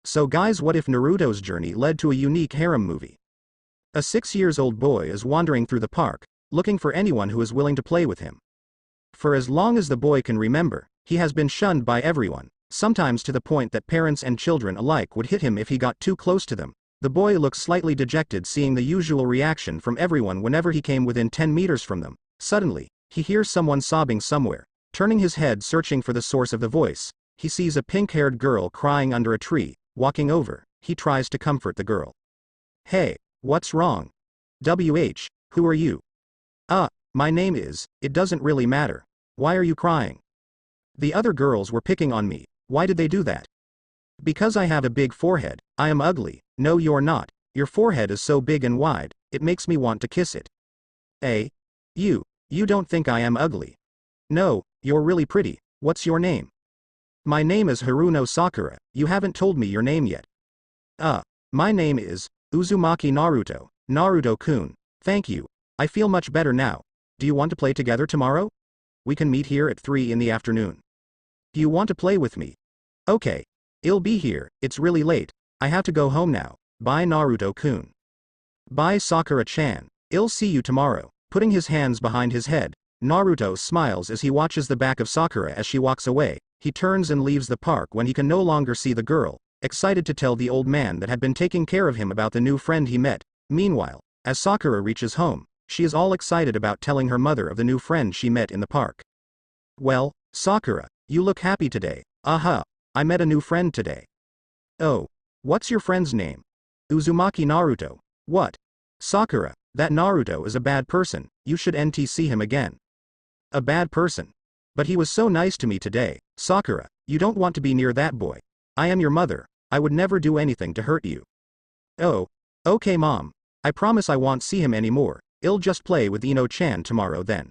So guys, what if Naruto's journey led to a unique harem movie? A 6-year-old boy is wandering through the park, looking for anyone who is willing to play with him. For as long as the boy can remember, he has been shunned by everyone, sometimes to the point that parents and children alike would hit him if he got too close to them. The boy looks slightly dejected, seeing the usual reaction from everyone whenever he came within 10 meters from them. Suddenly, he hears someone sobbing somewhere. Turning his head searching for the source of the voice, he sees a pink-haired girl crying under a tree. Walking over, he tries to comfort the girl. "Hey, what's wrong? Who are you?" My name is, it doesn't really matter. Why are you crying?" "The other girls were picking on me. Why did they do that?" "Because I have a big forehead. I am ugly." "No, you're not. Your forehead is so big and wide, it makes me want to kiss it." "Hey, you don't think I am ugly?" "No, you're really pretty. What's your name?" "My name is Haruno Sakura. You haven't told me your name yet." My name is Uzumaki Naruto." "Naruto-kun. Thank you. I feel much better now. Do you want to play together tomorrow? We can meet here at 3 in the afternoon. Do you want to play with me?" "Okay. I'll be here. It's really late. I have to go home now. Bye, Naruto-kun." "Bye, Sakura-chan. I'll see you tomorrow." Putting his hands behind his head, Naruto smiles as he watches the back of Sakura as she walks away. He turns and leaves the park when he can no longer see the girl, excited to tell the old man that had been taking care of him about the new friend he met. Meanwhile, as Sakura reaches home, she is all excited about telling her mother of the new friend she met in the park. "Well, Sakura, you look happy today." I met a new friend today." "Oh, what's your friend's name?" "Uzumaki Naruto." "What? Sakura, that Naruto is a bad person. You should see him again." "A bad person? But he was so nice to me today." "Sakura, you don't want to be near that boy. I am your mother. I would never do anything to hurt you." "Oh, okay mom. I promise I won't see him anymore. I'll just play with Ino-chan tomorrow then."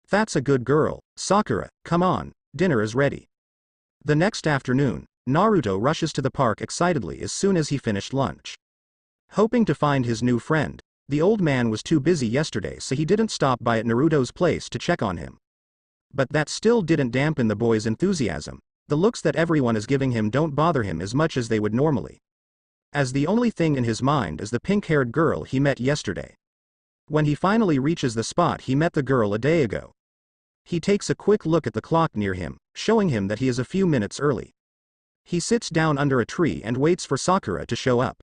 "That's a good girl." "Sakura, come on, dinner is ready." The next afternoon, Naruto rushes to the park excitedly as soon as he finished lunch. Hoping to find his new friend, the old man was too busy yesterday, so he didn't stop by at Naruto's place to check on him. But that still didn't dampen the boy's enthusiasm. The looks that everyone is giving him don't bother him as much as they would normally, as the only thing in his mind is the pink-haired girl he met yesterday. When he finally reaches the spot he met the girl a day ago, he takes a quick look at the clock near him, showing him that he is a few minutes early. He sits down under a tree and waits for Sakura to show up.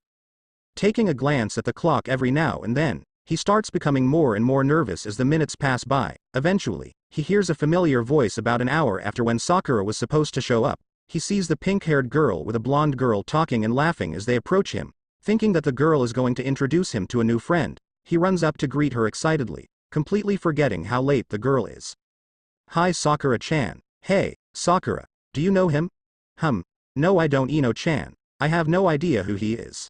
Taking a glance at the clock every now and then, he starts becoming more and more nervous as the minutes pass by. Eventually, he hears a familiar voice about an hour after when Sakura was supposed to show up. He sees the pink-haired girl with a blonde girl talking and laughing as they approach him. Thinking that the girl is going to introduce him to a new friend, he runs up to greet her excitedly, completely forgetting how late the girl is. "Hi Sakura-chan." "Hey, Sakura, do you know him?" No I don't Ino-chan. I have no idea who he is."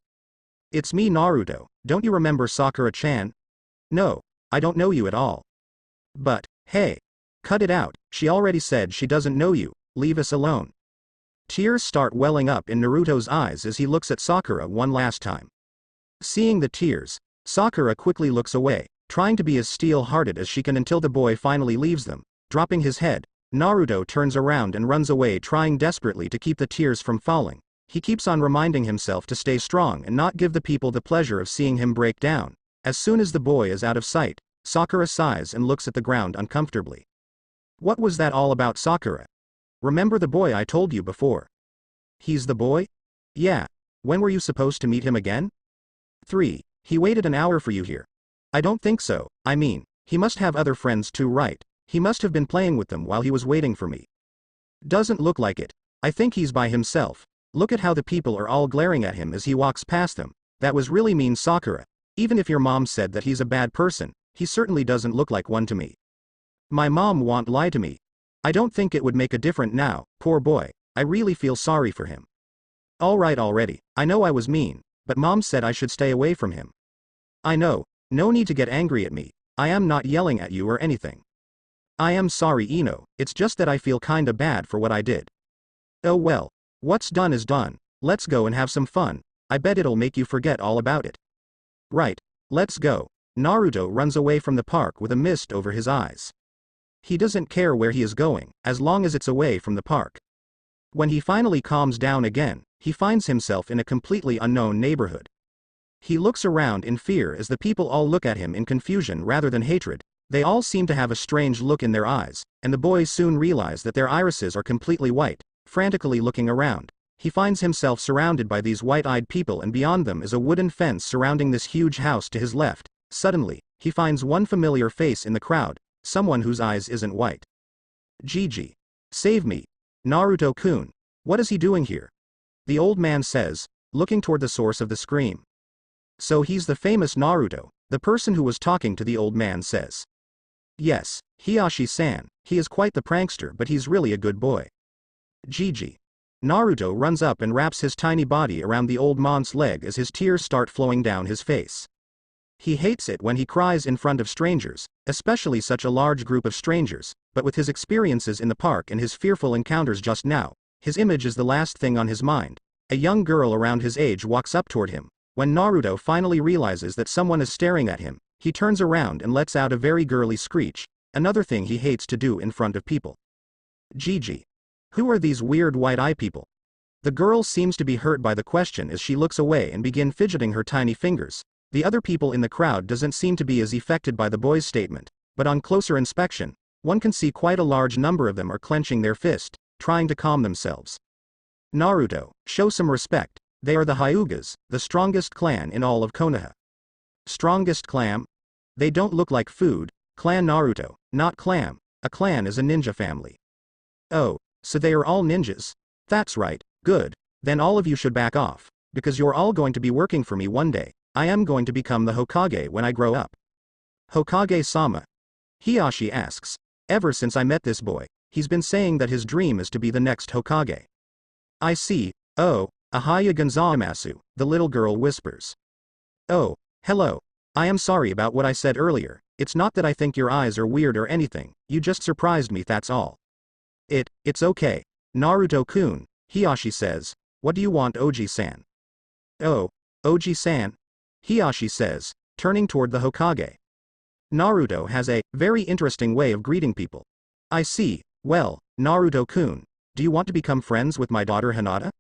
"It's me Naruto, don't you remember Sakura-chan?" "No, I don't know you at all." "But, hey, cut it out, she already said she doesn't know you, leave us alone." Tears start welling up in Naruto's eyes as he looks at Sakura one last time. Seeing the tears, Sakura quickly looks away, trying to be as steel-hearted as she can until the boy finally leaves them. Dropping his head, Naruto turns around and runs away, trying desperately to keep the tears from falling. He keeps on reminding himself to stay strong and not give the people the pleasure of seeing him break down. As soon as the boy is out of sight, Sakura sighs and looks at the ground uncomfortably. "What was that all about, Sakura? Remember the boy I told you before?" "He's the boy?" "Yeah. When were you supposed to meet him again?" 3. He waited an hour for you here." "I don't think so. I mean, he must have other friends too, right? He must have been playing with them while he was waiting for me." "Doesn't look like it. I think he's by himself. Look at how the people are all glaring at him as he walks past them." "That was really mean, Sakura. Even if your mom said that he's a bad person, he certainly doesn't look like one to me." "My mom won't lie to me. I don't think it would make a difference now. Poor boy. I really feel sorry for him." "Alright already, I know I was mean, but mom said I should stay away from him." "I know, no need to get angry at me. I am not yelling at you or anything." "I am sorry Ino, it's just that I feel kinda bad for what I did." "Oh well, what's done is done. Let's go and have some fun. I bet it'll make you forget all about it." "Right, let's go." Naruto runs away from the park with a mist over his eyes. He doesn't care where he is going, as long as it's away from the park. When he finally calms down again, he finds himself in a completely unknown neighborhood. He looks around in fear as the people all look at him in confusion rather than hatred. They all seem to have a strange look in their eyes, and the boy soon realizes that their irises are completely white. Frantically looking around, he finds himself surrounded by these white-eyed people, and beyond them is a wooden fence surrounding this huge house to his left. Suddenly, he finds one familiar face in the crowd, someone whose eyes isn't white. Gigi. Save me. Naruto-kun. What is he doing here? The old man says, looking toward the source of the scream. So he's the famous Naruto, the person who was talking to the old man says. Yes, Hiyashi-san, he is quite the prankster, but he's really a good boy. Gigi. Naruto runs up and wraps his tiny body around the old man's leg as his tears start flowing down his face. He hates it when he cries in front of strangers, especially such a large group of strangers, but with his experiences in the park and his fearful encounters just now, his image is the last thing on his mind. A young girl around his age walks up toward him. When Naruto finally realizes that someone is staring at him, he turns around and lets out a very girly screech, another thing he hates to do in front of people. Gigi. Who are these weird white-eye people? The girl seems to be hurt by the question as she looks away and begins fidgeting her tiny fingers. The other people in the crowd doesn't seem to be as affected by the boy's statement, but on closer inspection, one can see quite a large number of them are clenching their fist, trying to calm themselves. Naruto, show some respect. They are the Hyugas, the strongest clan in all of Konoha. Strongest clan? They don't look like food. Clan Naruto, not clan. A clan is a ninja family. Oh, so they are all ninjas? That's right, good. Then all of you should back off, because you're all going to be working for me one day. I am going to become the Hokage when I grow up. Hokage-sama? Hiyashi asks. Ever since I met this boy, he's been saying that his dream is to be the next Hokage. I see. Oh, Ahaya Gonzamasu, the little girl whispers. Oh, hello. I am sorry about what I said earlier. It's not that I think your eyes are weird or anything, you just surprised me, that's all. It's okay. Naruto-kun, Hiyashi says. What do you want, Oji-san? Oh, Oji-san? Hiyashi says, turning toward the Hokage. Naruto has a very interesting way of greeting people. I see. Well, Naruto-kun, do you want to become friends with my daughter Hinata?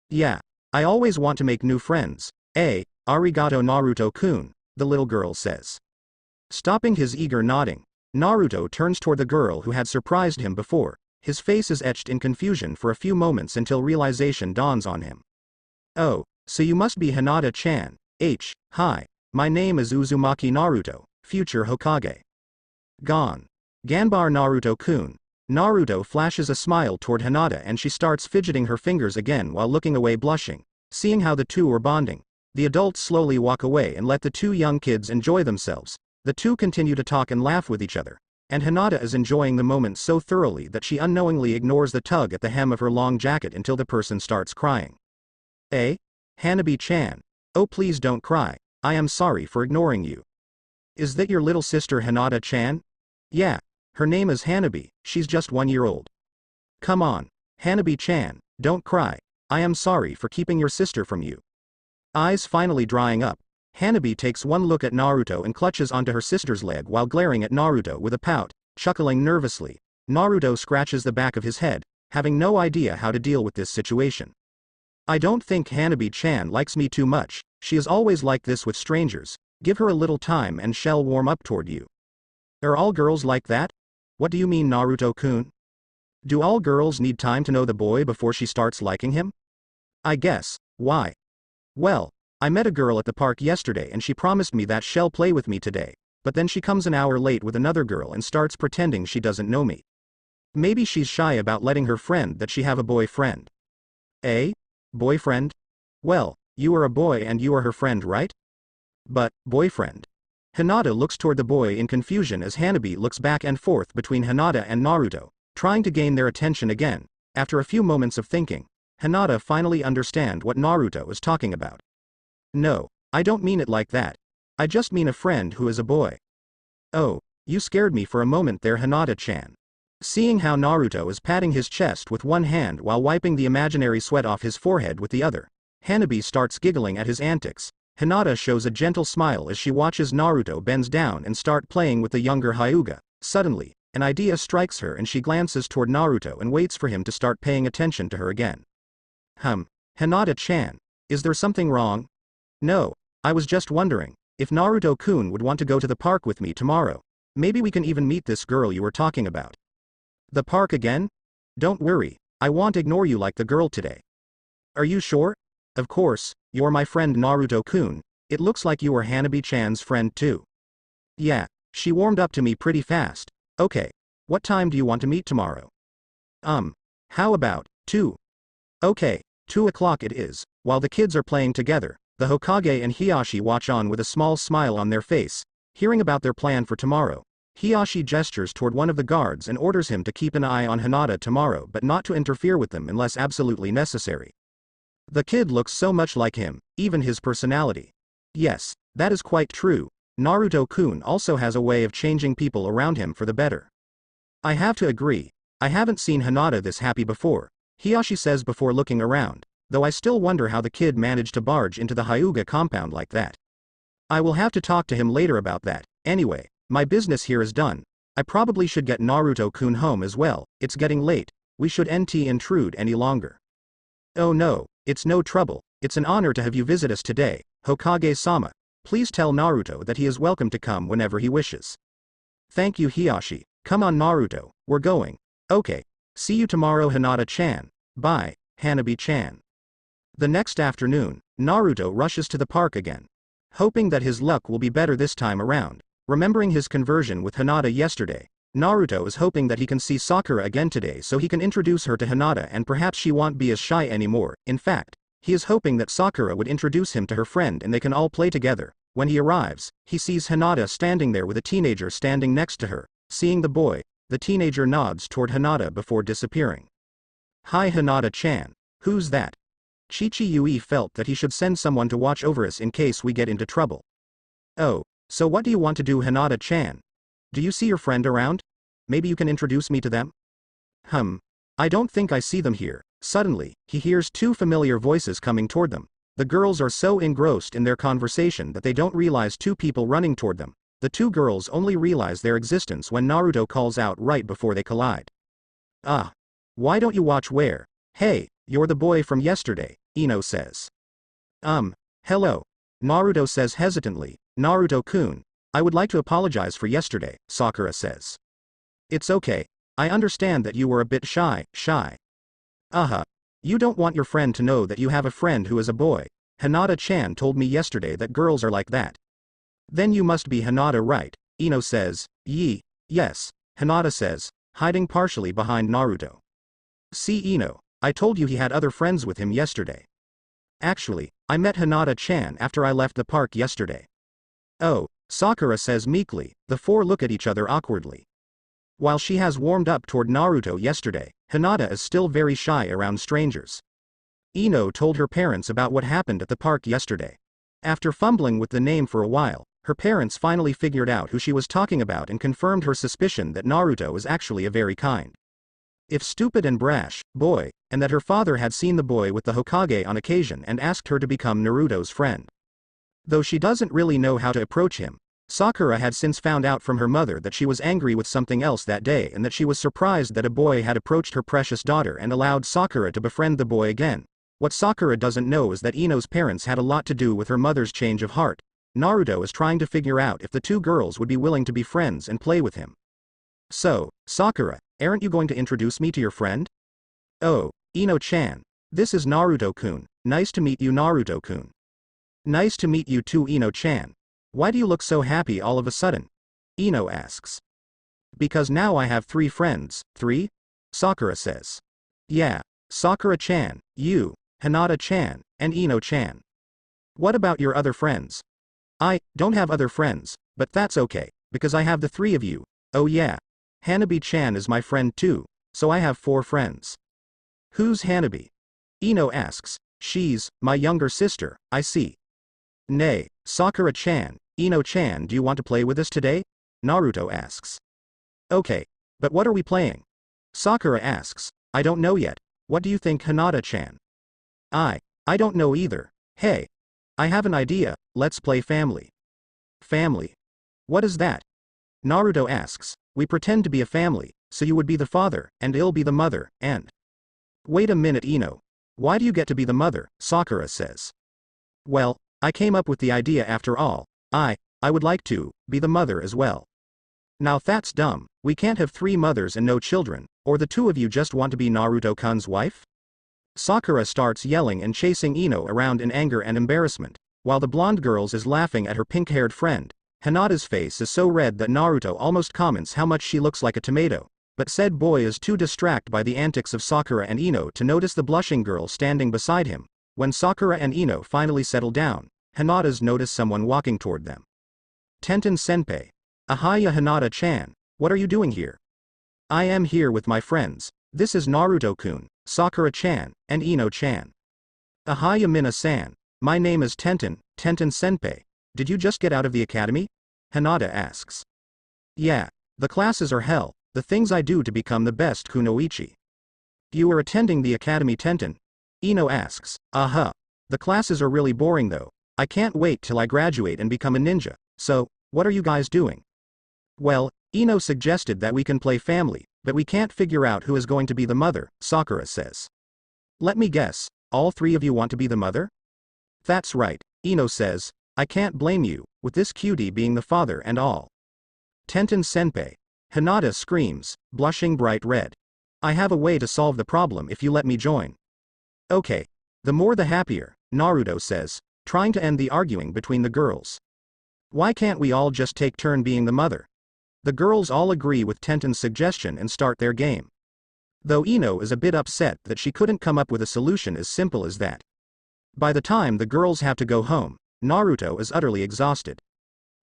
Yeah. I always want to make new friends. Arigato Naruto-kun, the little girl says. Stopping his eager nodding, Naruto turns toward the girl who had surprised him before. His face is etched in confusion for a few moments until realization dawns on him. Oh, so you must be Hinata-chan. Hi. My name is Uzumaki Naruto, future Hokage. Gone. Ganbar Naruto-kun. Naruto flashes a smile toward Hinata and she starts fidgeting her fingers again while looking away blushing. Seeing how the two are bonding, the adults slowly walk away and let the two young kids enjoy themselves. The two continue to talk and laugh with each other, and Hinata is enjoying the moment so thoroughly that she unknowingly ignores the tug at the hem of her long jacket until the person starts crying. Hanabi-chan. Oh, please don't cry. I am sorry for ignoring you. Is that your little sister Hinata-chan? Yeah. Her name is Hanabi, she's just 1 year old. Come on. Hanabi-chan, don't cry. I am sorry for keeping your sister from you. Eyes finally drying up, Hanabi takes one look at Naruto and clutches onto her sister's leg while glaring at Naruto with a pout, chuckling nervously. Naruto scratches the back of his head, having no idea how to deal with this situation. I don't think Hanabi-chan likes me too much, she is always like this with strangers. Give her a little time and she'll warm up toward you. Are all girls like that? What do you mean, Naruto-kun? Do all girls need time to know the boy before she starts liking him? I guess. Why? Well, I met a girl at the park yesterday and she promised me that she'll play with me today, but then she comes an hour late with another girl and starts pretending she doesn't know me. Maybe she's shy about letting her friend that she have a boyfriend. Boyfriend? Well, you are a boy and you are her friend, right? But, boyfriend. Hinata looks toward the boy in confusion as Hanabi looks back and forth between Hinata and Naruto, trying to gain their attention again. After a few moments of thinking, Hinata finally understands what Naruto is talking about. No, I don't mean it like that. I just mean a friend who is a boy. Oh, you scared me for a moment there, Hinata-chan. Seeing how Naruto is patting his chest with one hand while wiping the imaginary sweat off his forehead with the other, Hanabi starts giggling at his antics. Hinata shows a gentle smile as she watches Naruto bends down and start playing with the younger Hyuga. Suddenly, an idea strikes her and she glances toward Naruto and waits for him to start paying attention to her again. Hinata-chan, is there something wrong? No, I was just wondering if Naruto-kun would want to go to the park with me tomorrow. Maybe we can even meet this girl you were talking about. The park again? Don't worry, I won't ignore you like the girl today. Are you sure? Of course, you're my friend Naruto-kun. It looks like you were Hanabi-chan's friend too. Yeah, she warmed up to me pretty fast. Okay, what time do you want to meet tomorrow? How about 2? Okay, 2 o'clock it is. While the kids are playing together, the Hokage and Hiyashi watch on with a small smile on their face, hearing about their plan for tomorrow. Hiyashi gestures toward one of the guards and orders him to keep an eye on Hinata tomorrow but not to interfere with them unless absolutely necessary. The kid looks so much like him, even his personality. Yes, that is quite true. Naruto-kun also has a way of changing people around him for the better. I have to agree. I haven't seen Hinata this happy before, Hiyashi says before looking around, though I still wonder how the kid managed to barge into the Hyuga compound like that. I will have to talk to him later about that. Anyway, my business here is done. I probably should get Naruto-kun home as well. It's getting late. We shouldn't intrude any longer. Oh no, it's no trouble. It's an honor to have you visit us today, Hokage-sama. Please tell Naruto that he is welcome to come whenever he wishes. Thank you, Hiyashi. Come on, Naruto, we're going. Okay. See you tomorrow, Hinata-chan. Bye, Hanabi-chan. The next afternoon, Naruto rushes to the park again. Hoping that his luck will be better this time around. Remembering his conversion with Hinata yesterday, Naruto is hoping that he can see Sakura again today so he can introduce her to Hinata and perhaps she won't be as shy anymore. In fact, he is hoping that Sakura would introduce him to her friend and they can all play together. When he arrives, he sees Hinata standing there with a teenager standing next to her. Seeing the boy, the teenager nods toward Hinata before disappearing. Hi Hinata-chan. Who's that? Chichi-Yui felt that he should send someone to watch over us in case we get into trouble. Oh, so what do you want to do, Hinata-chan? Do you see your friend around? Maybe you can introduce me to them? I don't think I see them here. Suddenly, he hears 2 familiar voices coming toward them. The girls are so engrossed in their conversation that they don't realize 2 people running toward them. The 2 girls only realize their existence when Naruto calls out right before they collide. Ah. Why don't you watch where? Hey, you're the boy from yesterday, Ino says. Hello. Naruto says hesitantly. Naruto-kun, I would like to apologize for yesterday, Sakura says. It's okay. I understand that you were a bit shy. You don't want your friend to know that you have a friend who is a boy. Hinata-chan told me yesterday that girls are like that. Then you must be Hinata, right? Ino says. Yes, Hinata says, hiding partially behind Naruto. See Ino, I told you he had other friends with him yesterday. Actually, I met Hinata-chan after I left the park yesterday. Oh, Sakura says meekly. The 4 look at each other awkwardly. While she has warmed up toward Naruto yesterday, Hinata is still very shy around strangers. Ino told her parents about what happened at the park yesterday. After fumbling with the name for a while, her parents finally figured out who she was talking about and confirmed her suspicion that Naruto is actually a very kind, if stupid and brash, boy, and that her father had seen the boy with the Hokage on occasion and asked her to become Naruto's friend. Though she doesn't really know how to approach him, Sakura had since found out from her mother that she was angry with something else that day and that she was surprised that a boy had approached her precious daughter and allowed Sakura to befriend the boy again. What Sakura doesn't know is that Ino's parents had a lot to do with her mother's change of heart. Naruto is trying to figure out if the 2 girls would be willing to be friends and play with him. So, Sakura, aren't you going to introduce me to your friend? Oh, Ino-chan. This is Naruto-kun. Nice to meet you, Naruto-kun. Nice to meet you too, Ino-chan. Why do you look so happy all of a sudden? Ino asks. Because now I have 3 friends. 3? Sakura says. Yeah, Sakura-chan, you, Hinata-chan, and Ino-chan. What about your other friends? I don't have other friends, but that's okay, because I have the 3 of you. Oh yeah. Hanabi-chan is my friend too, so I have 4 friends. Who's Hanabi? Ino asks. She's my younger sister, I see. Nay, Sakura-chan, Ino-chan, do you want to play with us today? Naruto asks. Okay, but what are we playing? Sakura asks. I don't know yet. What do you think, Hinata-chan? I don't know either. Hey, I have an idea. Let's play family. Family? What is that? Naruto asks. We pretend to be a family, so you would be the father, and I'll be the mother, and... Wait a minute, Ino. Why do you get to be the mother? Sakura says. Well, I came up with the idea after all. I would like to be the mother as well. Now that's dumb. We can't have 3 mothers and no children, or the 2 of you just want to be Naruto-kun's wife? Sakura starts yelling and chasing Ino around in anger and embarrassment, while the blonde girl is laughing at her pink-haired friend. Hinata's face is so red that Naruto almost comments how much she looks like a tomato, but said boy is too distracted by the antics of Sakura and Ino to notice the blushing girl standing beside him. When Sakura and Ino finally settle down, Hinata's notice someone walking toward them. Tenten-senpai. Ahaya Hinata-chan, what are you doing here? I am here with my friends. This is Naruto-kun, Sakura-chan, and Ino-chan. Ahaya Mina-san, my name is Tenten-senpai. Did you just get out of the academy? Hinata asks. Yeah, the classes are hell, the things I do to become the best kunoichi. You are attending the academy Tenten? Ino asks. The classes are really boring though. I can't wait till I graduate and become a ninja. So, what are you guys doing? Well, Ino suggested that we can play family, but we can't figure out who is going to be the mother, Sakura says. Let me guess, all 3 of you want to be the mother? That's right, Ino says. I can't blame you, with this cutie being the father and all. Tenten-senpai. Hinata screams, blushing bright red. I have a way to solve the problem if you let me join. Okay. The more the happier, Naruto says, trying to end the arguing between the girls. Why can't we all just take turn being the mother? The girls all agree with Tenten's suggestion and start their game. Though Ino is a bit upset that she couldn't come up with a solution as simple as that. By the time the girls have to go home, Naruto is utterly exhausted.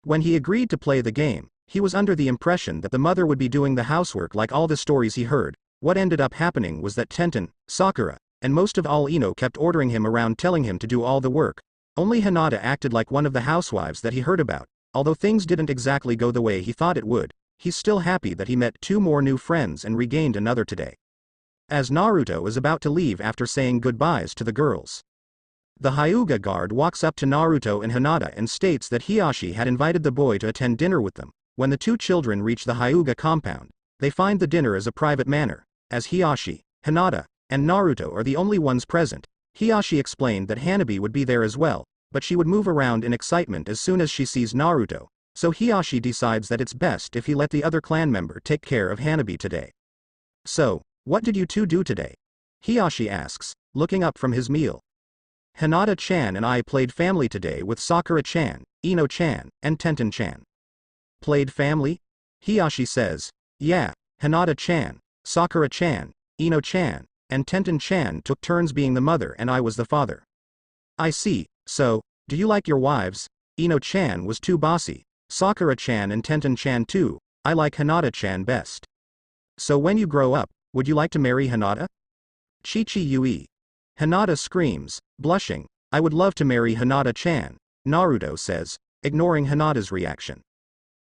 When he agreed to play the game, he was under the impression that the mother would be doing the housework like all the stories he heard. What ended up happening was that Tenten, Sakura, and most of all Ino kept ordering him around telling him to do all the work. Only Hinata acted like one of the housewives that he heard about. Although things didn't exactly go the way he thought it would, he's still happy that he met 2 more new friends and regained another today. As Naruto is about to leave after saying goodbyes to the girls, the Hyuga guard walks up to Naruto and Hinata and states that Hiyashi had invited the boy to attend dinner with them. When the 2 children reach the Hyuga compound, they find the dinner as a private manner, as Hiyashi, Hinata, and Naruto are the only ones present. Hiyashi explained that Hanabi would be there as well, but she would move around in excitement as soon as she sees Naruto, so Hiyashi decides that it's best if he let the other clan member take care of Hanabi today. So, what did you 2 do today? Hiyashi asks, looking up from his meal. Hinata-chan and I played family today with Sakura-chan, Ino-chan, and Tenten-chan. Played family? Hiyashi says. Yeah, Hinata-chan, Sakura-chan, Ino-chan, and Tenten-chan took turns being the mother and I was the father. I see, so, do you like your wives? Ino-chan was too bossy. Sakura-chan and Tenten-chan too. I like Hinata-chan best. So when you grow up, would you like to marry Hinata? Chi-Chi-Yui. Hinata screams, blushing. I would love to marry Hinata-chan, Naruto says, ignoring Hinata's reaction.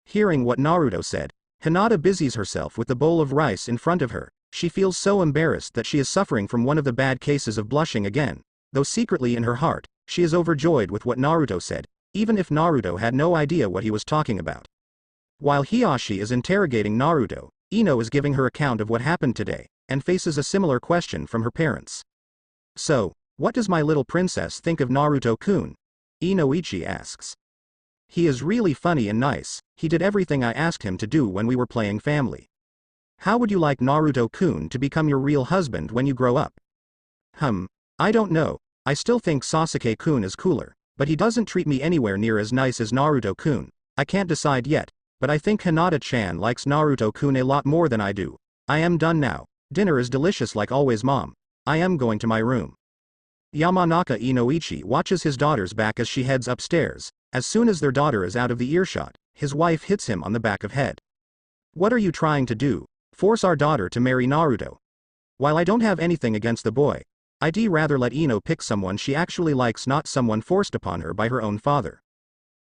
Hearing what Naruto said, Hinata busies herself with the bowl of rice in front of her. She feels so embarrassed that she is suffering from one of the bad cases of blushing again, though secretly in her heart, she is overjoyed with what Naruto said, even if Naruto had no idea what he was talking about. While Hiyashi is interrogating Naruto, Ino is giving her account of what happened today, and faces a similar question from her parents. So, what does my little princess think of Naruto-kun? Inoichi asks. He is really funny and nice, he did everything I asked him to do when we were playing family. How would you like Naruto-kun to become your real husband when you grow up? I don't know, I still think Sasuke-kun is cooler, but he doesn't treat me anywhere near as nice as Naruto-kun. I can't decide yet, but I think Hinata-chan likes Naruto-kun a lot more than I do. I am done now. Dinner is delicious like always mom. I am going to my room. Yamanaka Inoichi watches his daughter's back as she heads upstairs. As soon as their daughter is out of the earshot, his wife hits him on the back of head. What are you trying to do? Force our daughter to marry Naruto? While I don't have anything against the boy, I'd rather let Ino pick someone she actually likes, not someone forced upon her by her own father.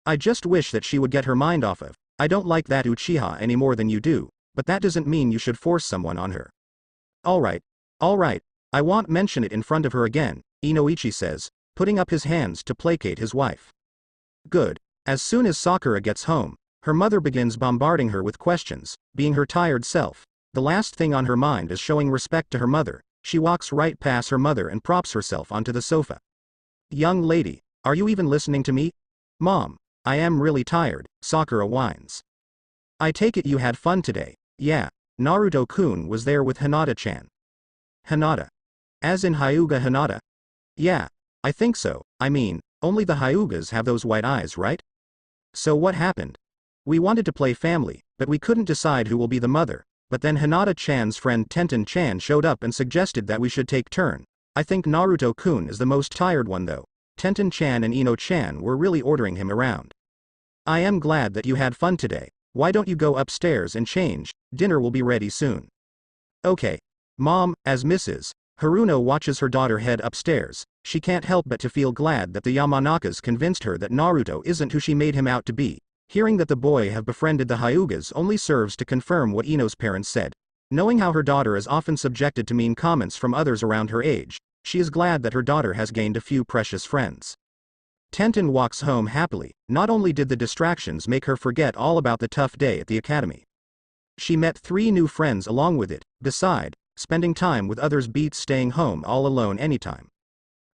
I just wish that she would get her mind off of, I don't like that Uchiha any more than you do, but that doesn't mean you should force someone on her. Alright, I won't mention it in front of her again, Inoichi says, putting up his hands to placate his wife. Good. As soon as Sakura gets home, her mother begins bombarding her with questions, being her tired self. The last thing on her mind is showing respect to her mother, She walks right past her mother and props herself onto the sofa. Young lady, are you even listening to me? Mom, I am really tired, Sakura whines. I take it you had fun today. Yeah, Naruto-kun was there with Hinata-chan. Hinata. As in Hyuga Hinata? Yeah, I think so. I mean, only the Hyugas have those white eyes, right? So what happened? We wanted to play family, but we couldn't decide who will be the mother, but then Hinata-chan's friend Tenten-chan showed up and suggested that we should take turn. I think Naruto-kun is the most tired one though. Tenten-chan and Ino-chan were really ordering him around. I am glad that you had fun today. Why don't you go upstairs and change? Dinner will be ready soon. Okay. Mom, as Mrs. Haruno watches her daughter head upstairs, she can't help but to feel glad that the Yamanakas convinced her that Naruto isn't who she made him out to be. Hearing that the boy have befriended the Hyugas only serves to confirm what Ino's parents said. Knowing how her daughter is often subjected to mean comments from others around her age, she is glad that her daughter has gained a few precious friends. Tenten walks home happily. Not only did the distractions make her forget all about the tough day at the academy. She met 3 new friends along with it. Beside, spending time with others beats staying home all alone anytime.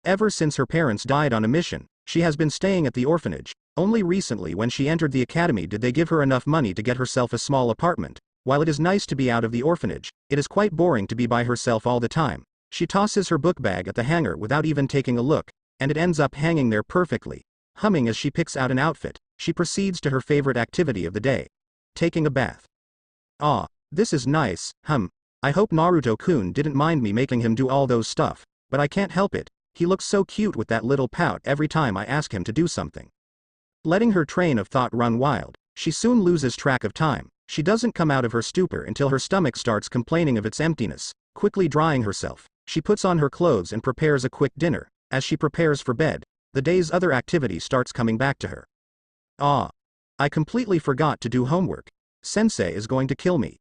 Ever since her parents died on a mission, she has been staying at the orphanage. Only recently when she entered the academy did they give her enough money to get herself a small apartment. While it is nice to be out of the orphanage, it is quite boring to be by herself all the time. She tosses her book bag at the hanger without even taking a look, and it ends up hanging there perfectly. Humming as she picks out an outfit, she proceeds to her favorite activity of the day. Taking a bath. Ah, this is nice, I hope Naruto-kun didn't mind me making him do all those stuff, but I can't help it. He looks so cute with that little pout every time I ask him to do something. Letting her train of thought run wild, she soon loses track of time. She doesn't come out of her stupor until her stomach starts complaining of its emptiness. Quickly drying herself, she puts on her clothes and prepares a quick dinner. As she prepares for bed, the day's other activity starts coming back to her. Ah, I completely forgot to do homework. Sensei is going to kill me.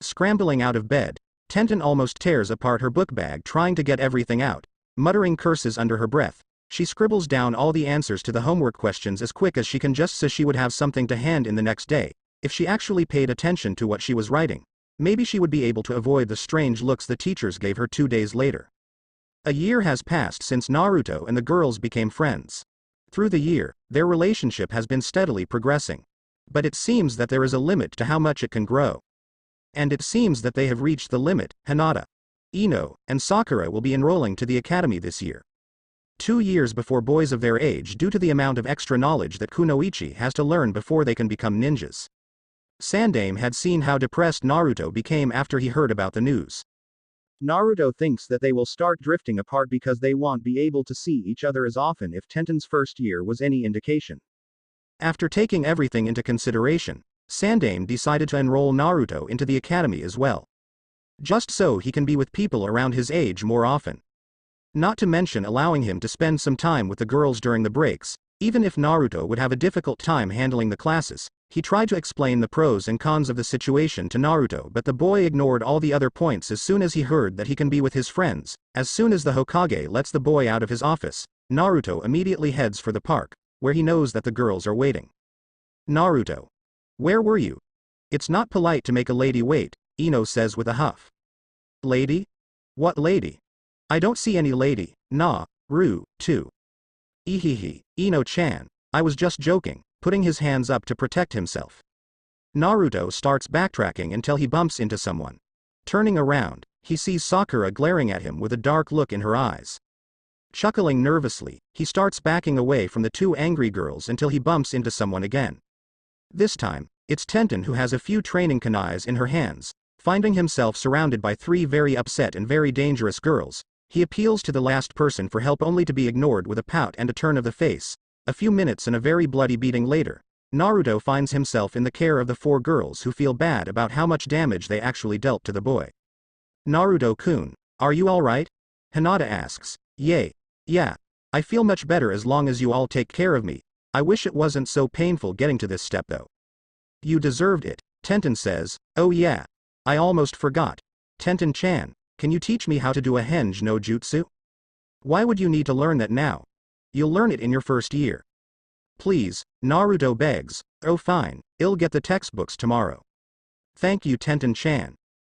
Scrambling out of bed, Tenten almost tears apart her book bag trying to get everything out. Muttering curses under her breath, she scribbles down all the answers to the homework questions as quick as she can just so she would have something to hand in the next day. If she actually paid attention to what she was writing, maybe she would be able to avoid the strange looks the teachers gave her 2 days later. A year has passed since Naruto and the girls became friends. Through the year, their relationship has been steadily progressing. But it seems that there is a limit to how much it can grow. And it seems that they have reached the limit. Hinata, Ino, and Sakura will be enrolling to the academy this year. 2 years before boys of their age due to the amount of extra knowledge that Kunoichi has to learn before they can become ninjas. Sandaime had seen how depressed Naruto became after he heard about the news. Naruto thinks that they will start drifting apart because they won't be able to see each other as often if Tenten's first year was any indication. After taking everything into consideration, Sandaime decided to enroll Naruto into the academy as well. Just so he can be with people around his age more often. Not to mention allowing him to spend some time with the girls during the breaks. Even if Naruto would have a difficult time handling the classes, he tried to explain the pros and cons of the situation to Naruto, but the boy ignored all the other points as soon as he heard that he can be with his friends. As soon as the Hokage lets the boy out of his office, Naruto immediately heads for the park, where he knows that the girls are waiting. Naruto. Where were you? It's not polite to make a lady wait, Ino says with a huff. Lady? What lady? I don't see any lady. Ru-2. Ehehe, Ino-chan, I was just joking, putting his hands up to protect himself. Naruto starts backtracking until he bumps into someone. Turning around, he sees Sakura glaring at him with a dark look in her eyes. Chuckling nervously, he starts backing away from the 2 angry girls until he bumps into someone again. This time, it's Tenten who has a few training kunais in her hands. Finding himself surrounded by 3 very upset and very dangerous girls, he appeals to the last person for help only to be ignored with a pout and a turn of the face. A few minutes and a very bloody beating later, Naruto finds himself in the care of the 4 girls who feel bad about how much damage they actually dealt to the boy. Naruto-kun, are you alright? Hinata asks. Yeah, I feel much better as long as you all take care of me. I wish it wasn't so painful getting to this step though. You deserved it, Tenten says. Oh yeah, I almost forgot. Tenten-chan, can you teach me how to do a henge no jutsu? Why would you need to learn that now? You'll learn it in your first year. Please, Naruto begs. Oh fine, I'll get the textbooks tomorrow. Thank you Tenten-chan.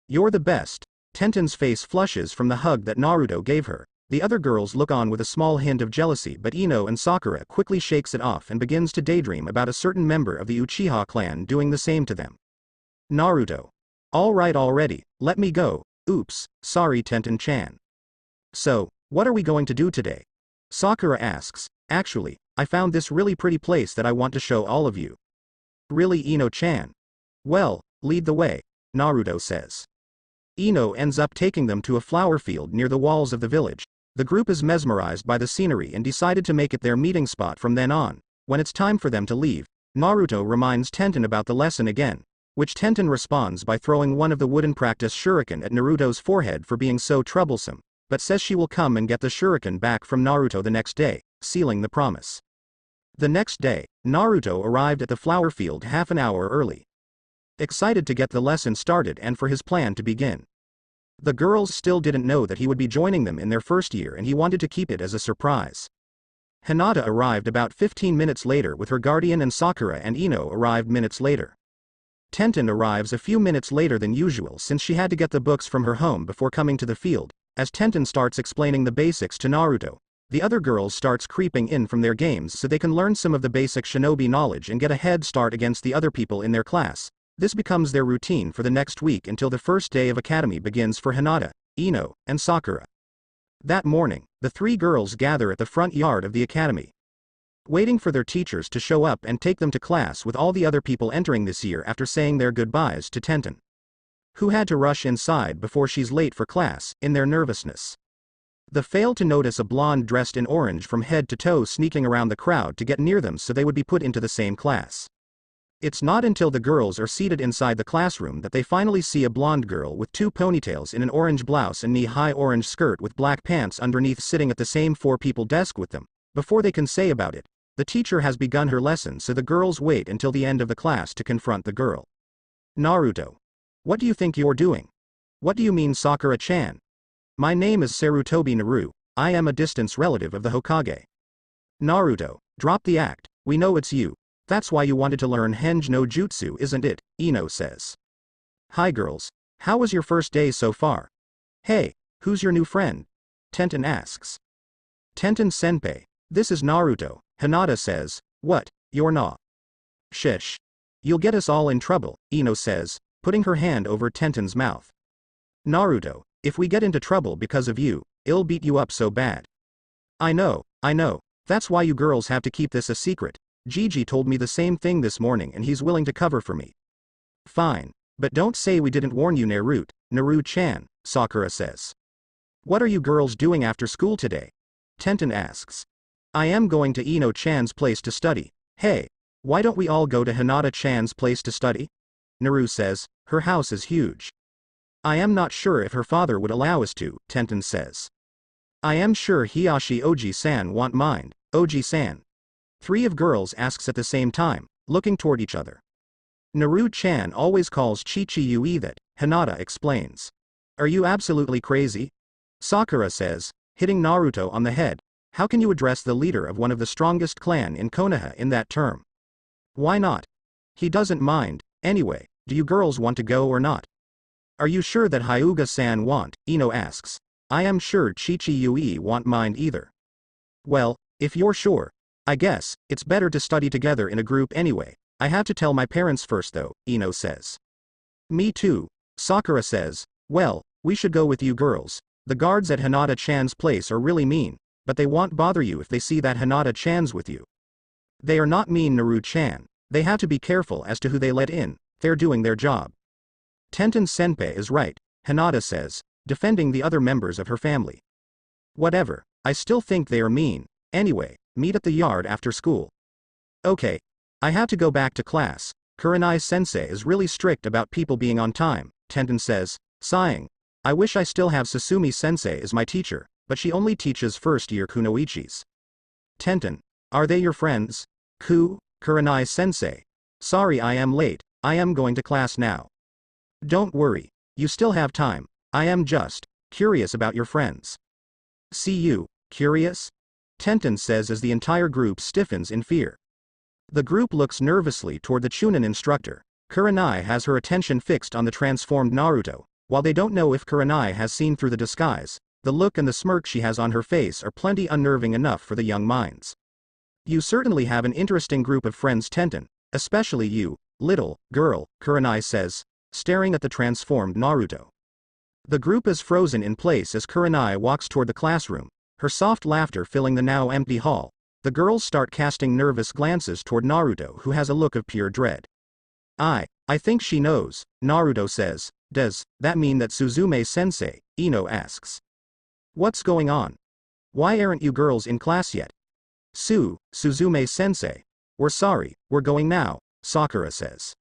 You're the best. Tenten's face flushes from the hug that Naruto gave her. The other girls look on with a small hint of jealousy, but Ino and Sakura quickly shakes it off and begins to daydream about a certain member of the Uchiha clan doing the same to them. Naruto. All right already, let me go. Oops, sorry Tenten-chan. So, what are we going to do today? Sakura asks. Actually, I found this really pretty place that I want to show all of you. Really, Ino-chan? Well, lead the way, Naruto says. Ino ends up taking them to a flower field near the walls of the village. The group is mesmerized by the scenery and decided to make it their meeting spot from then on. When it's time for them to leave, Naruto reminds Tenten about the lesson again, which Tenten responds by throwing one of the wooden practice shuriken at Naruto's forehead for being so troublesome, but says she will come and get the shuriken back from Naruto the next day, sealing the promise. The next day, Naruto arrived at the flower field half an hour early, excited to get the lesson started and for his plan to begin. The girls still didn't know that he would be joining them in their first year and he wanted to keep it as a surprise. Hinata arrived about 15 minutes later with her guardian and Sakura and Ino arrived minutes later. Tenten arrives a few minutes later than usual since she had to get the books from her home before coming to the field. As Tenten starts explaining the basics to Naruto, the other girls starts creeping in from their games so they can learn some of the basic shinobi knowledge and get a head start against the other people in their class. This becomes their routine for the next week until the first day of academy begins for Hinata, Ino, and Sakura. That morning, the three girls gather at the front yard of the academy, waiting for their teachers to show up and take them to class with all the other people entering this year after saying their goodbyes to Tenten, who had to rush inside before she's late for class, in their nervousness. They failed to notice a blonde dressed in orange from head to toe sneaking around the crowd to get near them so they would be put into the same class. It's not until the girls are seated inside the classroom that they finally see a blonde girl with two ponytails in an orange blouse and knee-high orange skirt with black pants underneath sitting at the same four-people desk with them. Before they can say about it, the teacher has begun her lesson so the girls wait until the end of the class to confront the girl. Naruto. What do you think you're doing? What do you mean Sakura-chan? My name is Sarutobi Naru, I am a distant relative of the Hokage. Naruto. Drop the act, we know it's you. That's why you wanted to learn Henge no Jutsu, isn't it? Ino says. Hi girls. How was your first day so far? Hey, who's your new friend? Tenten asks. Tenten-senpai. This is Naruto, Hinata says. What, you're not? Shish. You'll get us all in trouble, Ino says, putting her hand over Tenten's mouth. Naruto, if we get into trouble because of you, I'll beat you up so bad. I know, that's why you girls have to keep this a secret. Gigi told me the same thing this morning and he's willing to cover for me. Fine. But don't say we didn't warn you Naru-chan, Sakura says. What are you girls doing after school today? Tenten asks. I am going to Ino-chan's place to study. Hey, why don't we all go to Hinata-chan's place to study? Naru says, her house is huge. I am not sure if her father would allow us to, Tenten says. I am sure Hiyashi Oji-san won't mind, Oji-san. Three of girls asks at the same time, looking toward each other. Naru-chan always calls Chi-Chi-Yui that, Hinata explains. Are you absolutely crazy? Sakura says, hitting Naruto on the head. How can you address the leader of one of the strongest clan in Konoha in that term? Why not? He doesn't mind. Anyway, do you girls want to go or not? Are you sure that Hyuga-san won't? Ino asks. I am sure Chi-Chi-Yui won't mind either. Well, if you're sure, I guess, it's better to study together in a group anyway. I have to tell my parents first though, Ino says. Me too, Sakura says. Well, we should go with you girls. The guards at Hinata-chan's place are really mean, but they won't bother you if they see that Hinata-chan's with you. They are not mean Naru-chan. They have to be careful as to who they let in, they're doing their job. Tenten-senpai is right, Hinata says, defending the other members of her family. Whatever, I still think they are mean. Anyway, meet at the yard after school. Okay. I have to go back to class. Kurenai-sensei is really strict about people being on time, Tenten says, sighing. I wish I still have Susumi-sensei as my teacher, but she only teaches first-year kunoichis. Tenten. Are they your friends? Kurenai-sensei. Sorry I am late, I am going to class now. Don't worry. You still have time. I am just curious about your friends. See you, curious? Tenten says as the entire group stiffens in fear. The group looks nervously toward the Chunin instructor. Kurenai has her attention fixed on the transformed Naruto, While they don't know if Kurenai has seen through the disguise, the look and the smirk she has on her face are plenty unnerving enough for the young minds. You certainly have an interesting group of friends, Tenten, especially you, little girl, Kurenai says, staring at the transformed Naruto. The group is frozen in place as Kurenai walks toward the classroom, her soft laughter filling the now empty hall. The girls start casting nervous glances toward Naruto, who has a look of pure dread. I think she knows, Naruto says. Does that mean that Suzume-sensei? Ino asks. What's going on? Why aren't you girls in class yet? Suzume-sensei. We're sorry, we're going now, Sakura says.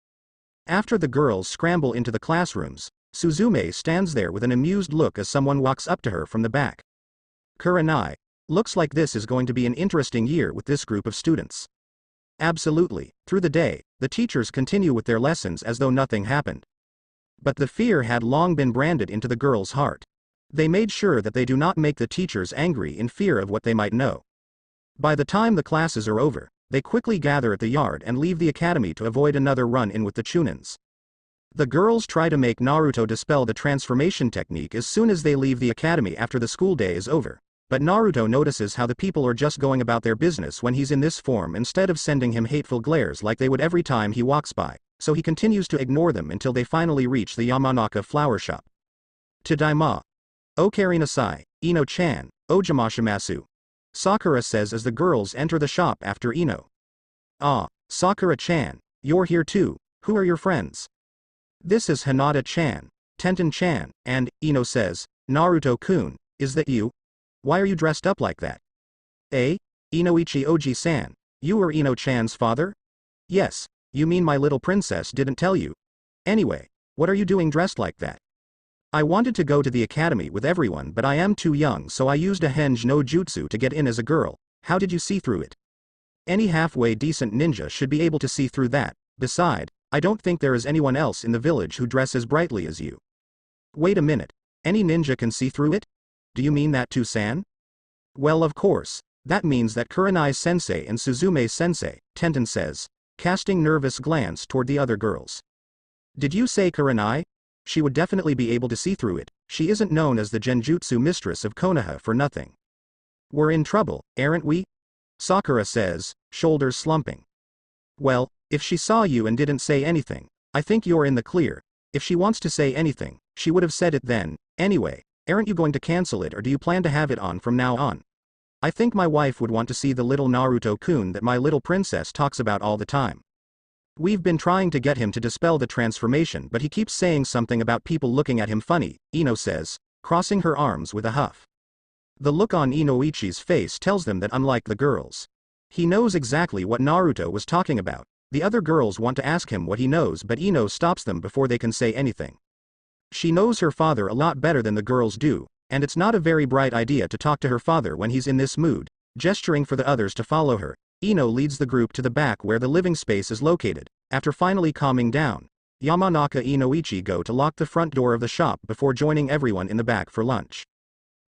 After the girls scramble into the classrooms, Suzume stands there with an amused look as someone walks up to her from the back. Kurenai, looks like this is going to be an interesting year with this group of students. Absolutely. Through the day, the teachers continue with their lessons as though nothing happened. But the fear had long been branded into the girls' heart. They made sure that they do not make the teachers angry in fear of what they might know. By the time the classes are over, they quickly gather at the yard and leave the academy to avoid another run-in with the Chunins. The girls try to make Naruto dispel the transformation technique as soon as they leave the academy after the school day is over. But Naruto notices how the people are just going about their business when he's in this form instead of sending him hateful glares like they would every time he walks by, so he continues to ignore them until they finally reach the Yamanaka flower shop. Tadaima. Okarinasai, Ino-chan, ojamashimasu. Sakura says as the girls enter the shop after Ino. Ah, Sakura-chan, you're here too, who are your friends? This is Hinata-chan, Tenten-chan, and, Ino says, Naruto-kun, is that you? Why are you dressed up like that? Inoichi Oji-san, you are Ino-chan's father? Yes, you mean my little princess didn't tell you? Anyway, what are you doing dressed like that? I wanted to go to the academy with everyone but I am too young so I used a henge no jutsu to get in as a girl. How did you see through it? Any halfway decent ninja should be able to see through that. Beside, I don't think there is anyone else in the village who dress as brightly as you. Wait a minute, any ninja can see through it? Do you mean that too, San? Well, of course, that means that Kurenai-sensei and Suzume-sensei, Tenten says, casting nervous glance toward the other girls. Did you say Kurenai? She would definitely be able to see through it, she isn't known as the Genjutsu mistress of Konoha for nothing. We're in trouble, aren't we? Sakura says, shoulders slumping. Well, if she saw you and didn't say anything, I think you're in the clear. If she wants to say anything, she would have said it then. Anyway, aren't you going to cancel it or do you plan to have it on from now on? I think my wife would want to see the little Naruto-kun that my little princess talks about all the time. We've been trying to get him to dispel the transformation but he keeps saying something about people looking at him funny, Ino says, crossing her arms with a huff. The look on Inoichi's face tells them that unlike the girls, he knows exactly what Naruto was talking about. The other girls want to ask him what he knows but Ino stops them before they can say anything. She knows her father a lot better than the girls do, and it's not a very bright idea to talk to her father when he's in this mood. Gesturing for the others to follow her, Ino leads the group to the back where the living space is located. After finally calming down, Yamanaka and Inoichi go to lock the front door of the shop before joining everyone in the back for lunch.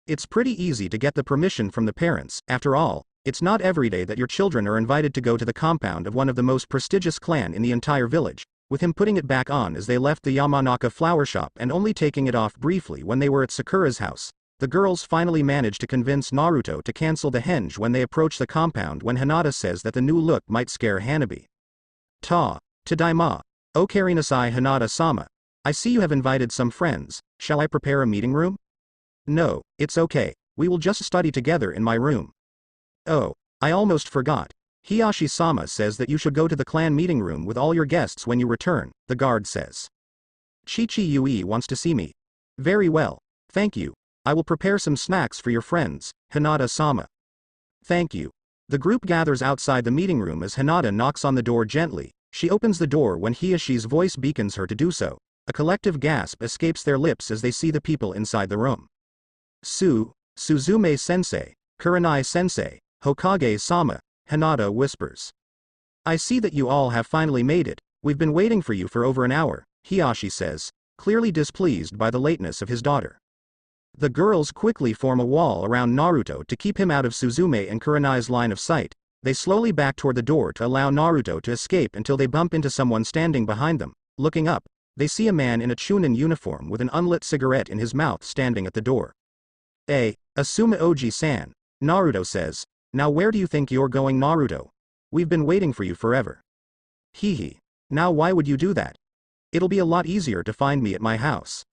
It's pretty easy to get the permission from the parents. After all, it's not every day that your children are invited to go to the compound of one of the most prestigious clan in the entire village. With him putting it back on as they left the Yamanaka flower shop and only taking it off briefly when they were at Sakura's house, the girls finally manage to convince Naruto to cancel the henge when they approach the compound when Hinata says that the new look might scare Hanabi. Tadaima. Okarinasai Hinata-sama. I see you have invited some friends, shall I prepare a meeting room? No, it's okay, we will just study together in my room. Oh, I almost forgot. Hiyashi-sama says that you should go to the clan meeting room with all your guests when you return, the guard says. Chichi-Yui wants to see me. Very well, thank you. I will prepare some snacks for your friends, Hinata-sama. Thank you. The group gathers outside the meeting room as Hinata knocks on the door gently. She opens the door when Hiyashi's voice beacons her to do so. A collective gasp escapes their lips as they see the people inside the room. Suzume-sensei, Kurenai-sensei, Hokage-sama, Hinata whispers. I see that you all have finally made it. We've been waiting for you for over an hour, Hiyashi says, clearly displeased by the lateness of his daughter. The girls quickly form a wall around Naruto to keep him out of Suzume and Kurenai's line of sight. They slowly back toward the door to allow Naruto to escape until they bump into someone standing behind them. Looking up, they see a man in a Chunin uniform with an unlit cigarette in his mouth standing at the door. Asuma Oji-san, Naruto says. Now where do you think you're going, Naruto? We've been waiting for you forever. Hee. Now why would you do that? It'll be a lot easier to find me at my house.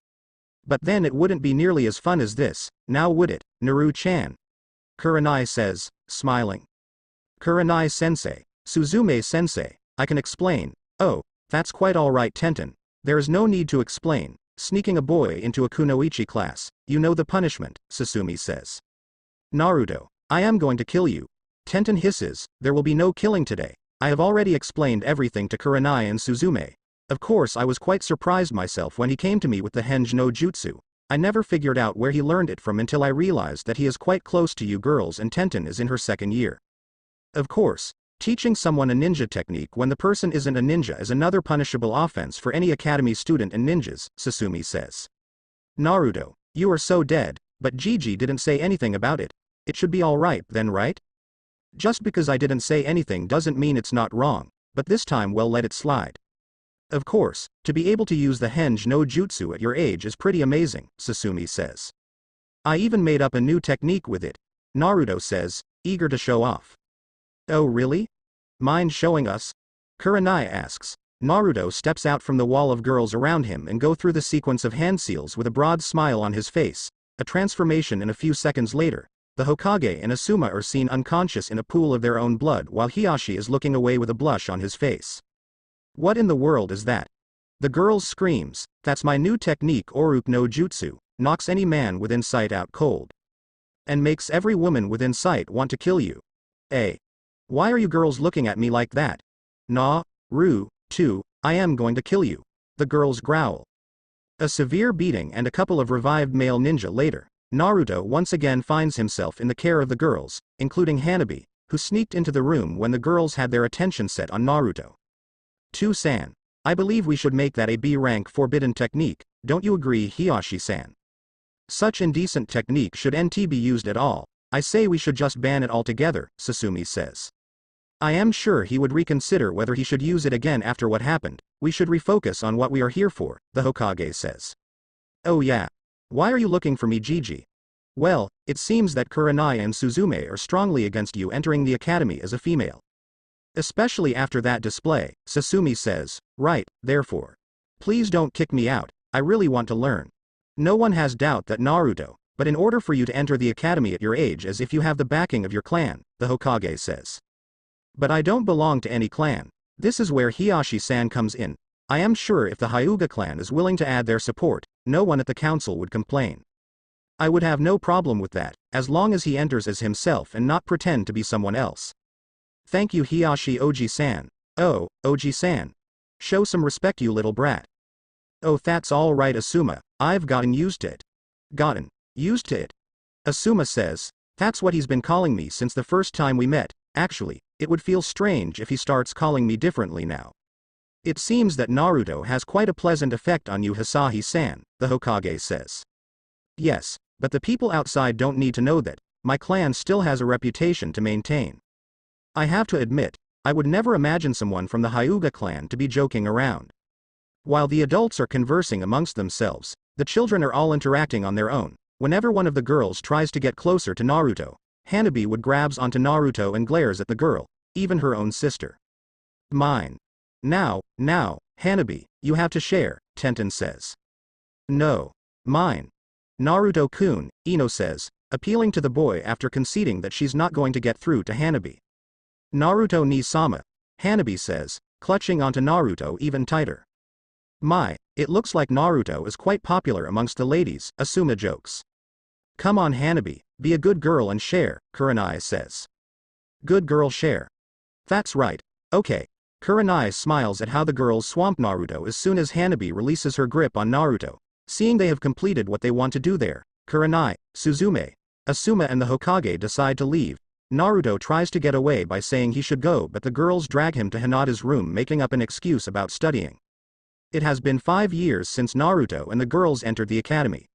But then it wouldn't be nearly as fun as this, now would it, Naru-chan? Kurenai says, smiling. Kurenai-sensei, Suzume-sensei, I can explain. Oh, that's quite alright, Tenten. There is no need to explain. Sneaking a boy into a kunoichi class, you know the punishment, Susumi says. Naruto, I am going to kill you. Tenten hisses, there will be no killing today. I have already explained everything to Kurenai and Suzume. Of course I was quite surprised myself when he came to me with the Henge no Jutsu. I never figured out where he learned it from until I realized that he is quite close to you girls and Tenten is in her second year. Of course, teaching someone a ninja technique when the person isn't a ninja is another punishable offense for any academy student and ninjas, Susumi says. Naruto, you are so dead, but Gigi didn't say anything about it. It should be alright then, right? Just because I didn't say anything doesn't mean it's not wrong, but this time we'll let it slide. Of course, to be able to use the Henge no Jutsu at your age is pretty amazing, Susumi says. I even made up a new technique with it, Naruto says, eager to show off. Oh really? Mind showing us? Kurenai asks. Naruto steps out from the wall of girls around him and go through the sequence of hand seals with a broad smile on his face, a transformation and a few seconds later, the Hokage and Asuma are seen unconscious in a pool of their own blood while Hiashi is looking away with a blush on his face. What in the world is that? The girls screams, that's my new technique Oruk no Jutsu, knocks any man within sight out cold. And makes every woman within sight want to kill you. Why are you girls looking at me like that? Too, I am going to kill you. The girls growl. A severe beating and a couple of revived male ninja later, Naruto once again finds himself in the care of the girls, including Hanabi, who sneaked into the room when the girls had their attention set on Naruto. "2-san. I believe we should make that a B-rank forbidden technique, don't you agree, Hiashi-san? Such indecent technique shouldn't be used at all. I say we should just ban it altogether," Susumi says. I am sure he would reconsider whether he should use it again after what happened. We should refocus on what we are here for, the Hokage says. Oh yeah. Why are you looking for me, Gigi? Well, it seems that Kurenai and Suzume are strongly against you entering the academy as a female. Especially after that display, Susumi says, right, therefore. Please don't kick me out, I really want to learn. No one has doubt that Naruto, but in order for you to enter the academy at your age as if you have the backing of your clan, the Hokage says. But I don't belong to any clan. This is where Hiashi-san comes in. I am sure if the Hyuga clan is willing to add their support, no one at the council would complain. I would have no problem with that, as long as he enters as himself and not pretend to be someone else. Thank you, Hiashi Oji-san. Oh, Oji-san. Show some respect, you little brat. Oh, that's all right, Asuma, I've gotten used to it. Gotten used to it? Asuma says, that's what he's been calling me since the first time we met. Actually, it would feel strange if he starts calling me differently now. It seems that Naruto has quite a pleasant effect on you, Hisahi-san, the Hokage says. Yes, but the people outside don't need to know that. My clan still has a reputation to maintain. I have to admit, I would never imagine someone from the Hyuga clan to be joking around. While the adults are conversing amongst themselves, the children are all interacting on their own. Whenever one of the girls tries to get closer to Naruto, Hanabi would grabs onto Naruto and glares at the girl, even her own sister. Mine. Now, Hanabi, you have to share, Tenten says. No. Mine. Naruto-kun, Ino says, appealing to the boy after conceding that she's not going to get through to Hanabi. Naruto ni sama, Hanabi says, clutching onto Naruto even tighter. My, it looks like Naruto is quite popular amongst the ladies, Asuma jokes. Come on Hanabi, be a good girl and share, Kurenai says. Good girl share. That's right, okay. Kurenai smiles at how the girls swamp Naruto as soon as Hanabi releases her grip on Naruto. Seeing they have completed what they want to do there, Kurenai, Suzume, Asuma and the Hokage decide to leave. Naruto tries to get away by saying he should go, but the girls drag him to Hinata's room, making up an excuse about studying. It has been 5 years since Naruto and the girls entered the academy.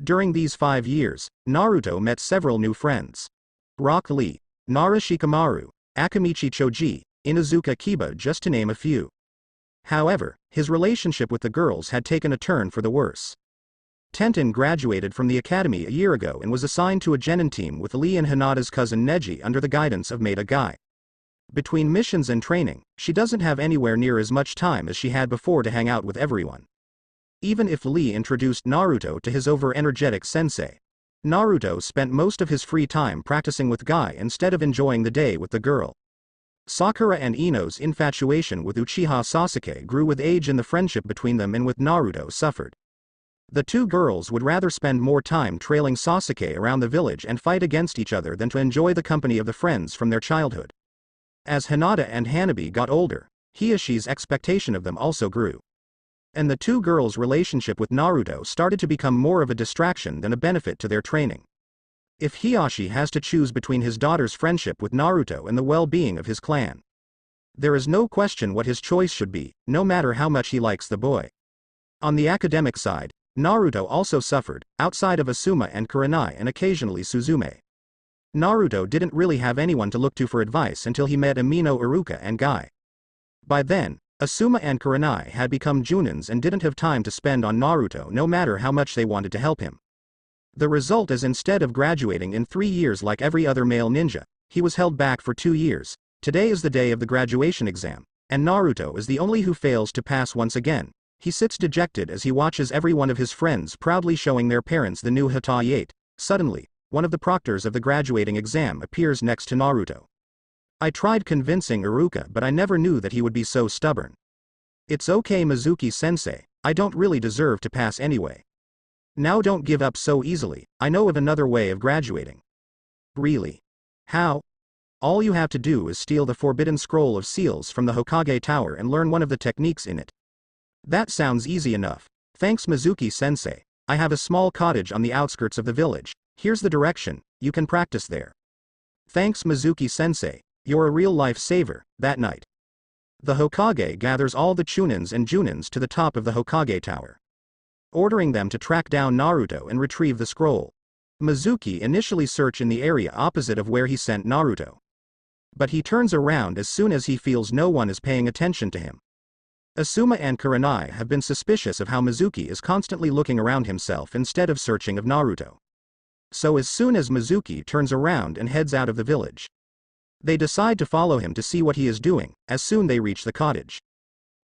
During these 5 years, Naruto met several new friends. Rock Lee, Nara Shikamaru, Akamichi Choji, Inuzuka Kiba, just to name a few. However, his relationship with the girls had taken a turn for the worse. Tenten graduated from the academy a year ago and was assigned to a genin team with Lee and Hinata's cousin Neji under the guidance of Maida Guy. Between missions and training, she doesn't have anywhere near as much time as she had before to hang out with everyone. Even if Lee introduced Naruto to his over-energetic sensei, Naruto spent most of his free time practicing with Guy instead of enjoying the day with the girl. Sakura and Ino's infatuation with Uchiha Sasuke grew with age, and the friendship between them and with Naruto suffered. The two girls would rather spend more time trailing Sasuke around the village and fight against each other than to enjoy the company of the friends from their childhood. As Hinata and Hanabi got older, Hiyoshi's expectation of them also grew. And the two girls' relationship with Naruto started to become more of a distraction than a benefit to their training. If Hiyoshi has to choose between his daughter's friendship with Naruto and the well-being of his clan, there is no question what his choice should be, no matter how much he likes the boy. On the academic side, Naruto also suffered, outside of Asuma and Kurenai and occasionally Suzume. Naruto didn't really have anyone to look to for advice until he met Amino Iruka and Guy. By then, Asuma and Kurenai had become Junins and didn't have time to spend on Naruto no matter how much they wanted to help him. The result is, instead of graduating in 3 years like every other male ninja, he was held back for 2 years. Today is the day of the graduation exam, and Naruto is the only who fails to pass once again. He sits dejected as he watches every one of his friends proudly showing their parents the new Hitachi. Suddenly, one of the proctors of the graduating exam appears next to Naruto. I tried convincing Iruka, but I never knew that he would be so stubborn. It's okay, Mizuki-sensei, I don't really deserve to pass anyway. Now don't give up so easily, I know of another way of graduating. Really? How? All you have to do is steal the forbidden scroll of seals from the Hokage Tower and learn one of the techniques in it. That sounds easy enough. Thanks, Mizuki-sensei. I have a small cottage on the outskirts of the village. Here's the direction, you can practice there. Thanks, Mizuki-sensei. You're a real lifesaver. That night, the Hokage gathers all the Chunins and Junins to the top of the Hokage Tower, ordering them to track down Naruto and retrieve the scroll. Mizuki initially searches in the area opposite of where he sent Naruto, but he turns around as soon as he feels no one is paying attention to him. Asuma and Kurenai have been suspicious of how Mizuki is constantly looking around himself instead of searching of Naruto. So as soon as Mizuki turns around and heads out of the village, they decide to follow him to see what he is doing. As soon they reach the cottage,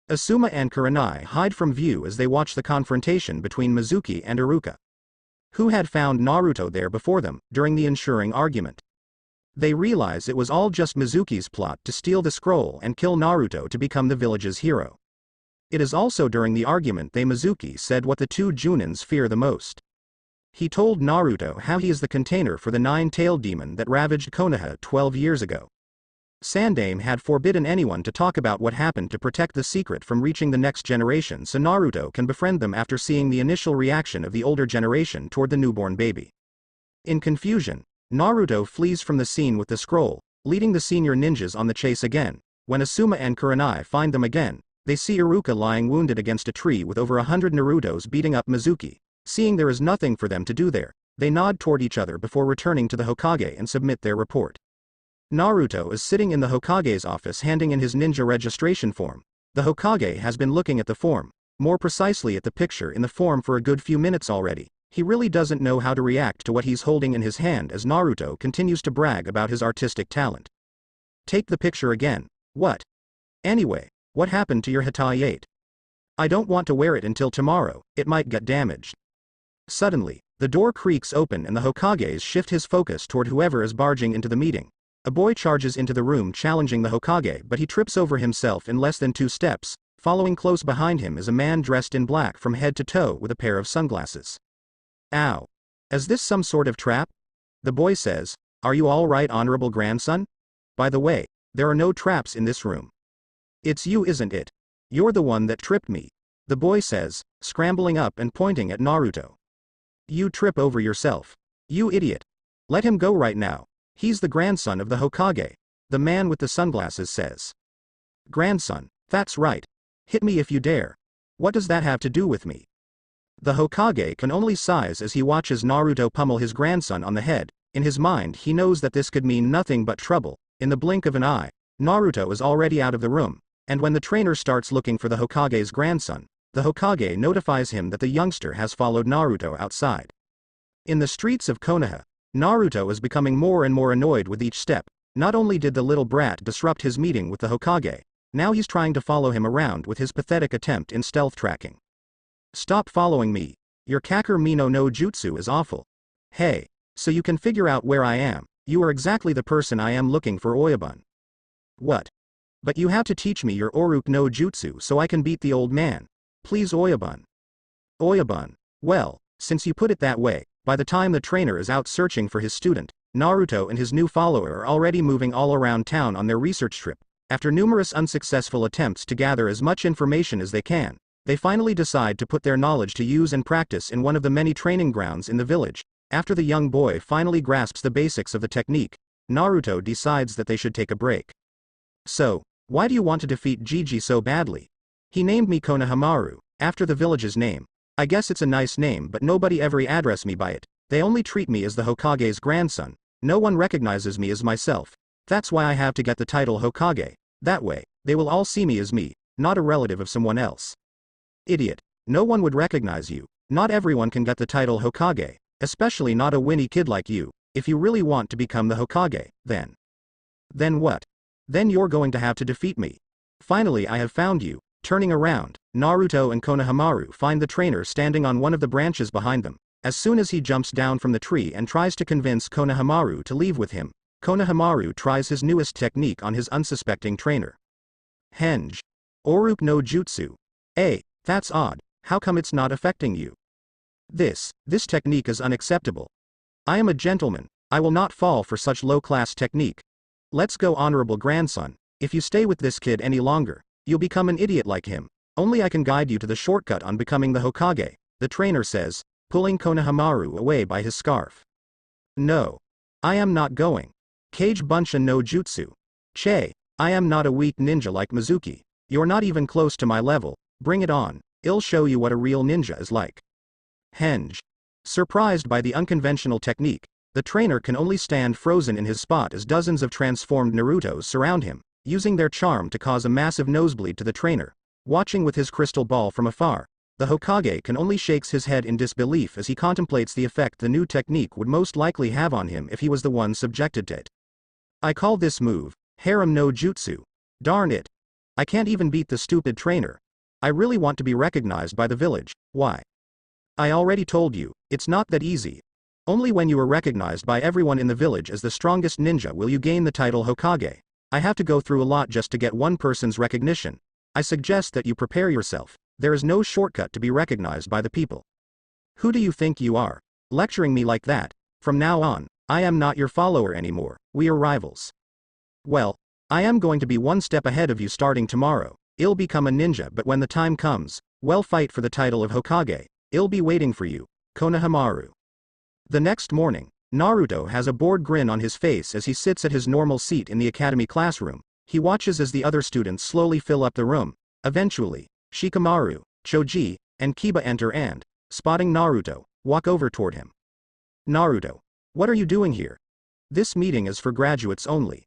Asuma and Kurenai hide from view as they watch the confrontation between Mizuki and Iruka, who had found Naruto there before them, during the ensuing argument. They realize it was all just Mizuki's plot to steal the scroll and kill Naruto to become the village's hero. It is also during the argument that Mizuki said what the two Junins fear the most. He told Naruto how he is the container for the 9-tailed demon that ravaged Konoha 12 years ago. Sandaime had forbidden anyone to talk about what happened to protect the secret from reaching the next generation so Naruto can befriend them after seeing the initial reaction of the older generation toward the newborn baby. In confusion, Naruto flees from the scene with the scroll, leading the senior ninjas on the chase again. When Asuma and Kurenai find them again, they see Iruka lying wounded against a tree with over 100 Narutos beating up Mizuki. Seeing there is nothing for them to do there, they nod toward each other before returning to the Hokage and submit their report. Naruto is sitting in the Hokage's office handing in his ninja registration form. The Hokage has been looking at the form, more precisely at the picture in the form, for a good few minutes already. He really doesn't know how to react to what he's holding in his hand as Naruto continues to brag about his artistic talent. Take the picture again. What? Anyway, what happened to your Hitachi? I don't want to wear it until tomorrow, it might get damaged. Suddenly, the door creaks open and the Hokages shift his focus toward whoever is barging into the meeting. A boy charges into the room challenging the Hokage, but he trips over himself in less than 2 steps. Following close behind him is a man dressed in black from head to toe with a pair of sunglasses. Ow. Is this some sort of trap? The boy says. Are you all right, honorable grandson? By the way, there are no traps in this room. It's you, isn't it? You're the one that tripped me. The boy says, scrambling up and pointing at Naruto. You trip over yourself. You idiot. Let him go right now. He's the grandson of the Hokage. The man with the sunglasses says. Grandson, that's right. Hit me if you dare. What does that have to do with me? The Hokage can only sighs as he watches Naruto pummel his grandson on the head. In his mind he knows that this could mean nothing but trouble. In the blink of an eye, Naruto is already out of the room, And when the trainer starts looking for the Hokage's grandson, the Hokage notifies him that the youngster has followed Naruto outside. In the streets of Konoha, Naruto is becoming more and more annoyed with each step. Not only did the little brat disrupt his meeting with the Hokage, now he's trying to follow him around with his pathetic attempt in stealth tracking. Stop following me. Your Kakure Mino no Jutsu is awful. Hey, so you can figure out where I am. You are exactly the person I am looking for, Oyabun. What? But you have to teach me your Oruk no Jutsu so I can beat the old man. Please, Oyabun. Oyabun. Well, since you put it that way, by the time the trainer is out searching for his student, Naruto and his new follower are already moving all around town on their research trip. After numerous unsuccessful attempts to gather as much information as they can, they finally decide to put their knowledge to use and practice in one of the many training grounds in the village. After the young boy finally grasps the basics of the technique, Naruto decides that they should take a break. So, why do you want to defeat Gigi so badly? He named me Konohamaru, after the village's name. I guess it's a nice name, but nobody ever address me by it. They only treat me as the Hokage's grandson. No one recognizes me as myself. That's why I have to get the title Hokage. That way, they will all see me as me, not a relative of someone else. Idiot. No one would recognize you. Not everyone can get the title Hokage, especially not a whinny kid like you. If you really want to become the Hokage, then what? Then you're going to have to defeat me. Finally, I have found you. Turning around, Naruto and Konohamaru find the trainer standing on one of the branches behind them. As soon as he jumps down from the tree and tries to convince Konohamaru to leave with him, Konohamaru tries his newest technique on his unsuspecting trainer. Henge. Oruk no Jutsu. That's odd. How come it's not affecting you? This technique is unacceptable. I am a gentleman. I will not fall for such low-class technique. Let's go, honorable grandson. If you stay with this kid any longer, you'll become an idiot like him. Only I can guide you to the shortcut on becoming the Hokage, the trainer says, pulling Konohamaru away by his scarf. No. I am not going. Kage Bunshin no Jutsu. Che, I am not a weak ninja like Mizuki. You're not even close to my level. Bring it on. I'll show you what a real ninja is like. Henge. Surprised by the unconventional technique, the trainer can only stand frozen in his spot as dozens of transformed Narutos surround him, using their charm to cause a massive nosebleed to the trainer. Watching with his crystal ball from afar, the Hokage can only shakes his head in disbelief as he contemplates the effect the new technique would most likely have on him if he was the one subjected to it. I call this move Harem no Jutsu. Darn it. I can't even beat the stupid trainer. I really want to be recognized by the village. Why? I already told you, it's not that easy. Only when you are recognized by everyone in the village as the strongest ninja will you gain the title Hokage. I have to go through a lot just to get one person's recognition. I suggest that you prepare yourself. There is no shortcut to be recognized by the people. Who do you think you are? Lecturing me like that? From now on, I am not your follower anymore. We are rivals. Well, I am going to be one step ahead of you starting tomorrow. I'll become a ninja, but when the time comes, well, fight for the title of Hokage. I'll be waiting for you, Konohamaru. The next morning, Naruto has a bored grin on his face as he sits at his normal seat in the academy classroom. He watches as the other students slowly fill up the room. Eventually, Shikamaru, Choji, and Kiba enter and, spotting Naruto, walk over toward him. Naruto, what are you doing here? This meeting is for graduates only.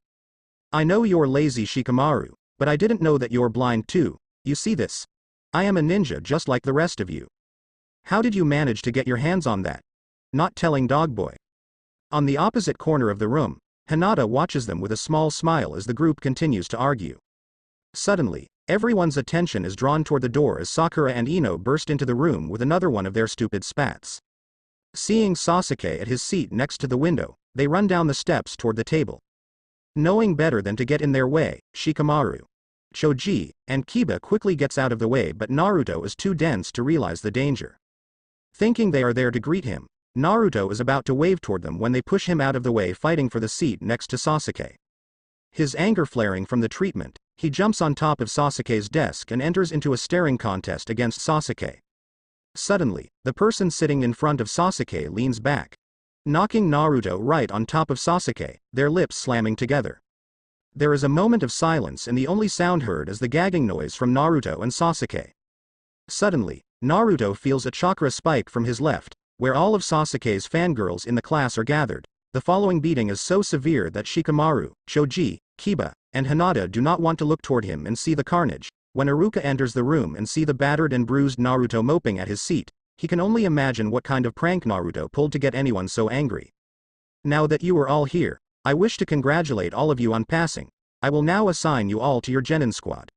I know you're lazy, Shikamaru, but I didn't know that you're blind too. You see this? I am a ninja just like the rest of you. How did you manage to get your hands on that? Not telling Dogboy. On the opposite corner of the room, Hinata watches them with a small smile as the group continues to argue. Suddenly, everyone's attention is drawn toward the door as Sakura and Ino burst into the room with another one of their stupid spats. Seeing Sasuke at his seat next to the window, they run down the steps toward the table. Knowing better than to get in their way, Shikamaru, Choji, and Kiba quickly gets out of the way, but Naruto is too dense to realize the danger. Thinking they are there to greet him, Naruto is about to wave toward them when they push him out of the way, fighting for the seat next to Sasuke. His anger flaring from the treatment, he jumps on top of Sasuke's desk and enters into a staring contest against Sasuke. Suddenly, the person sitting in front of Sasuke leans back, knocking Naruto right on top of Sasuke, their lips slamming together. There is a moment of silence and the only sound heard is the gagging noise from Naruto and Sasuke. Suddenly, Naruto feels a chakra spike from his left, where all of Sasuke's fangirls in the class are gathered. The following beating is so severe that Shikamaru, Choji, Kiba, and Hinata do not want to look toward him and see the carnage. When Iruka enters the room and see the battered and bruised Naruto moping at his seat, he can only imagine what kind of prank Naruto pulled to get anyone so angry. Now that you are all here, I wish to congratulate all of you on passing. I will now assign you all to your Genin squad.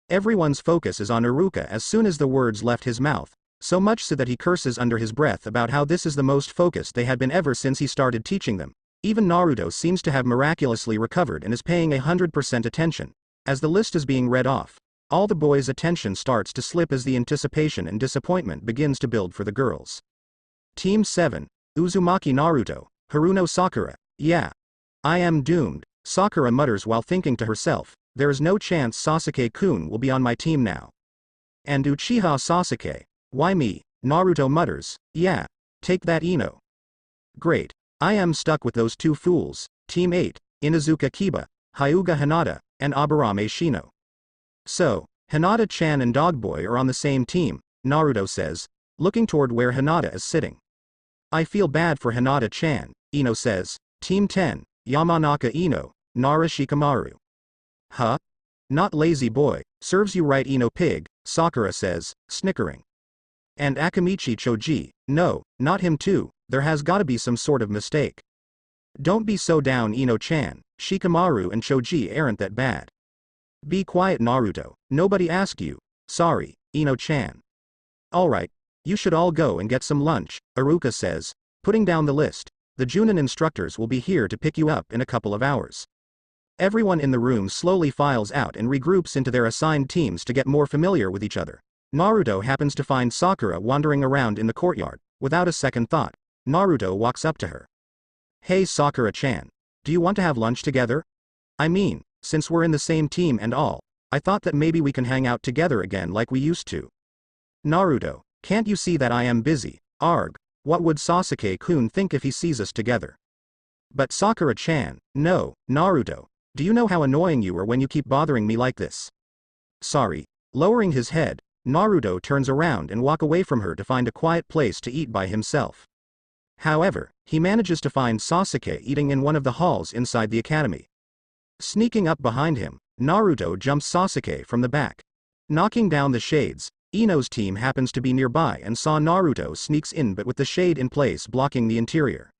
Everyone's focus is on Iruka as soon as the words left his mouth, so much so that he curses under his breath about how this is the most focused they had been ever since he started teaching them. Even Naruto seems to have miraculously recovered and is paying 100% attention. As the list is being read off, all the boys' attention starts to slip as the anticipation and disappointment begins to build for the girls. Team 7, Uzumaki Naruto, Haruno Sakura. Yeah. I am doomed, Sakura mutters while thinking to herself, there is no chance Sasuke-kun will be on my team now. And Uchiha Sasuke, why me? Naruto mutters, yeah, take that Ino. Great, I am stuck with those two fools, Team 8, Inuzuka Kiba, Hyuga Hinata, and Aburame Shino. So, Hinata-chan and Dogboy are on the same team, Naruto says, looking toward where Hinata is sitting. I feel bad for Hinata-chan, Ino says. Team 10, Yamanaka Ino, Nara Shikamaru. Huh? Not lazy boy, serves you right Ino pig, Sakura says, snickering. And Akamichi Choji, no, not him too, there has gotta be some sort of mistake. Don't be so down Ino-chan, Shikamaru and Choji aren't that bad. Be quiet Naruto, nobody asked you, sorry, Ino-chan. Alright, you should all go and get some lunch, Iruka says, putting down the list. The Junin instructors will be here to pick you up in a couple of hours. Everyone in the room slowly files out and regroups into their assigned teams to get more familiar with each other. Naruto happens to find Sakura wandering around in the courtyard. Without a second thought, Naruto walks up to her. Hey Sakura-chan, do you want to have lunch together? I mean, since we're in the same team and all, I thought that maybe we can hang out together again like we used to. Naruto, can't you see that I am busy? Arg. What would Sasuke-kun think if he sees us together? But Sakura-chan, no, Naruto, do you know how annoying you are when you keep bothering me like this? Sorry. Lowering his head, Naruto turns around and walks away from her to find a quiet place to eat by himself. However, he manages to find Sasuke eating in one of the halls inside the academy. Sneaking up behind him, Naruto jumps Sasuke from the back. Knocking down the shades, Ino's team happens to be nearby and saw Naruto sneaks in but with the shade in place blocking the interior.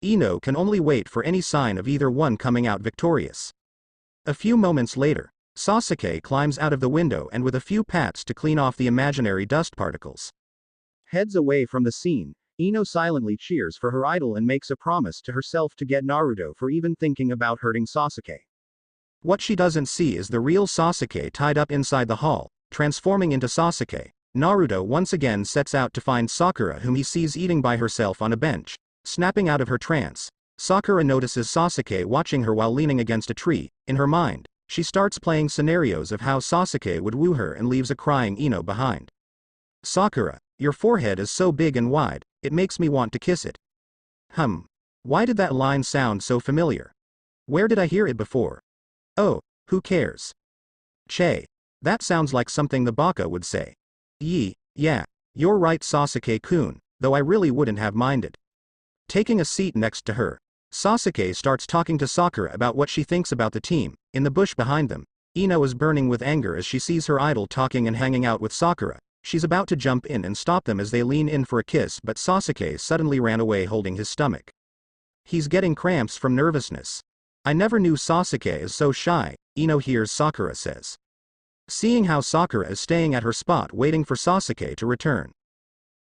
Ino can only wait for any sign of either one coming out victorious. A few moments later, Sasuke climbs out of the window and with a few pats to clean off the imaginary dust particles. Heads away from the scene, Ino silently cheers for her idol and makes a promise to herself to get Naruto for even thinking about hurting Sasuke. What she doesn't see is the real Sasuke tied up inside the hall. Transforming into Sasuke, Naruto once again sets out to find Sakura whom he sees eating by herself on a bench. Snapping out of her trance, Sakura notices Sasuke watching her while leaning against a tree. In her mind, she starts playing scenarios of how Sasuke would woo her and leaves a crying Ino behind. Sakura, your forehead is so big and wide, it makes me want to kiss it. Why did that line sound so familiar? Where did I hear it before? Oh, who cares? Che. That sounds like something the Baka would say. Yeah, you're right Sasuke-kun, though I really wouldn't have minded. Taking a seat next to her, Sasuke starts talking to Sakura about what she thinks about the team. In the bush behind them, Ino is burning with anger as she sees her idol talking and hanging out with Sakura. She's about to jump in and stop them as they lean in for a kiss but Sasuke suddenly ran away holding his stomach. He's getting cramps from nervousness. I never knew Sasuke is so shy, Ino hears Sakura says. Seeing how Sakura is staying at her spot waiting for Sasuke to return,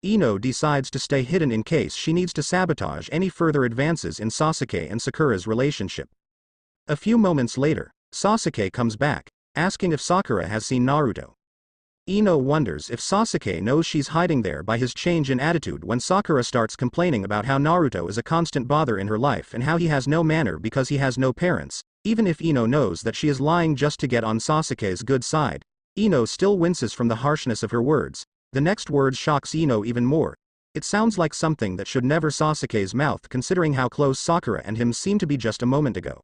Ino decides to stay hidden in case she needs to sabotage any further advances in Sasuke and Sakura's relationship. A few moments later, Sasuke comes back, asking if Sakura has seen Naruto. Ino wonders if Sasuke knows she's hiding there by his change in attitude when Sakura starts complaining about how Naruto is a constant bother in her life and how he has no manner because he has no parents. Even if Ino knows that she is lying just to get on Sasuke's good side, Ino still winces from the harshness of her words. The next word shocks Ino even more. It sounds like something that should never Sasuke's mouth considering how close Sakura and him seemed to be just a moment ago.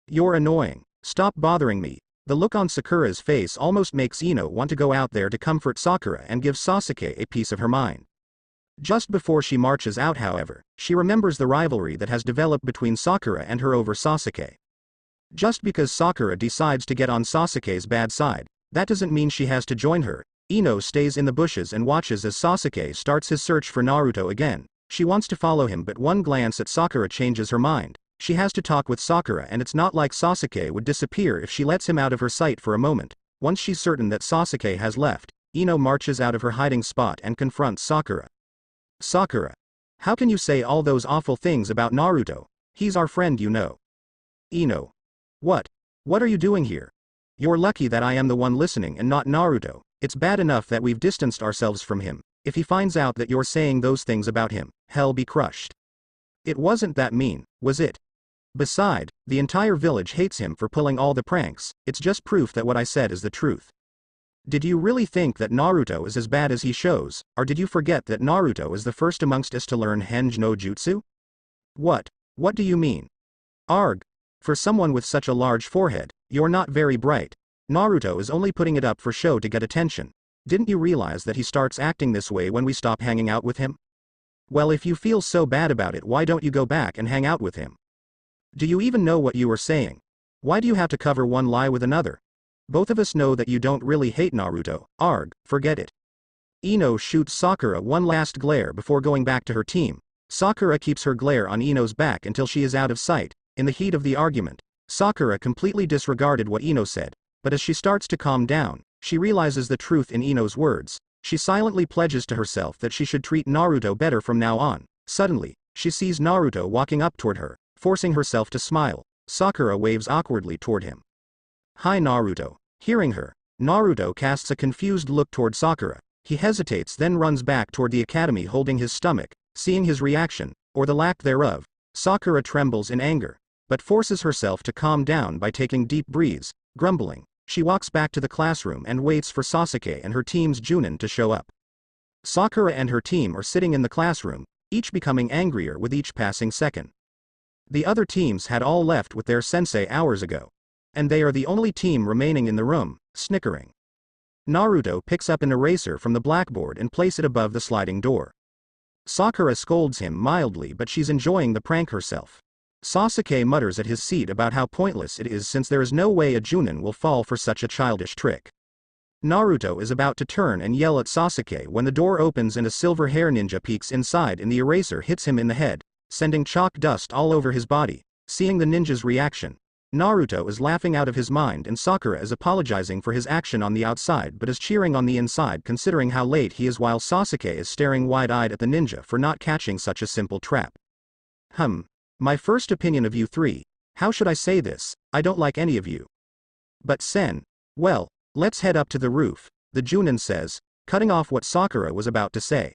You're annoying. Stop bothering me. The look on Sakura's face almost makes Ino want to go out there to comfort Sakura and give Sasuke a piece of her mind. Just before she marches out however, she remembers the rivalry that has developed between Sakura and her over Sasuke. Just because Sakura decides to get on Sasuke's bad side, that doesn't mean she has to join her. Ino stays in the bushes and watches as Sasuke starts his search for Naruto again. She wants to follow him, but one glance at Sakura changes her mind. She has to talk with Sakura, and it's not like Sasuke would disappear if she lets him out of her sight for a moment. Once she's certain that Sasuke has left, Ino marches out of her hiding spot and confronts Sakura. Sakura. How can you say all those awful things about Naruto? He's our friend, you know. Ino. What? What are you doing here? You're lucky that I am the one listening and not Naruto. It's bad enough that we've distanced ourselves from him. If he finds out that you're saying those things about him, hell be crushed. It wasn't that mean, was it? Beside, the entire village hates him for pulling all the pranks. It's just proof that what I said is the truth. Did you really think that Naruto is as bad as he shows, or did you forget that Naruto is the first amongst us to learn Henge no Jutsu? What? What do you mean? Arg. For someone with such a large forehead, you're not very bright. Naruto is only putting it up for show to get attention. Didn't you realize that he starts acting this way when we stop hanging out with him? Well, if you feel so bad about it, why don't you go back and hang out with him? Do you even know what you are saying? Why do you have to cover one lie with another? Both of us know that you don't really hate Naruto. Arg, forget it. Ino shoots Sakura one last glare before going back to her team. Sakura keeps her glare on Ino's back until she is out of sight. In the heat of the argument, Sakura completely disregarded what Ino said, but as she starts to calm down, she realizes the truth in Ino's words. She silently pledges to herself that she should treat Naruto better from now on. Suddenly, she sees Naruto walking up toward her. Forcing herself to smile, Sakura waves awkwardly toward him. Hi Naruto. Hearing her, Naruto casts a confused look toward Sakura. He hesitates, then runs back toward the academy holding his stomach. Seeing his reaction, or the lack thereof, Sakura trembles in anger, but forces herself to calm down by taking deep breaths. Grumbling, she walks back to the classroom and waits for Sasuke and her team's Junin to show up. Sakura and her team are sitting in the classroom, each becoming angrier with each passing second. The other teams had all left with their sensei hours ago, and they are the only team remaining in the room, snickering. Naruto picks up an eraser from the blackboard and places it above the sliding door. Sakura scolds him mildly, but she's enjoying the prank herself. Sasuke mutters at his seat about how pointless it is since there is no way a Junin will fall for such a childish trick. Naruto is about to turn and yell at Sasuke when the door opens and a silver hair ninja peeks inside and the eraser hits him in the head, sending chalk dust all over his body. Seeing the ninja's reaction, Naruto is laughing out of his mind and Sakura is apologizing for his action on the outside but is cheering on the inside considering how late he is while Sasuke is staring wide-eyed at the ninja for not catching such a simple trap. My first opinion of you three, how should I say this, I don't like any of you. But Sen, well, let's head up to the roof, the Junin says, cutting off what Sakura was about to say.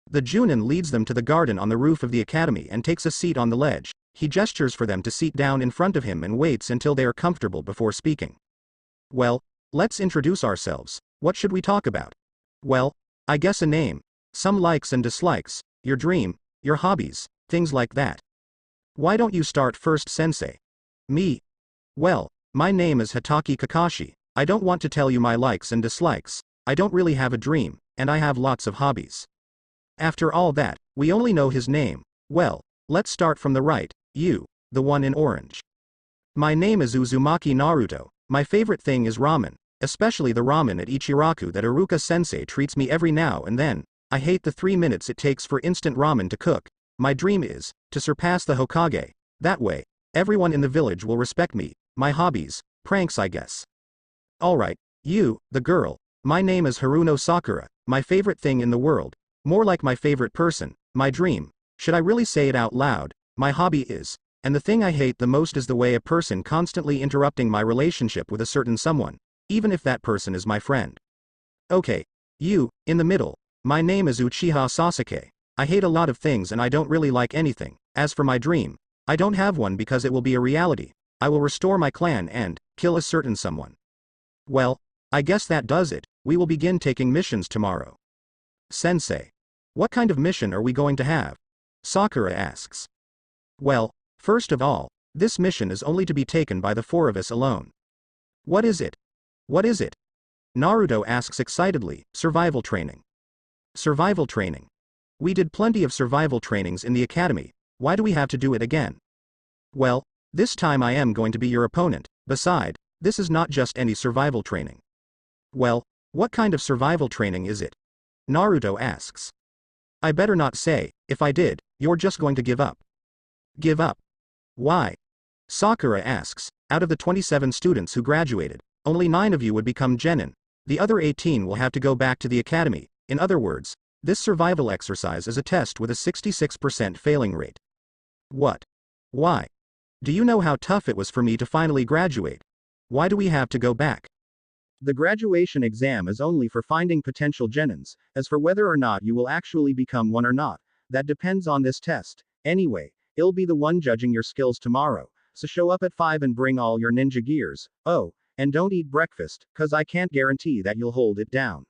The Junin leads them to the garden on the roof of the academy and takes a seat on the ledge. He gestures for them to sit down in front of him and waits until they are comfortable before speaking. Well, let's introduce ourselves. What should we talk about? Well, I guess a name, some likes and dislikes, your dream, your hobbies, things like that. Why don't you start first, sensei? Me? Well, my name is Hitaki Kakashi. I don't want to tell you my likes and dislikes. I don't really have a dream, and I have lots of hobbies. After all that, we only know his name. Well, let's start from the right, you, the one in orange. My name is Uzumaki Naruto. My favorite thing is ramen, especially the ramen at Ichiraku that Iruka-sensei treats me every now and then. I hate the 3 minutes it takes for instant ramen to cook. My dream is to surpass the Hokage. That way, everyone in the village will respect me. My hobbies, pranks I guess. Alright, you, the girl. My name is Haruno Sakura. My favorite thing in the world. More like my favorite person. My dream. Should I really say it out loud? My hobby is, and the thing I hate the most is the way a person constantly interrupting my relationship with a certain someone, even if that person is my friend. Okay, you, in the middle. My name is Uchiha Sasuke. I hate a lot of things and I don't really like anything. As for my dream, I don't have one because it will be a reality. I will restore my clan and kill a certain someone. Well, I guess that does it. We will begin taking missions tomorrow. Sensei. What kind of mission are we going to have? Sakura asks. Well, first of all, this mission is only to be taken by the 4 of us alone. What is it? What is it? Naruto asks excitedly. Survival training. Survival training. We did plenty of survival trainings in the academy. Why do we have to do it again? Well, This time I am going to be your opponent. Besides, this is not just any survival training. Well, what kind of survival training is it? Naruto asks. I better not say, if I did, you're just going to give up. Give up? Why? Sakura asks. Out of the 27 students who graduated, only 9 of you would become genin. The other 18 will have to go back to the academy. In other words, this survival exercise is a test with a 66% failing rate. What? Why? Do you know how tough it was for me to finally graduate? Why do we have to go back? The graduation exam is only for finding potential genins. As for whether or not you will actually become one or not, that depends on this test. Anyway, I'll be the one judging your skills tomorrow, so show up at 5 and bring all your ninja gears. Oh, and don't eat breakfast, cause I can't guarantee that you'll hold it down.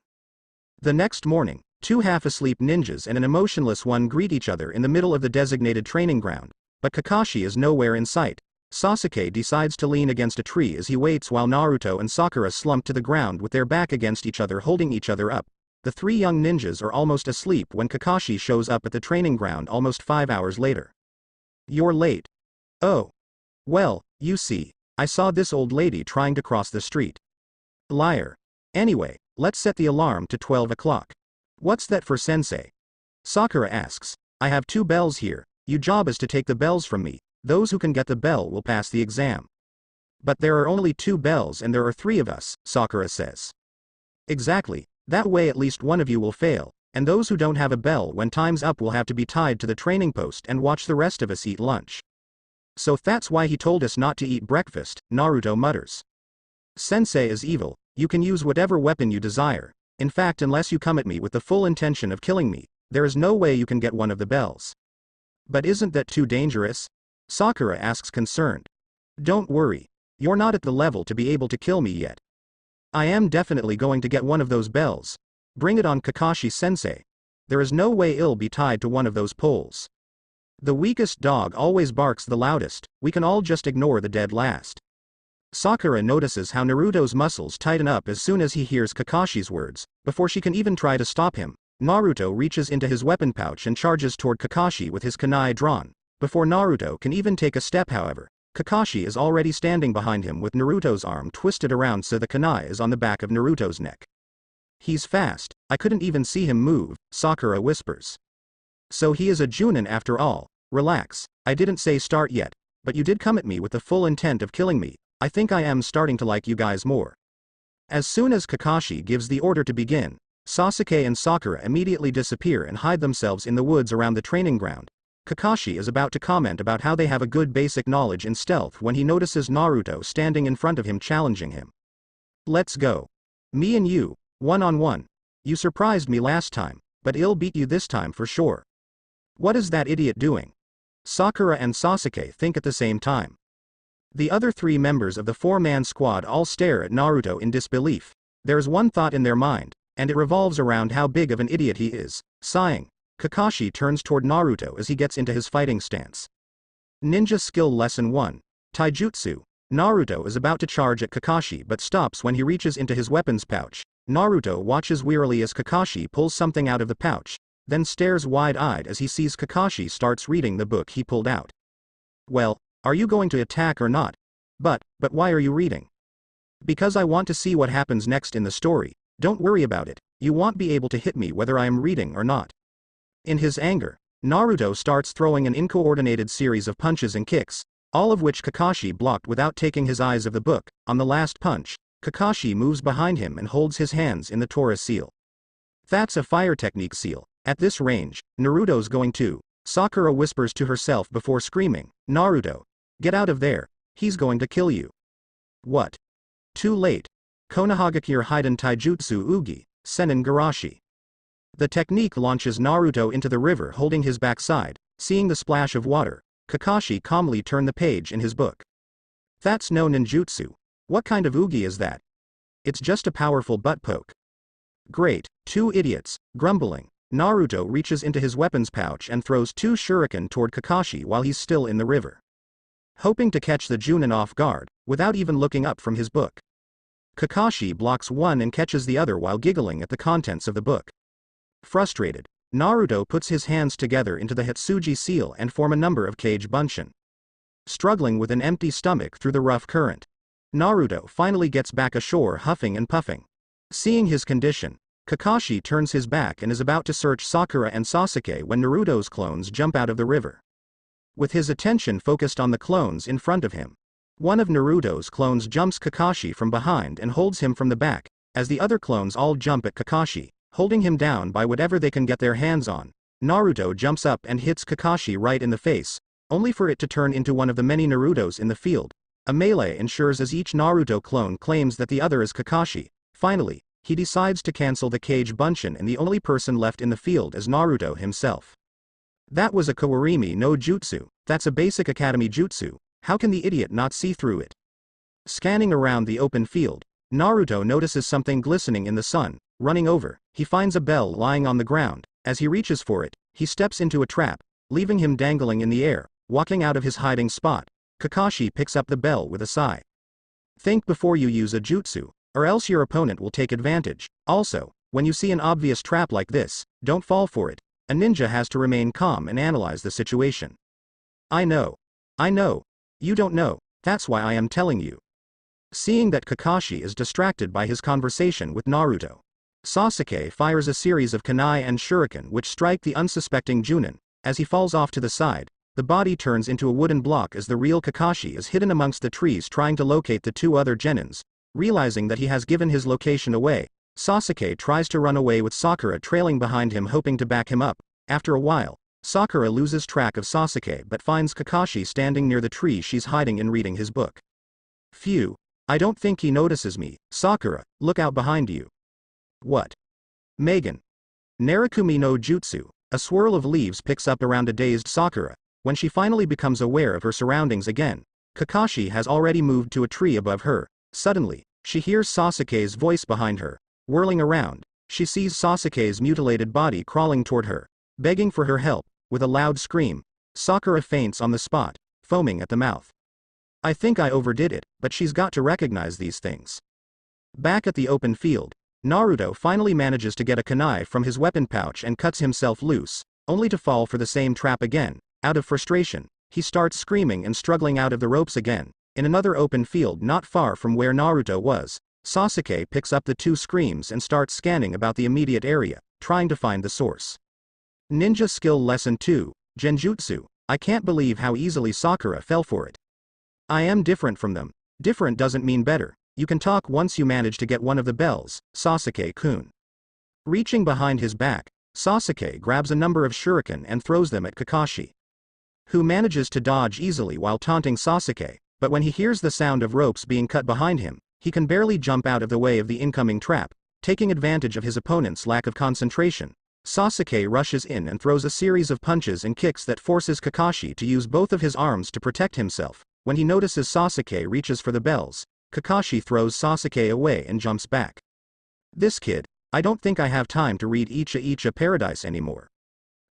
The next morning, 2 half-asleep ninjas and an emotionless one greet each other in the middle of the designated training ground, but Kakashi is nowhere in sight. Sasuke decides to lean against a tree as he waits while Naruto and Sakura slump to the ground with their back against each other holding each other up. The 3 young ninjas are almost asleep when Kakashi shows up at the training ground almost 5 hours later. You're late. Oh. Well, you see, I saw this old lady trying to cross the street. Liar. Anyway, let's set the alarm to 12 o'clock. What's that for, sensei? Sakura asks. I have 2 bells here. Your job is to take the bells from me. Those who can get the bell will pass the exam. But there are only 2 bells and there are 3 of us, Sakura says. Exactly, that way at least one of you will fail, and those who don't have a bell when time's up will have to be tied to the training post and watch the rest of us eat lunch. So that's why he told us not to eat breakfast, Naruto mutters. Sensei is evil, you can use whatever weapon you desire. In fact, unless you come at me with the full intention of killing me, there is no way you can get one of the bells. But isn't that too dangerous? Sakura asks concerned. Don't worry. You're not at the level to be able to kill me yet. I am definitely going to get one of those bells. Bring it on, Kakashi-sensei. There is no way I'll be tied to one of those poles. The weakest dog always barks the loudest, we can all just ignore the dead last. Sakura notices how Naruto's muscles tighten up as soon as he hears Kakashi's words. Before she can even try to stop him, Naruto reaches into his weapon pouch and charges toward Kakashi with his kunai drawn. Before Naruto can even take a step, however, Kakashi is already standing behind him with Naruto's arm twisted around so the kunai is on the back of Naruto's neck. He's fast, I couldn't even see him move, Sakura whispers. So he is a Junin after all. Relax, I didn't say start yet, but you did come at me with the full intent of killing me. I think I am starting to like you guys more. As soon as Kakashi gives the order to begin, Sasuke and Sakura immediately disappear and hide themselves in the woods around the training ground. Kakashi is about to comment about how they have a good basic knowledge in stealth when he notices Naruto standing in front of him challenging him. Let's go. Me and you, one-on-one. You surprised me last time, but I'll beat you this time for sure. What is that idiot doing? Sakura and Sasuke think at the same time. The other 3 members of the 4-man squad all stare at Naruto in disbelief. There's one thought in their mind, and it revolves around how big of an idiot he is. Sighing, Kakashi turns toward Naruto as he gets into his fighting stance. Ninja Skill Lesson 1. Taijutsu. Naruto is about to charge at Kakashi but stops when he reaches into his weapons pouch. Naruto watches wearily as Kakashi pulls something out of the pouch, then stares wide-eyed as he sees Kakashi starts reading the book he pulled out. Well, are you going to attack or not? But why are you reading? Because I want to see what happens next in the story. Don't worry about it, you won't be able to hit me whether I am reading or not. In his anger, Naruto starts throwing an uncoordinated series of punches and kicks, all of which Kakashi blocked without taking his eyes off the book. On the last punch, Kakashi moves behind him and holds his hands in the Tora seal. That's a fire technique seal. At this range, Naruto's going to. Sakura whispers to herself before screaming, Naruto, get out of there, he's going to kill you. What? Too late. Konohagakure Hiden Taijutsu Ugi, Senin Garashi. The technique launches Naruto into the river holding his backside. Seeing the splash of water, Kakashi calmly turned the page in his book. That's no ninjutsu. What kind of Ugi is that? It's just a powerful butt poke. Great, 2 idiots, grumbling. Naruto reaches into his weapons pouch and throws 2 shuriken toward Kakashi while he's still in the river. Hoping to catch the Junin off guard, without even looking up from his book. Kakashi blocks one and catches the other while giggling at the contents of the book. Frustrated, Naruto puts his hands together into the Hitsuji seal and form a number of Kage Bunshin. struggling with an empty stomach through the rough current. Naruto finally gets back ashore huffing and puffing. Seeing his condition, Kakashi turns his back and is about to search Sakura and Sasuke when Naruto's clones jump out of the river. With his attention focused on the clones in front of him, one of Naruto's clones jumps Kakashi from behind and holds him from the back, as the other clones all jump at Kakashi, holding him down by whatever they can get their hands on. Naruto jumps up and hits Kakashi right in the face, only for it to turn into one of the many Narutos in the field. A melee ensures as each Naruto clone claims that the other is Kakashi. Finally, he decides to cancel the Kage Bunshin and the only person left in the field is Naruto himself. That was a Kawarimi no Jutsu, that's a basic academy jutsu, how can the idiot not see through it? Scanning around the open field, Naruto notices something glistening in the sun. Running over, he finds a bell lying on the ground. As he reaches for it, he steps into a trap, leaving him dangling in the air. Walking out of his hiding spot, Kakashi picks up the bell with a sigh. Think before you use a jutsu, or else your opponent will take advantage. Also, when you see an obvious trap like this, don't fall for it. A ninja has to remain calm and analyze the situation. I know. You don't know, that's why I am telling you. Seeing that Kakashi is distracted by his conversation with Naruto, Sasuke fires a series of kunai and shuriken which strike the unsuspecting Junin. As he falls off to the side, the body turns into a wooden block as the real Kakashi is hidden amongst the trees trying to locate the two other genins. Realizing that he has given his location away, Sasuke tries to run away with Sakura trailing behind him hoping to back him up. After a while, Sakura loses track of Sasuke but finds Kakashi standing near the tree she's hiding in reading his book. Phew, I don't think he notices me. Sakura, look out behind you. What? Megan. Narakumi no Jutsu, a swirl of leaves picks up around a dazed Sakura. When she finally becomes aware of her surroundings again, Kakashi has already moved to a tree above her. Suddenly, she hears Sasuke's voice behind her. Whirling around, she sees Sasuke's mutilated body crawling toward her, begging for her help. With a loud scream, Sakura faints on the spot, foaming at the mouth. I think I overdid it, but she's got to recognize these things. Back at the open field, Naruto finally manages to get a kunai from his weapon pouch and cuts himself loose, only to fall for the same trap again. Out of frustration, he starts screaming and struggling out of the ropes again. In another open field not far from where Naruto was, Sasuke picks up the two screams and starts scanning about the immediate area, trying to find the source. Ninja Skill Lesson 2, Genjutsu. I can't believe how easily Sakura fell for it. I am different from them. Different doesn't mean better. You can talk once you manage to get one of the bells, Sasuke-kun. Reaching behind his back, Sasuke grabs a number of shuriken and throws them at Kakashi, who manages to dodge easily while taunting Sasuke, but when he hears the sound of ropes being cut behind him, he can barely jump out of the way of the incoming trap. Taking advantage of his opponent's lack of concentration, Sasuke rushes in and throws a series of punches and kicks that forces Kakashi to use both of his arms to protect himself. When he notices Sasuke reaches for the bells, Kakashi throws Sasuke away and jumps back. This kid, I don't think I have time to read Icha Paradise anymore.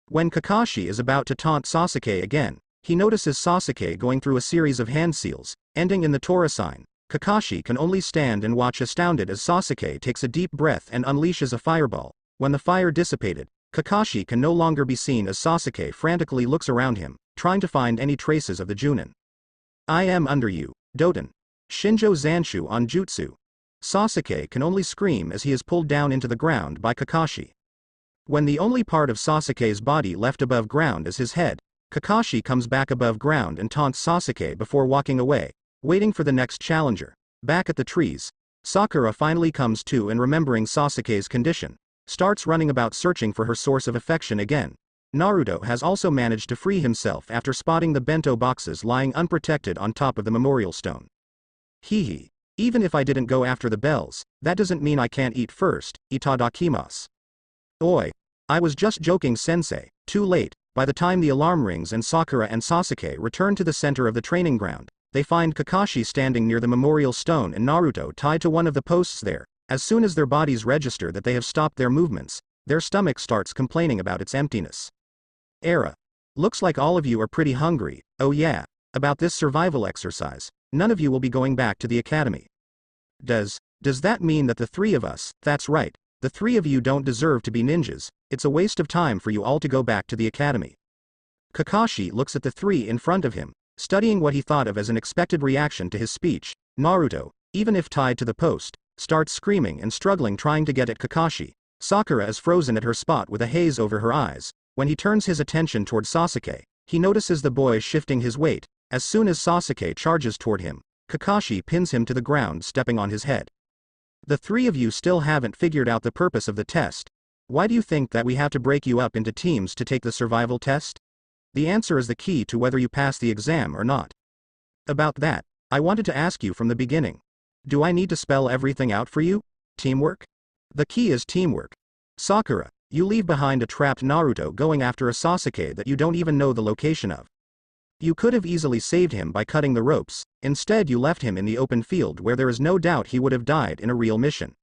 When Kakashi is about to taunt Sasuke again, he notices Sasuke going through a series of hand seals, ending in the Tora sign. Kakashi can only stand and watch astounded as Sasuke takes a deep breath and unleashes a fireball. When the fire dissipated, Kakashi can no longer be seen as Sasuke frantically looks around him, trying to find any traces of the Junin. I am under you, Doton. Shinjo Zanshu on Jutsu. Sasuke can only scream as he is pulled down into the ground by Kakashi. When the only part of Sasuke's body left above ground is his head, Kakashi comes back above ground and taunts Sasuke before walking away, waiting for the next challenger. Back at the trees, Sakura finally comes to and remembering Sasuke's condition, starts running about searching for her source of affection again. Naruto has also managed to free himself after spotting the bento boxes lying unprotected on top of the memorial stone. Hehe. Even if I didn't go after the bells, that doesn't mean I can't eat first. Itadakimasu. Oi. I was just joking, sensei. Too late. By the time the alarm rings and Sakura and Sasuke return to the center of the training ground, they find Kakashi standing near the memorial stone and Naruto tied to one of the posts there. As soon as their bodies register that they have stopped their movements, their stomach starts complaining about its emptiness. Looks like all of you are pretty hungry. Oh yeah, about this survival exercise, none of you will be going back to the academy. Does that mean that the three of us, that's right, the three of you don't deserve to be ninjas? It's a waste of time for you all to go back to the academy. Kakashi looks at the three in front of him, Studying what he thought of as an expected reaction to his speech, Naruto, even if tied to the post, starts screaming and struggling trying to get at Kakashi. Sakura is frozen at her spot with a haze over her eyes. When he turns his attention toward Sasuke, he notices the boy shifting his weight. As soon as Sasuke charges toward him, Kakashi pins him to the ground, stepping on his head. The three of you still haven't figured out the purpose of the test. Why do you think that we have to break you up into teams to take the survival test? The answer is the key to whether you pass the exam or not. About that, I wanted to ask you from the beginning. Do I need to spell everything out for you? Teamwork? The key is teamwork. Sakura, you leave behind a trapped Naruto going after a Sasuke that you don't even know the location of. You could have easily saved him by cutting the ropes. Instead you left him in the open field where there is no doubt he would have died in a real mission.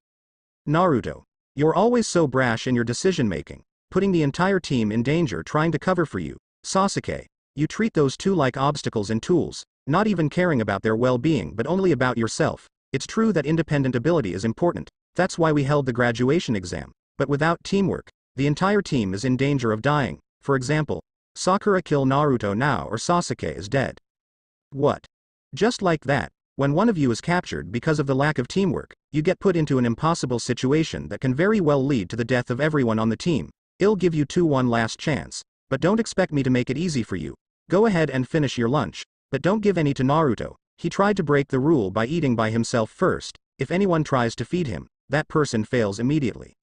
Naruto, you're always so brash in your decision-making, putting the entire team in danger trying to cover for you. Sasuke, you treat those two like obstacles and tools, not even caring about their well-being but only about yourself. It's true that independent ability is important, that's why we held the graduation exam, but without teamwork, the entire team is in danger of dying. For example, Sakura kill Naruto now or Sasuke is dead. What? Just like that, when one of you is captured because of the lack of teamwork, you get put into an impossible situation that can very well lead to the death of everyone on the team. I'll give you one last chance, but don't expect me to make it easy for you. Go ahead and finish your lunch, but don't give any to Naruto. He tried to break the rule by eating by himself first. If anyone tries to feed him, that person fails immediately.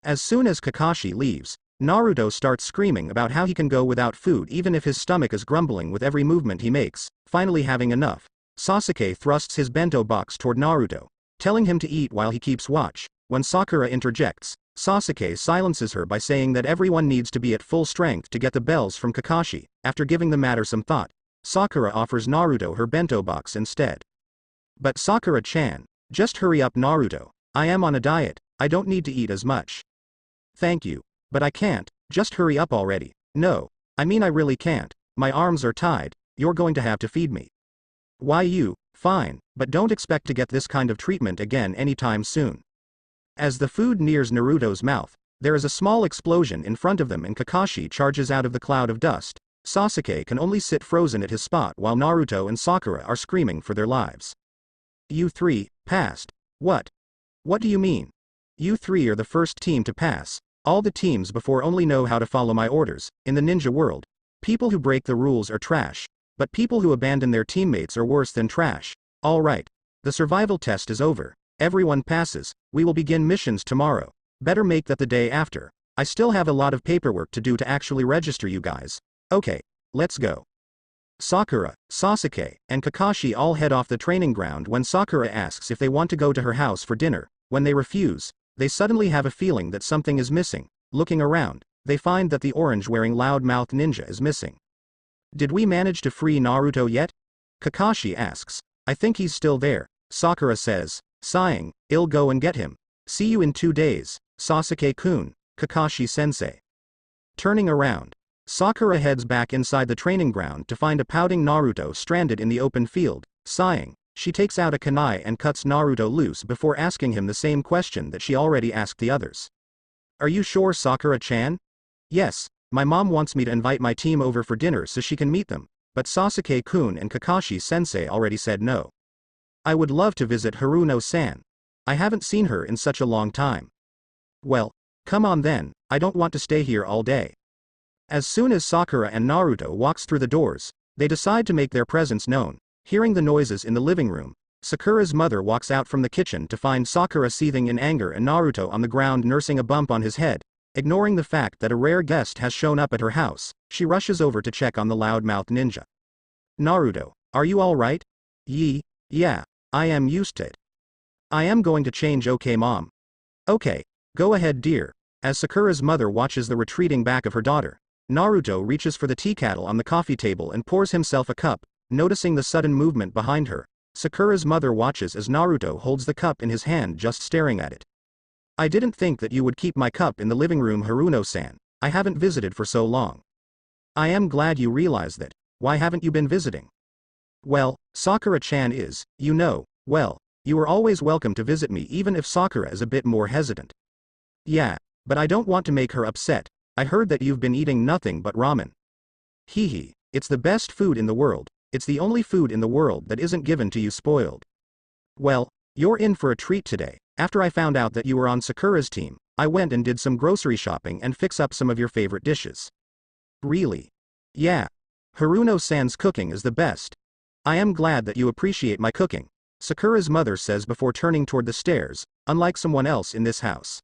As soon as Kakashi leaves, Naruto starts screaming about how he can go without food even if his stomach is grumbling with every movement he makes. Finally having enough, Sasuke thrusts his bento box toward Naruto, telling him to eat while he keeps watch. When Sakura interjects, Sasuke silences her by saying that everyone needs to be at full strength to get the bells from Kakashi. After giving the matter some thought, Sakura offers Naruto her bento box instead. But Sakura-chan, just hurry up Naruto, I am on a diet, I don't need to eat as much. Thank you, but I can't, just hurry up already. No, I mean I really can't, my arms are tied, you're going to have to feed me. Why you? Fine, but don't expect to get this kind of treatment again anytime soon. As the food nears Naruto's mouth, there is a small explosion in front of them and Kakashi charges out of the cloud of dust. Sasuke can only sit frozen at his spot while Naruto and Sakura are screaming for their lives. You three, passed. What? What do you mean? You three are the first team to pass. All the teams before only know how to follow my orders. In the ninja world, people who break the rules are trash, but people who abandon their teammates are worse than trash. Alright. The survival test is over. Everyone passes. We will begin missions tomorrow. Better make that the day after. I still have a lot of paperwork to do to actually register you guys. Okay, let's go. Sakura, Sasuke, and Kakashi all head off the training ground when Sakura asks if they want to go to her house for dinner. When they refuse, they suddenly have a feeling that something is missing. Looking around, they find that the orange-wearing loudmouth ninja is missing. Did we manage to free Naruto yet? Kakashi asks. I think he's still there, Sakura says, sighing. I'll go and get him. See you in 2 days, Sasuke-kun, Kakashi-sensei. Turning around, Sakura heads back inside the training ground to find a pouting Naruto stranded in the open field. Sighing, she takes out a kunai and cuts Naruto loose before asking him the same question that she already asked the others. Are you sure, Sakura-chan? Yes, my mom wants me to invite my team over for dinner so she can meet them, but Sasuke-kun and Kakashi-sensei already said no. I would love to visit Haruno-san. I haven't seen her in such a long time. Well, come on then, I don't want to stay here all day. As soon as Sakura and Naruto walks through the doors, they decide to make their presence known. Hearing the noises in the living room, Sakura's mother walks out from the kitchen to find Sakura seething in anger and Naruto on the ground nursing a bump on his head. Ignoring the fact that a rare guest has shown up at her house, she rushes over to check on the loudmouth ninja. Naruto, are you alright? Yeah, I am used to it. I am going to change, okay mom? Okay, go ahead dear. As Sakura's mother watches the retreating back of her daughter, Naruto reaches for the tea kettle on the coffee table and pours himself a cup. Noticing the sudden movement behind her, Sakura's mother watches as Naruto holds the cup in his hand just staring at it. I didn't think that you would keep my cup in the living room, Haruno-san. I haven't visited for so long. I am glad you realize that. Why haven't you been visiting? Well, Sakura-chan is, well, you are always welcome to visit me even if Sakura is a bit more hesitant. Yeah, but I don't want to make her upset. I heard that you've been eating nothing but ramen. Hee, it's the best food in the world. it's the only food in the world that isn't given to you spoiled. Well, you're in for a treat today. After I found out that you were on Sakura's team, I went and did some grocery shopping and fix up some of your favorite dishes. Really? Yeah. Haruno-san's cooking is the best. I am glad that you appreciate my cooking, Sakura's mother says before turning toward the stairs, unlike someone else in this house.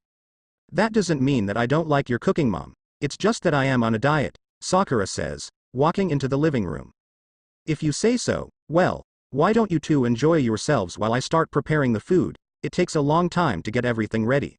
That doesn't mean that I don't like your cooking, Mom. It's just that I am on a diet, Sakura says, walking into the living room. If you say so, well, why don't you two enjoy yourselves while I start preparing the food? It takes a long time to get everything ready.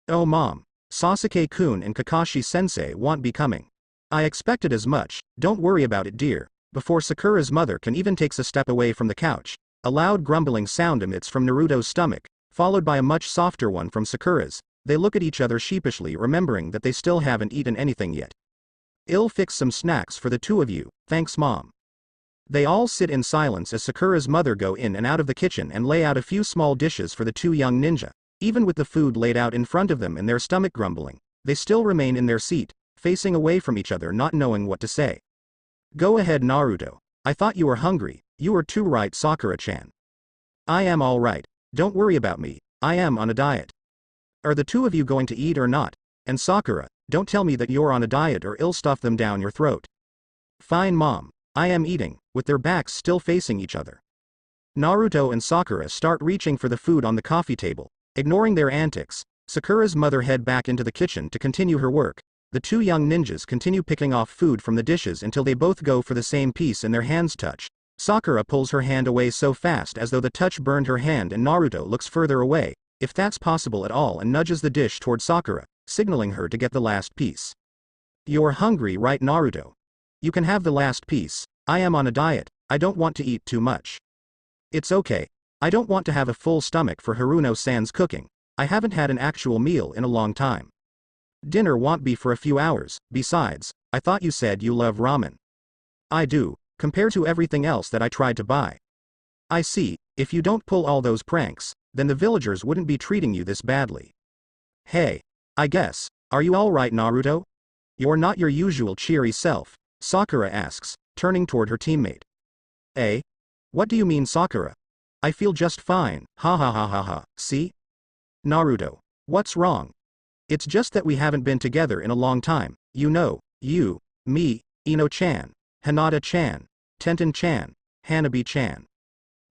Oh Mom, Sasuke-kun and Kakashi-sensei won't be coming. I expected as much, don't worry about it dear. Before Sakura's mother can even take a step away from the couch, a loud grumbling sound emits from Naruto's stomach, followed by a much softer one from Sakura's. They look at each other sheepishly, remembering that they still haven't eaten anything yet. I'll fix some snacks for the two of you, thanks Mom. They all sit in silence as Sakura's mother go in and out of the kitchen and lay out a few small dishes for the two young ninja. Even with the food laid out in front of them and their stomach grumbling, they still remain in their seat, facing away from each other, not knowing what to say. Go ahead Naruto, I thought you were hungry. You are too right, Sakura-chan. I am all right, don't worry about me, I am on a diet. Are the two of you going to eat or not? And Sakura, don't tell me that you're on a diet or I'll stuff them down your throat. Fine Mom, I am eating, with their backs still facing each other. Naruto and Sakura start reaching for the food on the coffee table. Ignoring their antics, Sakura's mother head back into the kitchen to continue her work. The two young ninjas continue picking off food from the dishes until they both go for the same piece and their hands touch. Sakura pulls her hand away so fast as though the touch burned her hand, and Naruto looks further away, if that's possible at all, and nudges the dish toward Sakura, signaling her to get the last piece. You're hungry, right Naruto? You can have the last piece. I am on a diet, I don't want to eat too much. It's okay. I don't want to have a full stomach for Haruno-san's cooking. I haven't had an actual meal in a long time. Dinner won't be for a few hours. Besides, I thought you said you love ramen. I do, compared to everything else that I tried to buy. I see, if you don't pull all those pranks, then the villagers wouldn't be treating you this badly. Hey, I guess, are you alright Naruto? You're not your usual cheery self, Sakura asks, turning toward her teammate. Eh? What do you mean Sakura? I feel just fine, ha ha ha ha ha, see? Naruto, what's wrong? It's just that we haven't been together in a long time, you know, you, me, Ino-chan, Hinata-chan, Tenten-chan, Hanabi-chan.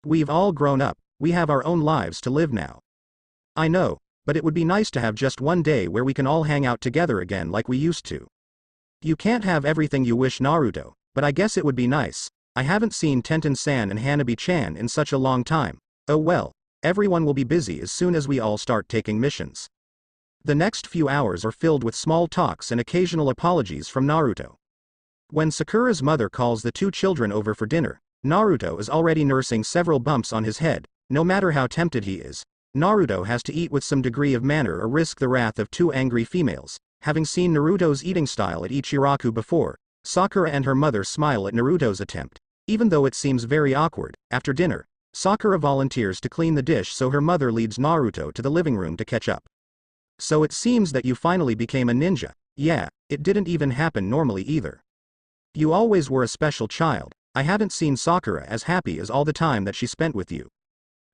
We've all grown up, we have our own lives to live now. I know, but it would be nice to have just one day where we can all hang out together again like we used to. You can't have everything you wish Naruto, but I guess it would be nice. I haven't seen Tenten-san and Hanabi-chan in such a long time. Oh well, everyone will be busy as soon as we all start taking missions. The next few hours are filled with small talks and occasional apologies from Naruto. When Sakura's mother calls the two children over for dinner, Naruto is already nursing several bumps on his head. No matter how tempted he is, Naruto has to eat with some degree of manner or risk the wrath of two angry females. Having seen Naruto's eating style at Ichiraku before, Sakura and her mother smile at Naruto's attempt. Even though it seems very awkward, after dinner, Sakura volunteers to clean the dish, so her mother leads Naruto to the living room to catch up. So it seems that you finally became a ninja. Yeah, it didn't even happen normally either. You always were a special child. I haven't seen Sakura as happy as all the time that she spent with you.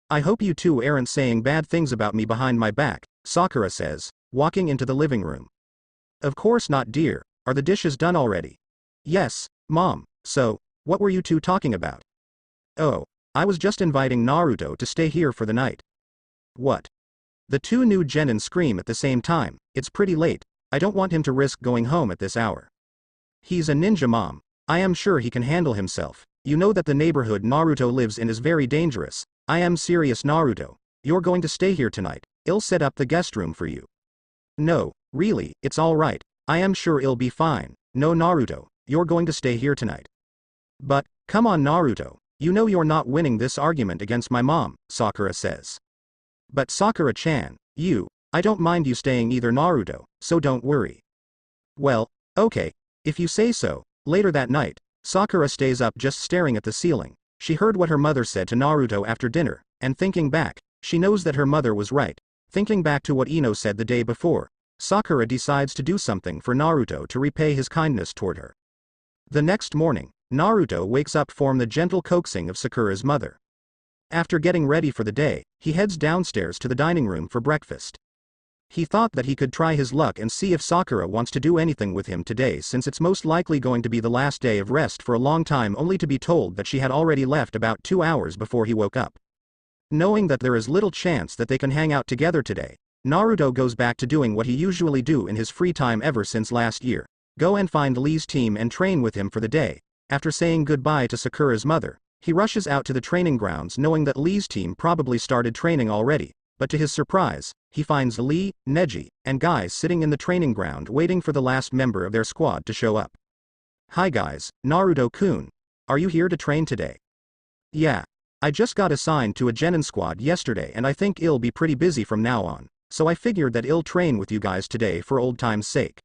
I hope you two aren't saying bad things about me behind my back, Sakura says, walking into the living room. Of course not dear, are the dishes done already? Yes, Mom, so, what were you two talking about? Oh, I was just inviting Naruto to stay here for the night. What? The two new genin scream at the same time. It's pretty late, I don't want him to risk going home at this hour. He's a ninja Mom, I am sure he can handle himself. You know that the neighborhood Naruto lives in is very dangerous. I am serious Naruto, you're going to stay here tonight. I'll set up the guest room for you. No, really, it's alright, I am sure it'll be fine. No Naruto, you're going to stay here tonight. But, come on Naruto, you know you're not winning this argument against my mom, Sakura says. But Sakura-chan, I don't mind you staying either Naruto, so don't worry. Well, okay, if you say so. Later that night, Sakura stays up just staring at the ceiling. She heard what her mother said to Naruto after dinner, and thinking back, she knows that her mother was right. Thinking back to what Ino said the day before, Sakura decides to do something for Naruto to repay his kindness toward her. The next morning, Naruto wakes up from the gentle coaxing of Sakura's mother. After getting ready for the day, he heads downstairs to the dining room for breakfast. He thought that he could try his luck and see if Sakura wants to do anything with him today, since it's most likely going to be the last day of rest for a long time, only to be told that she had already left about 2 hours before he woke up. Knowing that there is little chance that they can hang out together today, Naruto goes back to doing what he usually do in his free time ever since last year: go and find Lee's team and train with him for the day. After saying goodbye to Sakura's mother, he rushes out to the training grounds knowing that Lee's team probably started training already, but to his surprise, he finds Lee, Neji, and guys sitting in the training ground waiting for the last member of their squad to show up. "Hi guys, Naruto-kun. Are you here to train today?" "Yeah. I just got assigned to a genin squad yesterday and I think I'll be pretty busy from now on, so I figured that I'll train with you guys today for old time's sake."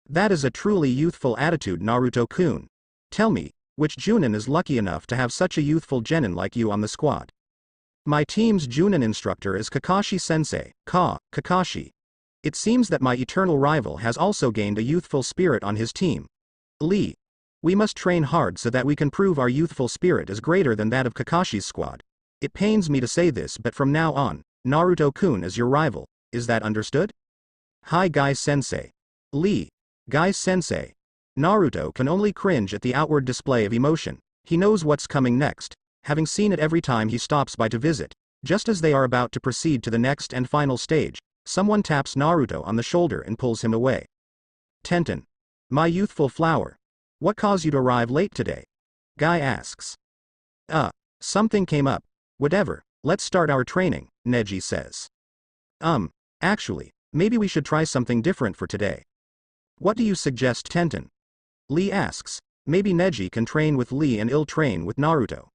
"That is a truly youthful attitude, Naruto-kun. Tell me, which Junin is lucky enough to have such a youthful genin like you on the squad?" "My team's Junin instructor is Kakashi-sensei, Kakashi. It seems that my eternal rival has also gained a youthful spirit on his team. Lee. We must train hard so that we can prove our youthful spirit is greater than that of Kakashi's squad. It pains me to say this, but from now on, Naruto-kun is your rival, is that understood?" "Hi Guy-sensei. Lee. Guy-sensei." Naruto can only cringe at the outward display of emotion. He knows what's coming next, having seen it every time he stops by to visit. Just as they are about to proceed to the next and final stage, someone taps Naruto on the shoulder and pulls him away. "Tenten. My youthful flower. What caused you to arrive late today?" Guy asks. Something came up. Whatever, let's start our training," Neji says. Actually, maybe we should try something different for today." "What do you suggest, Tenten?" Lee asks. "Maybe Neji can train with Lee and I'll train with Naruto."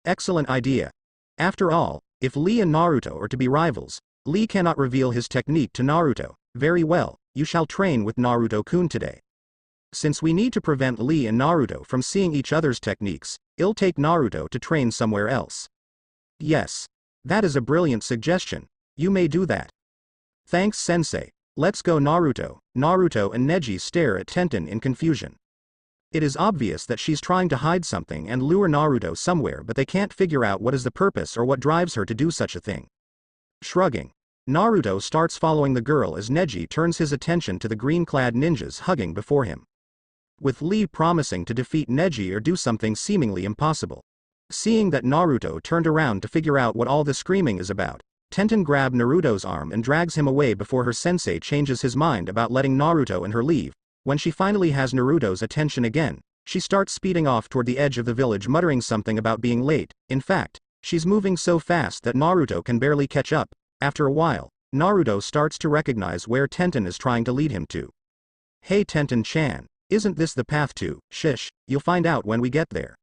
"Excellent idea. After all, if Lee and Naruto are to be rivals, Lee cannot reveal his technique to Naruto. Very well, you shall train with Naruto-kun today. Since we need to prevent Lee and Naruto from seeing each other's techniques, I'll take Naruto to train somewhere else." "Yes. That is a brilliant suggestion. You may do that." "Thanks sensei. Let's go Naruto." Naruto and Neji stare at Tenten in confusion. It is obvious that she's trying to hide something and lure Naruto somewhere, but they can't figure out what is the purpose or what drives her to do such a thing. Shrugging, Naruto starts following the girl as Neji turns his attention to the green-clad ninjas hugging before him. With Lee promising to defeat Neji or do something seemingly impossible. Seeing that Naruto turned around to figure out what all the screaming is about, Tenten grabs Naruto's arm and drags him away before her sensei changes his mind about letting Naruto and her leave. When she finally has Naruto's attention again, she starts speeding off toward the edge of the village, muttering something about being late. In fact, she's moving so fast that Naruto can barely catch up. After a while, Naruto starts to recognize where Tenten is trying to lead him to. "Hey Tenten-chan, isn't this the path to Shish? You'll find out when we get there."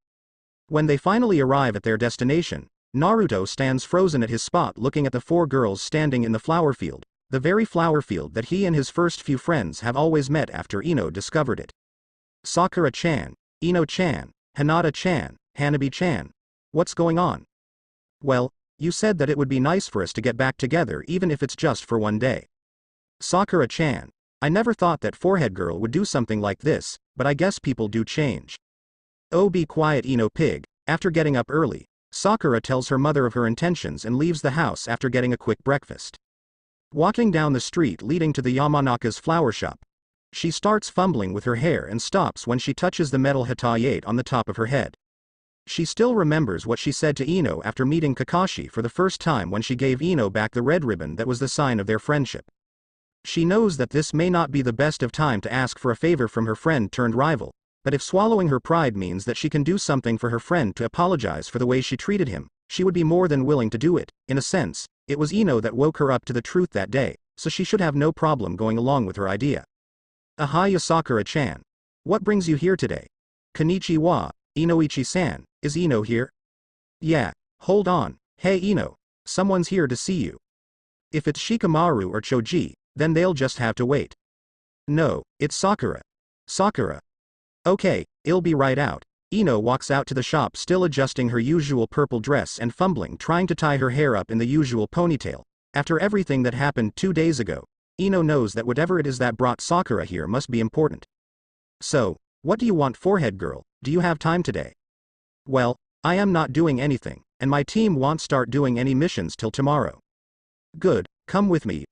When they finally arrive at their destination, Naruto stands frozen at his spot looking at the 4 girls standing in the flower field, the very flower field that he and his first few friends have always met after Ino discovered it. "Sakura-chan, Ino-chan, Hinata-chan, Hanabi-chan. What's going on?" "Well, you said that it would be nice for us to get back together even if it's just for one day." "Sakura-chan, I never thought that forehead girl would do something like this, but I guess people do change." "Oh, be quiet, Ino pig." After getting up early, Sakura tells her mother of her intentions and leaves the house after getting a quick breakfast. Walking down the street leading to the Yamanaka's flower shop, she starts fumbling with her hair and stops when she touches the metal hatayate on the top of her head. She still remembers what she said to Ino after meeting Kakashi for the first time when she gave Ino back the red ribbon that was the sign of their friendship. She knows that this may not be the best of time to ask for a favor from her friend turned rival, but if swallowing her pride means that she can do something for her friend to apologize for the way she treated him, she would be more than willing to do it. In a sense, it was Ino that woke her up to the truth that day, so she should have no problem going along with her idea. "Ahaya Sakura-chan. What brings you here today?" "Konnichiwa, Inoichi-san, is Ino here?" "Yeah, hold on, hey Ino, someone's here to see you." If it's Shikamaru or Choji, then they'll just have to wait. "No, it's Sakura." "Sakura. Okay, I'll be right out." Ino walks out to the shop still adjusting her usual purple dress and fumbling trying to tie her hair up in the usual ponytail. After everything that happened 2 days ago, Ino knows that whatever it is that brought Sakura here must be important. "So, What do you want, forehead girl? Do you have time today? Well, I am not doing anything, and my team won't start doing any missions till tomorrow. Good, come with me.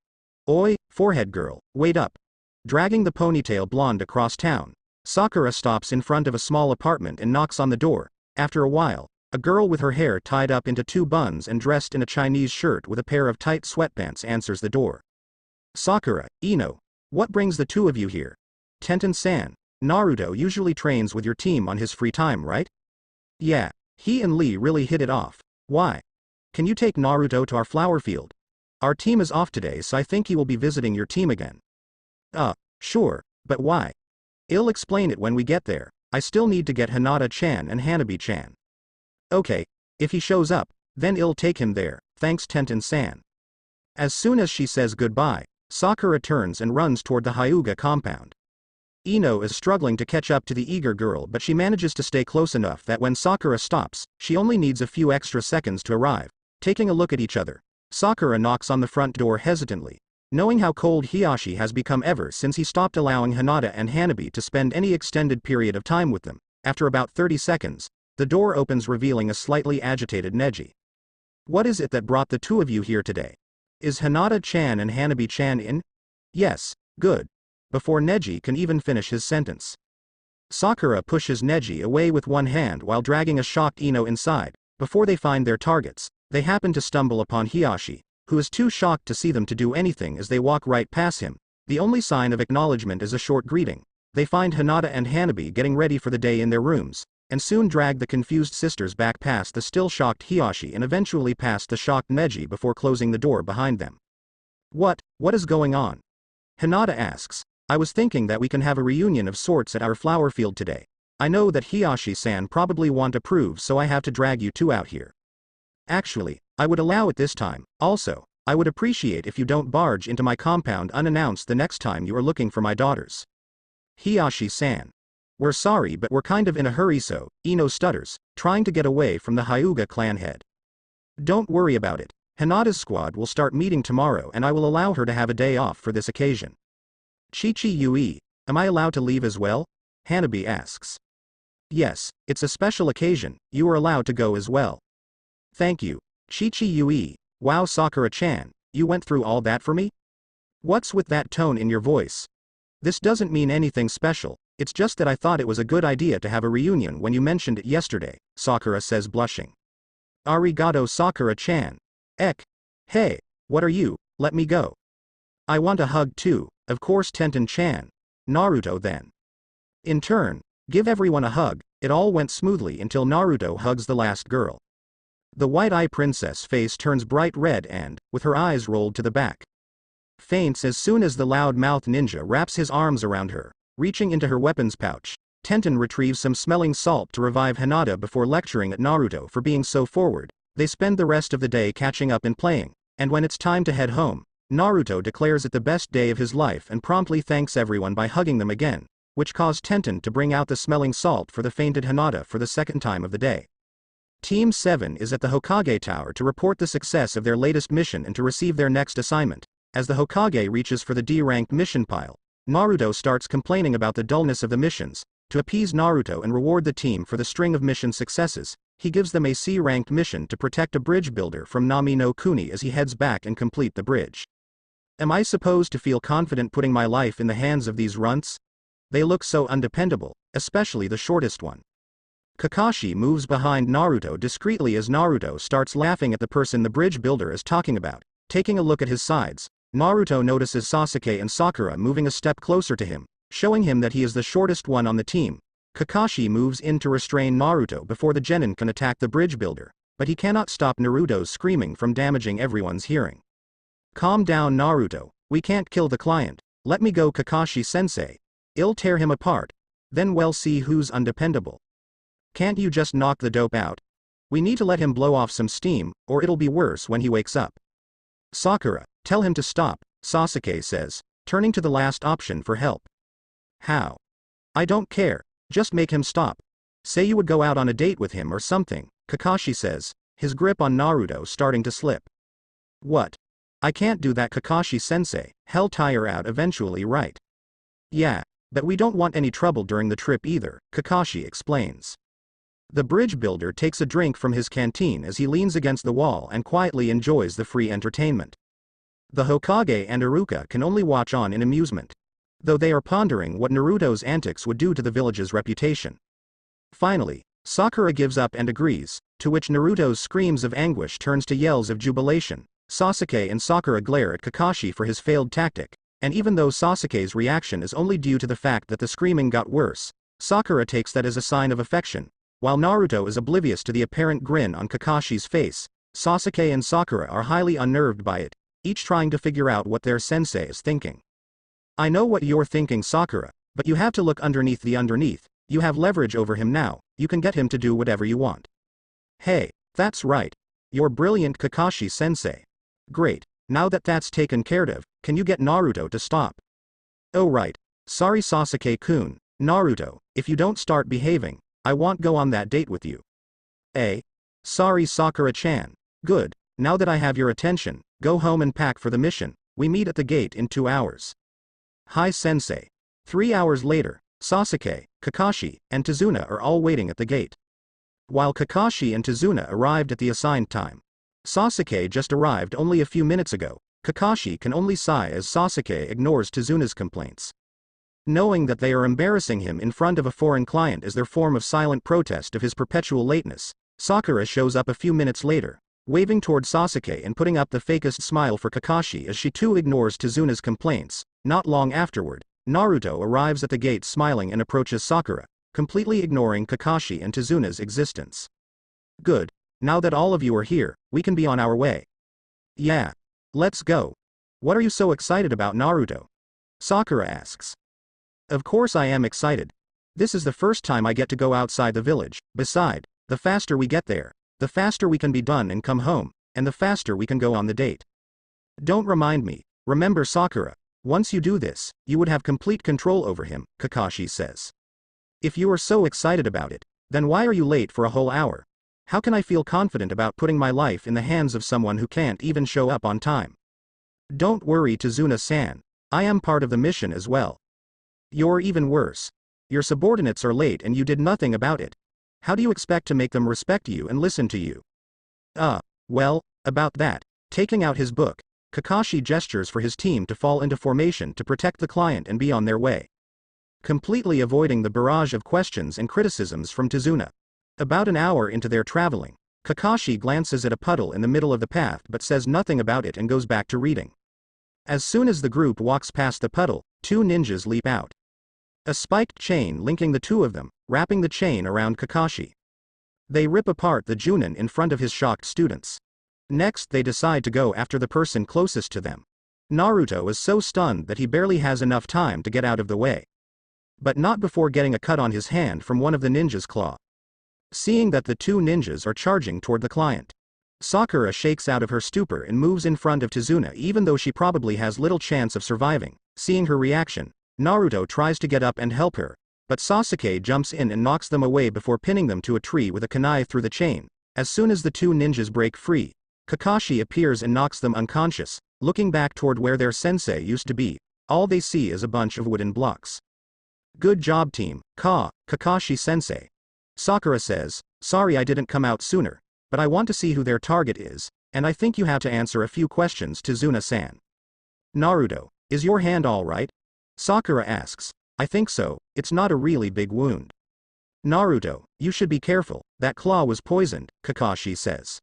Oi, forehead girl, wait up. Dragging the ponytail blonde across town, Sakura stops in front of a small apartment and knocks on the door. After a while, a girl with her hair tied up into two buns and dressed in a Chinese shirt with a pair of tight sweatpants answers the door. Sakura, Ino, what brings the two of you here? Tenten-san, Naruto usually trains with your team on his free time, right? Yeah, he and Lee really hit it off. Why? Can you take Naruto to our flower field? Our team is off today, so I think he will be visiting your team again. Sure, but why? I'll explain it when we get there. I still need to get Hinata-chan and Hanabi-chan. Okay, if he shows up, then I'll take him there, thanks Tenten-san. As soon as she says goodbye, Sakura turns and runs toward the Hyuga compound. Ino is struggling to catch up to the eager girl, but she manages to stay close enough that when Sakura stops, she only needs a few extra seconds to arrive. Taking a look at each other, Sakura knocks on the front door hesitantly. Knowing how cold Hiyashi has become ever since he stopped allowing Hinata and Hanabi to spend any extended period of time with them, after about 30 seconds, the door opens revealing a slightly agitated Neji. What is it that brought the two of you here today? Is Hinata-chan and Hanabi-chan in? Yes, good. Before Neji can even finish his sentence, Sakura pushes Neji away with one hand while dragging a shocked Ino inside. Before they find their targets, they happen to stumble upon Hiyashi, who is too shocked to see them to do anything as they walk right past him. The only sign of acknowledgement is a short greeting. They find Hinata and Hanabi getting ready for the day in their rooms, and soon drag the confused sisters back past the still shocked Hiyashi and eventually past the shocked Neji before closing the door behind them. What is going on? Hinata asks. I was thinking that we can have a reunion of sorts at our flower field today. I know that Hiyashi-san probably won't approve, so I have to drag you two out here. Actually, I would allow it this time. Also, I would appreciate if you don't barge into my compound unannounced the next time you are looking for my daughters. Hiyashi-san. We're sorry, but we're kind of in a hurry, so, Ino stutters, trying to get away from the Hyuga clan head. Don't worry about it. Hinata's squad will start meeting tomorrow and I will allow her to have a day off for this occasion. Chi-Chi-Yui, am I allowed to leave as well? Hanabi asks. Yes, it's a special occasion, you are allowed to go as well. Thank you. Chi-Chi-Yui, wow, Sakura-chan, you went through all that for me? What's with that tone in your voice? This doesn't mean anything special, it's just that I thought it was a good idea to have a reunion when you mentioned it yesterday, Sakura says, blushing. Arigato, Sakura-chan. Eck. Hey, what are you? Let me go. I want a hug too, of course, Tenten-chan. Naruto then. In turn, give everyone a hug. It all went smoothly until Naruto hugs the last girl. The white-eye princess face turns bright red and, with her eyes rolled to the back, faints as soon as the loud-mouthed ninja wraps his arms around her. Reaching into her weapons pouch, Tenten retrieves some smelling salt to revive Hinata before lecturing at Naruto for being so forward. They spend the rest of the day catching up and playing, and when it's time to head home, Naruto declares it the best day of his life and promptly thanks everyone by hugging them again, which caused Tenten to bring out the smelling salt for the fainted Hinata for the second time of the day. Team 7 is at the Hokage Tower to report the success of their latest mission and to receive their next assignment. As the Hokage reaches for the D-ranked mission pile, Naruto starts complaining about the dullness of the missions. To appease Naruto and reward the team for the string of mission successes, he gives them a C-ranked mission to protect a bridge builder from Nami no Kuni as he heads back and complete the bridge. Am I supposed to feel confident putting my life in the hands of these runts? They look so undependable, especially the shortest one. Kakashi moves behind Naruto discreetly as Naruto starts laughing at the person the bridge builder is talking about. Taking a look at his sides, Naruto notices Sasuke and Sakura moving a step closer to him, showing him that he is the shortest one on the team. Kakashi moves in to restrain Naruto before the genin can attack the bridge builder, but he cannot stop Naruto's screaming from damaging everyone's hearing. Calm down, Naruto, we can't kill the client. Let me go, Kakashi-sensei. I'll tear him apart. Then we'll see who's undependable. Can't you just knock the dope out? We need to let him blow off some steam, or it'll be worse when he wakes up. Sakura, tell him to stop, Sasuke says, turning to the last option for help. How? I don't care, just make him stop. Say you would go out on a date with him or something, Kakashi says, his grip on Naruto starting to slip. What? I can't do that, Kakashi-sensei, hell tire out eventually, right? Yeah. But we don't want any trouble during the trip either, Kakashi explains. The bridge builder takes a drink from his canteen as he leans against the wall and quietly enjoys the free entertainment. The Hokage and Iruka can only watch on in amusement, though they are pondering what Naruto's antics would do to the village's reputation. Finally, Sakura gives up and agrees, to which Naruto's screams of anguish turns to yells of jubilation. Sasuke and Sakura glare at Kakashi for his failed tactic, and even though Sasuke's reaction is only due to the fact that the screaming got worse, Sakura takes that as a sign of affection. While Naruto is oblivious to the apparent grin on Kakashi's face, Sasuke and Sakura are highly unnerved by it, each trying to figure out what their sensei is thinking. I know what you're thinking, Sakura, but you have to look underneath the underneath. You have leverage over him now, you can get him to do whatever you want. Hey, that's right. You're brilliant, Kakashi-sensei. Great, now that that's taken care of, can you get Naruto to stop? Oh right. Sorry Sasuke-kun, Naruto, if you don't start behaving, I won't go on that date with you. Sorry Sakura-chan. Good, now that I have your attention, go home and pack for the mission, we meet at the gate in 2 hours. Hi sensei. 3 hours later, Sasuke, Kakashi, and Tazuna are all waiting at the gate. While Kakashi and Tazuna arrived at the assigned time, Sasuke just arrived only a few minutes ago. Kakashi can only sigh as Sasuke ignores Tazuna's complaints. Knowing that they are embarrassing him in front of a foreign client as their form of silent protest of his perpetual lateness, Sakura shows up a few minutes later, waving toward Sasuke and putting up the fakest smile for Kakashi as she too ignores Tazuna's complaints. Not long afterward, Naruto arrives at the gate smiling and approaches Sakura, completely ignoring Kakashi and Tazuna's existence. Good, now that all of you are here, we can be on our way. Yeah. Let's go. What are you so excited about, Naruto? Sakura asks. Of course I am excited. This is the first time I get to go outside the village. Besides, the faster we get there, the faster we can be done and come home, and the faster we can go on the date. Don't remind me. Remember Sakura, once you do this, you would have complete control over him, Kakashi says. If you are so excited about it, then why are you late for a whole hour? How can I feel confident about putting my life in the hands of someone who can't even show up on time? Don't worry Tazuna-san, I am part of the mission as well. You're even worse. Your subordinates are late and you did nothing about it. How do you expect to make them respect you and listen to you? Well, about that. Taking out his book, Kakashi gestures for his team to fall into formation to protect the client and be on their way. Completely avoiding the barrage of questions and criticisms from Tazuna. About an hour into their traveling, Kakashi glances at a puddle in the middle of the path but says nothing about it and goes back to reading. As soon as the group walks past the puddle, 2 ninjas leap out. A spiked chain linking the 2 of them, wrapping the chain around Kakashi. They rip apart the Junin in front of his shocked students. Next they decide to go after the person closest to them. Naruto is so stunned that he barely has enough time to get out of the way. But not before getting a cut on his hand from one of the ninjas' claw. Seeing that the 2 ninjas are charging toward the client, Sakura shakes out of her stupor and moves in front of Tazuna even though she probably has little chance of surviving. Seeing her reaction, Naruto tries to get up and help her, but Sasuke jumps in and knocks them away before pinning them to a tree with a kunai through the chain. As soon as the 2 ninjas break free, Kakashi appears and knocks them unconscious. Looking back toward where their sensei used to be, all they see is a bunch of wooden blocks. Good job team, Kakashi-sensei. Sakura says, sorry I didn't come out sooner, but I want to see who their target is, and I think you have to answer a few questions to Tazuna-san. Naruto, is your hand all right? Sakura asks. I think so, it's not a really big wound. Naruto, you should be careful, that claw was poisoned, Kakashi says.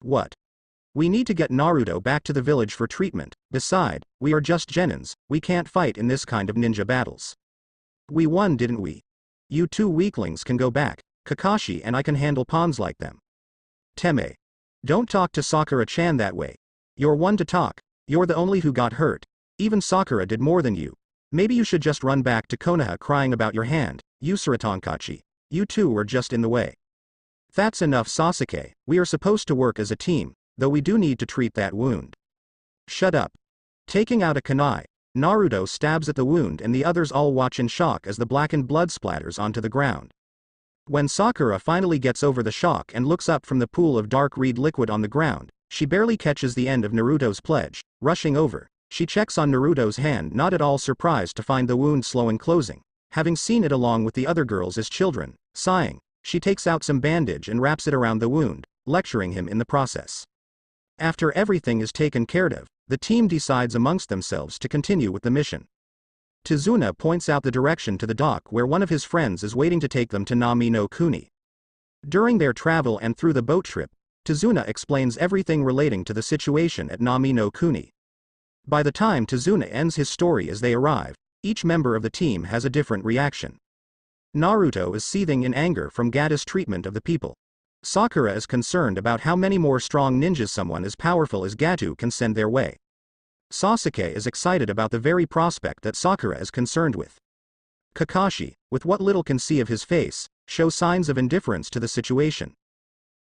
What? We need to get Naruto back to the village for treatment. Beside, we are just genins, we can't fight in this kind of ninja battles. We won, didn't we? You 2 weaklings can go back, Kakashi and I can handle pawns like them. Teme. Don't talk to Sakura-chan that way. You're one to talk, you're the only who got hurt. Even Sakura did more than you. Maybe you should just run back to Konoha crying about your hand, Usura Tonkachi. You 2 were just in the way. That's enough Sasuke, we are supposed to work as a team, though we do need to treat that wound. Shut up. Taking out a kunai, Naruto stabs at the wound and the others all watch in shock as the blackened blood splatters onto the ground. When Sakura finally gets over the shock and looks up from the pool of dark red liquid on the ground, she barely catches the end of Naruto's pledge. Rushing over, She checks on Naruto's hand, not at all surprised to find the wound slow in closing, having seen it along with the other girls as children. Sighing, she takes out some bandage and wraps it around the wound, lecturing him in the process. After everything is taken care of, the team decides amongst themselves to continue with the mission. Tazuna points out the direction to the dock where one of his friends is waiting to take them to Nami no Kuni. During their travel and through the boat trip, Tazuna explains everything relating to the situation at Nami no Kuni. By the time Tazuna ends his story as they arrive, each member of the team has a different reaction. Naruto is seething in anger from Gatta's treatment of the people. Sakura is concerned about how many more strong ninjas someone as powerful as Gato can send their way. Sasuke is excited about the very prospect that Sakura is concerned with. Kakashi, with what little can see of his face, shows signs of indifference to the situation.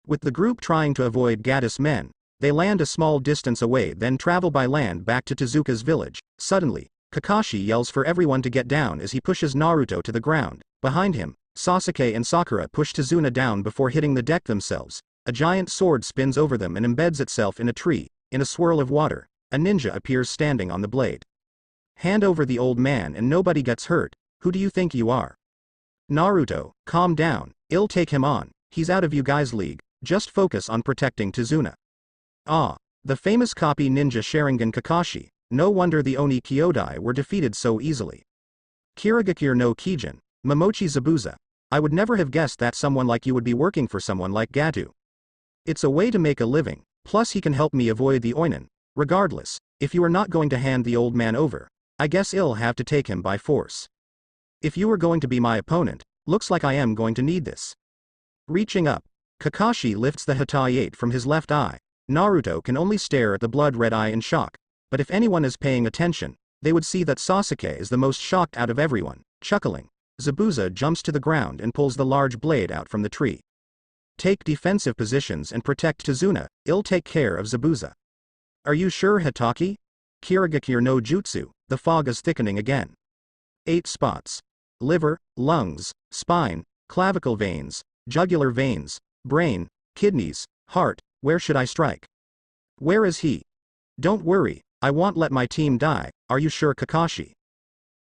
With the group trying to avoid Gatta's men, they land a small distance away, then travel by land back to Tezuka's village. Suddenly, Kakashi yells for everyone to get down as he pushes Naruto to the ground. Behind him, Sasuke and Sakura push Tazuna down before hitting the deck themselves. A giant sword spins over them and embeds itself in a tree. In a swirl of water, a ninja appears standing on the blade. Hand over the old man and nobody gets hurt. Who do you think you are? Naruto, calm down. I'll take him on. He's out of you guys' league. Just focus on protecting Tazuna. Ah, the famous copy ninja Sharingan Kakashi. No wonder the Oni Kyodai were defeated so easily. Kirigakure no Kijin, Momochi Zabuza. I would never have guessed that someone like you would be working for someone like Gato. It's a way to make a living, plus he can help me avoid the Oinen. Regardless, if you are not going to hand the old man over, I guess I'll have to take him by force. If you are going to be my opponent, looks like I am going to need this. Reaching up, Kakashi lifts the Hatayate from his left eye. Naruto can only stare at the blood-red eye in shock, but if anyone is paying attention, they would see that Sasuke is the most shocked out of everyone. Chuckling, Zabuza jumps to the ground and pulls the large blade out from the tree. Take defensive positions and protect Tazuna. I'll take care of Zabuza. Are you sure, Hitaki? Kirigakure no Jutsu. The fog is thickening again. 8 spots. Liver, lungs, spine, clavicle veins, jugular veins, brain, kidneys, heart. Where should I strike? Where is he? Don't worry, I won't let my team die. Are you sure, Kakashi?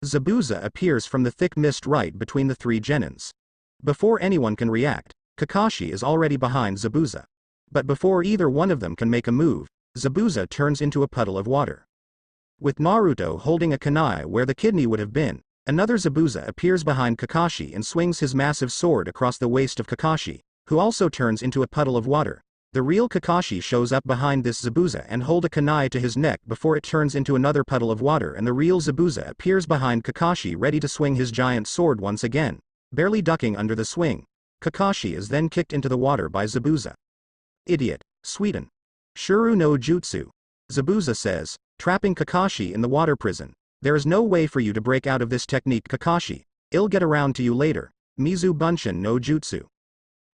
Zabuza appears from the thick mist right between the 3 genins. Before anyone can react, Kakashi is already behind Zabuza. But before either one of them can make a move, Zabuza turns into a puddle of water. With Naruto holding a kunai where the kidney would have been, another Zabuza appears behind Kakashi and swings his massive sword across the waist of Kakashi, who also turns into a puddle of water. The real Kakashi shows up behind this Zabuza and hold a kunai to his neck before it turns into another puddle of water, and the real Zabuza appears behind Kakashi ready to swing his giant sword once again. Barely ducking under the swing, Kakashi is then kicked into the water by Zabuza. Idiot, Sweden. Shuru no Jutsu. Zabuza says, trapping Kakashi in the water prison. There is no way for you to break out of this technique, Kakashi. I'll get around to you later. Mizu Bunshin no Jutsu.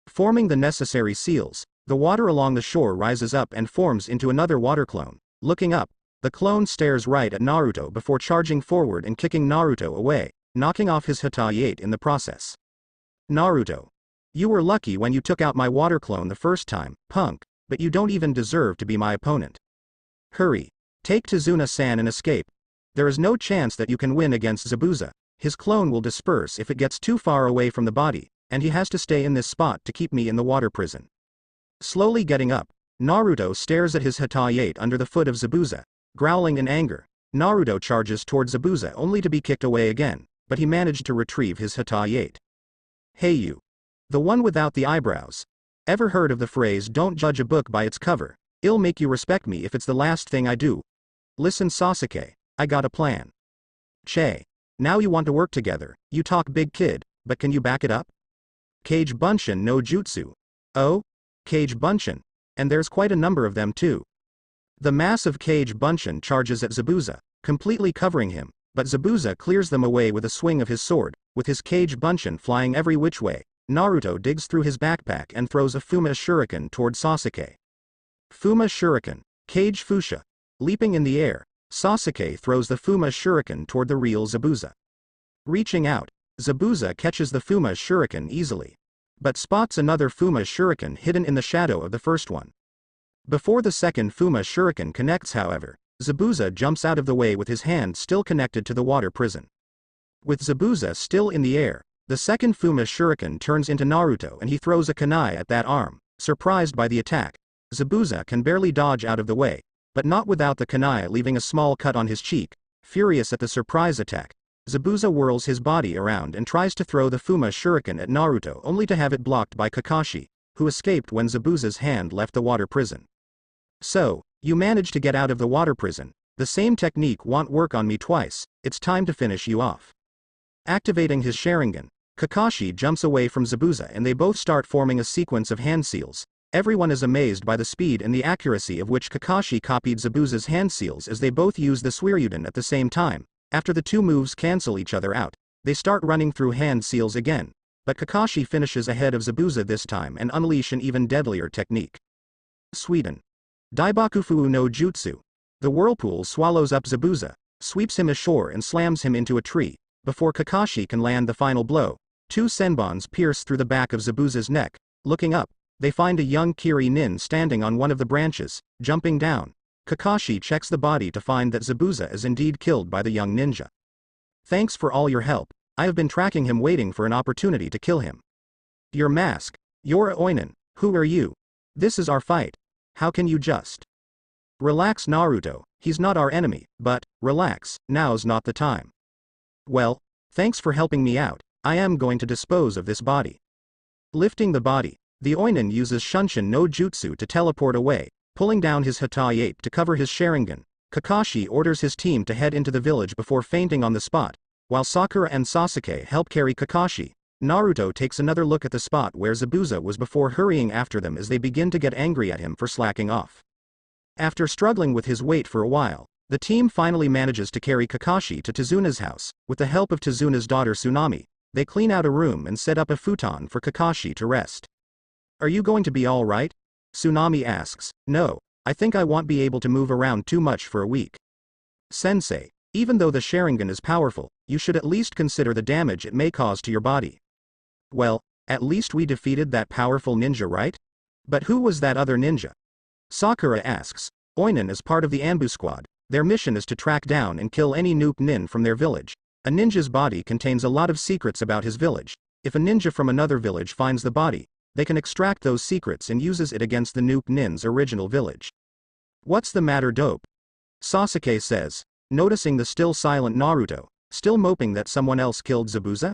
Forming the necessary seals, the water along the shore rises up and forms into another water clone. Looking up, the clone stares right at Naruto before charging forward and kicking Naruto away, knocking off his Hatayate in the process. Naruto. You were lucky when you took out my water clone the first time, punk, but you don't even deserve to be my opponent. Hurry. Take Tazuna-san and escape. There is no chance that you can win against Zabuza. His clone will disperse if it gets too far away from the body, and he has to stay in this spot to keep me in the water prison. Slowly getting up, Naruto stares at his Hatayate under the foot of Zabuza. Growling in anger, Naruto charges toward Zabuza only to be kicked away again, but he managed to retrieve his Hatayate. Hey you. The one without the eyebrows. Ever heard of the phrase, don't judge a book by its cover? I'll make you respect me if it's the last thing I do. Listen, Sasuke, I got a plan. Che. Now you want to work together. You talk big, kid, but can you back it up? Kage Bunshin no Jutsu. Oh? Kage Bunshin. And there's quite a number of them too. The massive Kage Bunshin charges at Zabuza, completely covering him, but Zabuza clears them away with a swing of his sword. With his Kage Bunshin flying every which way, Naruto digs through his backpack and throws a Fuma Shuriken toward Sasuke. Fuma Shuriken. Kage Fusha. Leaping in the air, Sasuke throws the Fuma Shuriken toward the real Zabuza. Reaching out, Zabuza catches the Fuma Shuriken easily, but spots another Fuma Shuriken hidden in the shadow of the first one. Before the second Fuma Shuriken connects, however, Zabuza jumps out of the way with his hand still connected to the water prison. With Zabuza still in the air, the second Fuma shuriken turns into Naruto and he throws a kunai at that arm. Surprised by the attack, Zabuza can barely dodge out of the way, but not without the kunai leaving a small cut on his cheek. Furious at the surprise attack, Zabuza whirls his body around and tries to throw the Fuma shuriken at Naruto only to have it blocked by Kakashi, who escaped when Zabuza's hand left the water prison. So, you managed to get out of the water prison. The same technique won't work on me twice, it's time to finish you off. Activating his Sharingan, Kakashi jumps away from Zabuza and they both start forming a sequence of hand seals. Everyone is amazed by the speed and the accuracy of which Kakashi copied Zabuza's hand seals as they both use the Suiryuden at the same time. After the two moves cancel each other out, they start running through hand seals again, but Kakashi finishes ahead of Zabuza this time and unleash an even deadlier technique. Sweden. Daibakufu no Jutsu. The whirlpool swallows up Zabuza, sweeps him ashore and slams him into a tree. Before Kakashi can land the final blow, two senbons pierce through the back of Zabuza's neck. Looking up, they find a young Kiri nin standing on one of the branches. Jumping down, Kakashi checks the body to find that Zabuza is indeed killed by the young ninja. Thanks for all your help, I have been tracking him waiting for an opportunity to kill him. Your mask, you're a Oinen, who are you? This is our fight. How can you just? Relax Naruto, he's not our enemy, but, relax, now's not the time. Well, thanks for helping me out, I am going to dispose of this body. Lifting the body, the Oinen uses Shunshin no Jutsu to teleport away, pulling down his Hatai Ape to cover his Sharingan. Kakashi orders his team to head into the village before fainting on the spot, while Sakura and Sasuke help carry Kakashi. Naruto takes another look at the spot where Zabuza was before hurrying after them as they begin to get angry at him for slacking off. After struggling with his weight for a while, the team finally manages to carry Kakashi to Tezuna's house. With the help of Tezuna's daughter Tsunami, they clean out a room and set up a futon for Kakashi to rest. Are you going to be alright? Tsunami asks. No, I think I won't be able to move around too much for a week. Sensei, even though the Sharingan is powerful, you should at least consider the damage it may cause to your body. Well, at least we defeated that powerful ninja, right? But who was that other ninja? Sakura asks. Oinen is part of the Anbu squad. Their mission is to track down and kill any noob nin from their village. A ninja's body contains a lot of secrets about his village. If a ninja from another village finds the body, they can extract those secrets and uses it against the noob nin's original village. What's the matter, dope? Sasuke says, noticing the still silent Naruto, still moping that someone else killed Zabuza?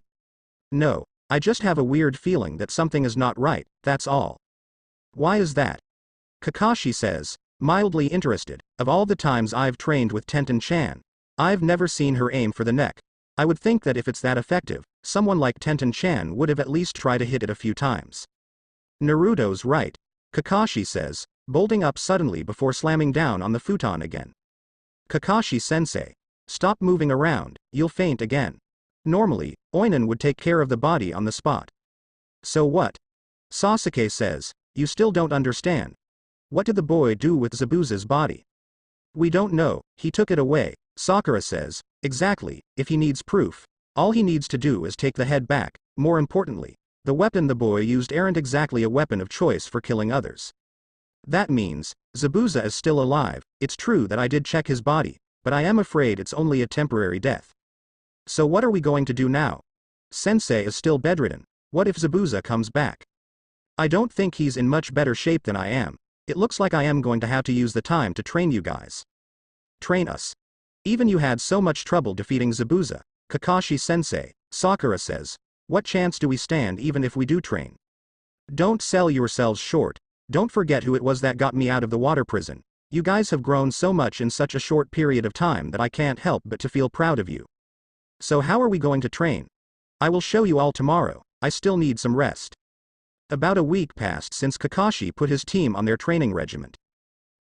No, I just have a weird feeling that something is not right, that's all. Why is that? Kakashi says, mildly interested, of all the times I've trained with Tenten-chan, I've never seen her aim for the neck. I would think that if it's that effective, someone like Tenten-chan would have at least tried to hit it a few times. Naruto's right, Kakashi says, bolting up suddenly before slamming down on the futon again. Kakashi-sensei, stop moving around, you'll faint again. Normally, Oinen would take care of the body on the spot. So what? Sasuke says, you still don't understand. What did the boy do with Zabuza's body? We don't know, he took it away, Sakura says. Exactly, if he needs proof, all he needs to do is take the head back. More importantly, the weapon the boy used aren't exactly a weapon of choice for killing others. That means, Zabuza is still alive. It's true that I did check his body, but I am afraid it's only a temporary death. So what are we going to do now? Sensei is still bedridden. What if Zabuza comes back? I don't think he's in much better shape than I am. It looks like I am going to have to use the time to train you guys. Train us? Even you had so much trouble defeating Zabuza, Kakashi-sensei, Sakura says. What chance do we stand even if we do train? Don't sell yourselves short. Don't forget who it was that got me out of the water prison. You guys have grown so much in such a short period of time that I can't help but to feel proud of you. So how are we going to train? I will show you all tomorrow. I still need some rest. About a week passed since Kakashi put his team on their training regiment.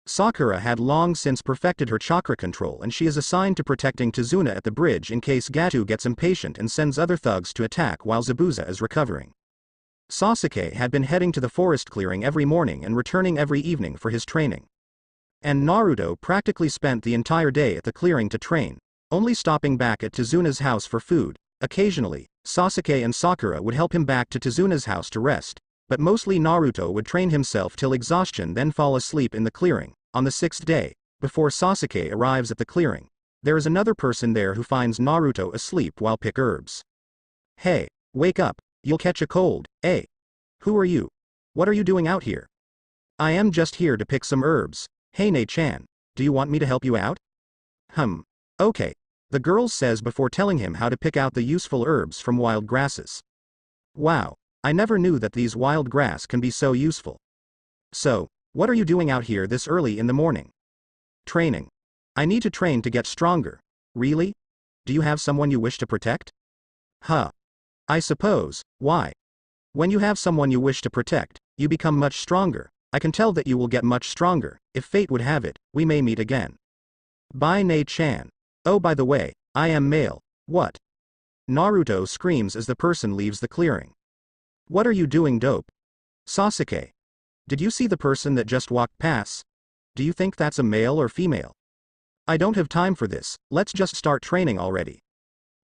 Sakura had long since perfected her chakra control and she is assigned to protecting Tezuna at the bridge in case Gato gets impatient and sends other thugs to attack while Zabuza is recovering. Sasuke had been heading to the forest clearing every morning and returning every evening for his training. And Naruto practically spent the entire day at the clearing to train, only stopping back at Tezuna's house for food. Occasionally, Sasuke and Sakura would help him back to Tezuna's house to rest. But mostly Naruto would train himself till exhaustion then fall asleep in the clearing. On the 6th day, before Sasuke arrives at the clearing, there is another person there who finds Naruto asleep while pick herbs. Hey, wake up, you'll catch a cold, eh? Who are you? What are you doing out here? I am just here to pick some herbs. Hey Ne-chan, do you want me to help you out? Okay. The girl says before telling him how to pick out the useful herbs from wild grasses. Wow, I never knew that these wild grass can be so useful. So, what are you doing out here this early in the morning? Training. I need to train to get stronger. Really? Do you have someone you wish to protect? I suppose, why? When you have someone you wish to protect, you become much stronger. I can tell that you will get much stronger. If fate would have it, we may meet again. Bye Ne-chan. Oh, by the way, I am male. What? Naruto screams as the person leaves the clearing. What are you doing, dope? Sasuke. Did you see the person that just walked past? Do you think that's a male or female? I don't have time for this, let's just start training already.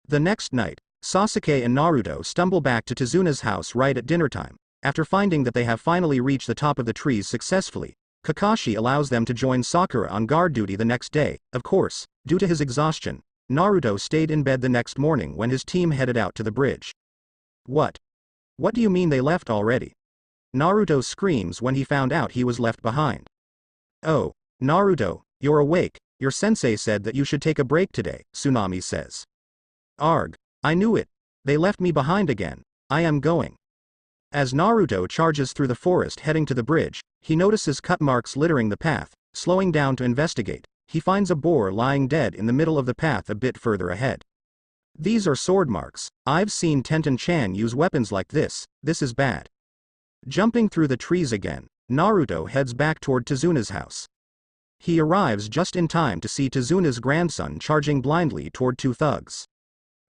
The next night, Sasuke and Naruto stumble back to Tezuna's house right at dinner time. After finding that they have finally reached the top of the trees successfully, Kakashi allows them to join Sakura on guard duty the next day. Of course, due to his exhaustion, Naruto stayed in bed the next morning when his team headed out to the bridge. What? What do you mean they left already? Naruto screams when he found out he was left behind. Oh, Naruto, you're awake. Your sensei said that you should take a break today, Tsunami says. Arg, I knew it. They left me behind again. I am going. As Naruto charges through the forest heading to the bridge, he notices cut marks littering the path. Slowing down to investigate, he finds a boar lying dead in the middle of the path a bit further ahead. These are sword marks. I've seen Tenten-chan use weapons like this. This is bad. Jumping through the trees again, Naruto heads back toward Tezuna's house. He arrives just in time to see Tezuna's grandson charging blindly toward two thugs.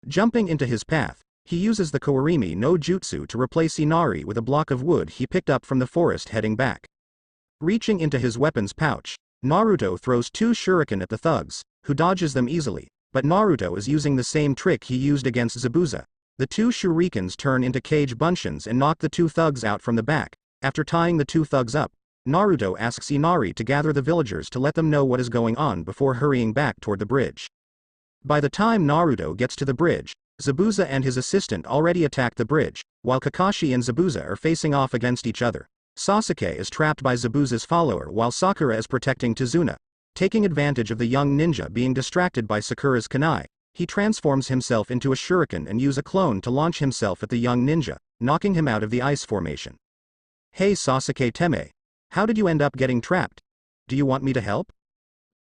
Jumping into his path, he uses the Kourimi no Jutsu to replace Inari with a block of wood he picked up from the forest heading back. Reaching into his weapons pouch, Naruto throws two shuriken at the thugs, who dodges them easily, but Naruto is using the same trick he used against Zabuza. The two shurikens turn into cage buncheons and knock the two thugs out from the back. After tying the two thugs up, Naruto asks Inari to gather the villagers to let them know what is going on before hurrying back toward the bridge. By the time Naruto gets to the bridge, Zabuza and his assistant already attack the bridge, while Kakashi and Zabuza are facing off against each other. Sasuke is trapped by Zabuza's follower while Sakura is protecting Tezuna. Taking advantage of the young ninja being distracted by Sakura's kunai, he transforms himself into a shuriken and uses a clone to launch himself at the young ninja, knocking him out of the ice formation. Hey Sasuke Teme. How did you end up getting trapped? Do you want me to help?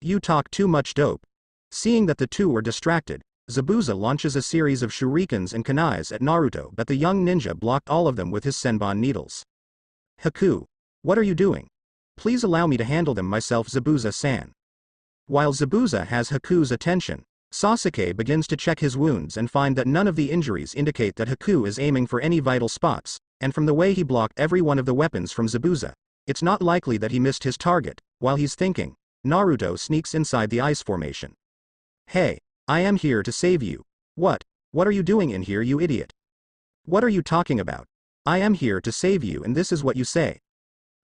You talk too much, dope. Seeing that the two were distracted, Zabuza launches a series of shurikens and kunais at Naruto, but the young ninja blocked all of them with his senbon needles. Haku. What are you doing? Please allow me to handle them myself, Zabuza-san. While Zabuza has Haku's attention, Sasuke begins to check his wounds and find that none of the injuries indicate that Haku is aiming for any vital spots, and from the way he blocked every one of the weapons from Zabuza, it's not likely that he missed his target. While he's thinking, Naruto sneaks inside the ice formation. Hey, I am here to save you. What are you doing in here, you idiot? What are you talking about? I am here to save you and this is what you say.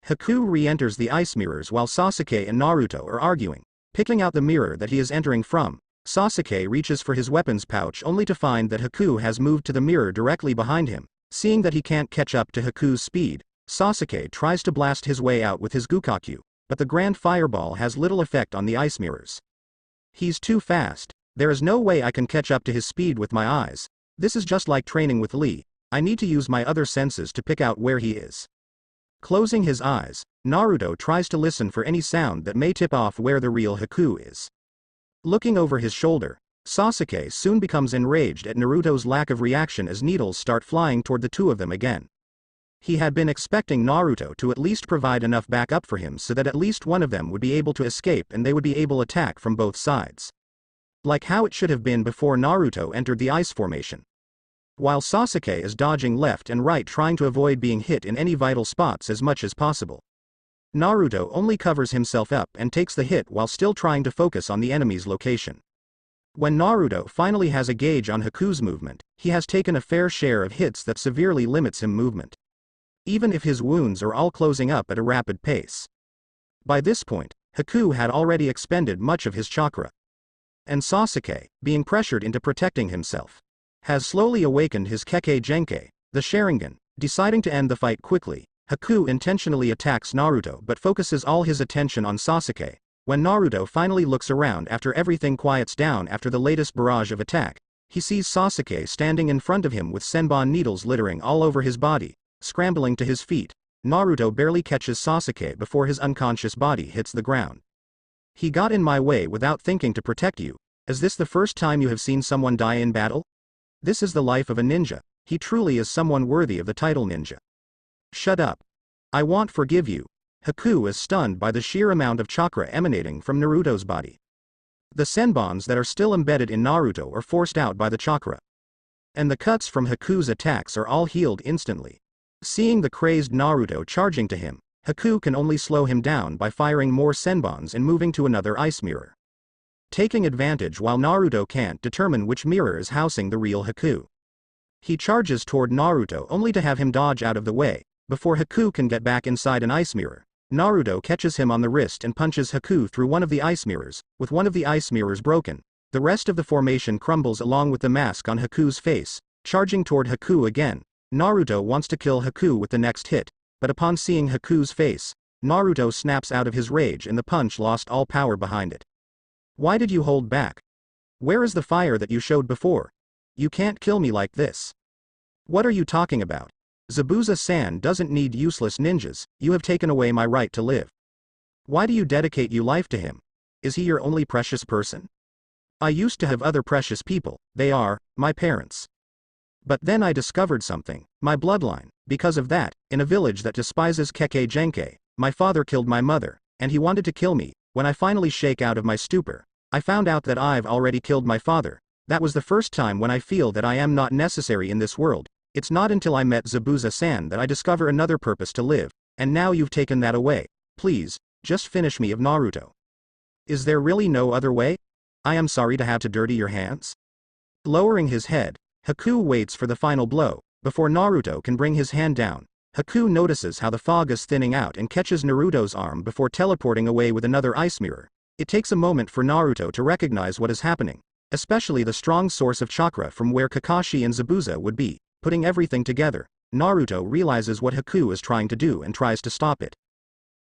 Haku re-enters the ice mirrors while Sasuke and Naruto are arguing. Picking out the mirror that he is entering from, Sasuke reaches for his weapons pouch only to find that Haku has moved to the mirror directly behind him. Seeing that he can't catch up to Haku's speed, Sasuke tries to blast his way out with his Gukaku, but the Grand Fireball has little effect on the ice mirrors. He's too fast. There is no way I can catch up to his speed with my eyes. This is just like training with Lee. I need to use my other senses to pick out where he is. Closing his eyes, Naruto tries to listen for any sound that may tip off where the real Haku is. Looking over his shoulder, Sasuke soon becomes enraged at Naruto's lack of reaction as needles start flying toward the two of them again. He had been expecting Naruto to at least provide enough backup for him so that at least one of them would be able to escape and they would be able to attack from both sides. Like how it should have been before Naruto entered the ice formation. While Sasuke is dodging left and right trying to avoid being hit in any vital spots as much as possible, Naruto only covers himself up and takes the hit while still trying to focus on the enemy's location. When Naruto finally has a gauge on Haku's movement, he has taken a fair share of hits that severely limits him movement. Even if his wounds are all closing up at a rapid pace. By this point, Haku had already expended much of his chakra. And Sasuke, being pressured into protecting himself, has slowly awakened his Kekkei Genkai, the Sharingan. Deciding to end the fight quickly, Haku intentionally attacks Naruto but focuses all his attention on Sasuke. When Naruto finally looks around after everything quiets down after the latest barrage of attack, he sees Sasuke standing in front of him with senbon needles littering all over his body. Scrambling to his feet, Naruto barely catches Sasuke before his unconscious body hits the ground. He got in my way without thinking to protect you. Is this the first time you have seen someone die in battle? This is the life of a ninja. He truly is someone worthy of the title ninja. Shut up. I won't forgive you. Haku is stunned by the sheer amount of chakra emanating from Naruto's body. The senbons that are still embedded in Naruto are forced out by the chakra. And the cuts from Haku's attacks are all healed instantly. Seeing the crazed Naruto charging to him, Haku can only slow him down by firing more senbons and moving to another ice mirror. Taking advantage while Naruto can't determine which mirror is housing the real Haku. He charges toward Naruto only to have him dodge out of the way. Before Haku can get back inside an ice mirror, Naruto catches him on the wrist and punches Haku through one of the ice mirrors. With one of the ice mirrors broken, the rest of the formation crumbles along with the mask on Haku's face. Charging toward Haku again, Naruto wants to kill Haku with the next hit, but upon seeing Haku's face, Naruto snaps out of his rage and the punch lost all power behind it. Why did you hold back? Where is the fire that you showed before? You can't kill me like this. What are you talking about? Zabuza-san doesn't need useless ninjas. You have taken away my right to live. Why do you dedicate your life to him? Is he your only precious person? I used to have other precious people. They are my parents. But then I discovered something, my bloodline. Because of that, in a village that despises Kekkei Genkai, my father killed my mother, and he wanted to kill me. When I finally shake out of my stupor, I found out that I've already killed my father. That was the first time when I feel that I am not necessary in this world. It's not until I met Zabuza-san that I discover another purpose to live, and now you've taken that away. Please, just finish me of Naruto. Is there really no other way? I am sorry to have to dirty your hands. Lowering his head, Haku waits for the final blow. Before Naruto can bring his hand down, Haku notices how the fog is thinning out and catches Naruto's arm before teleporting away with another ice mirror. It takes a moment for Naruto to recognize what is happening, especially the strong source of chakra from where Kakashi and Zabuza would be. Putting everything together, Naruto realizes what Haku is trying to do and tries to stop it.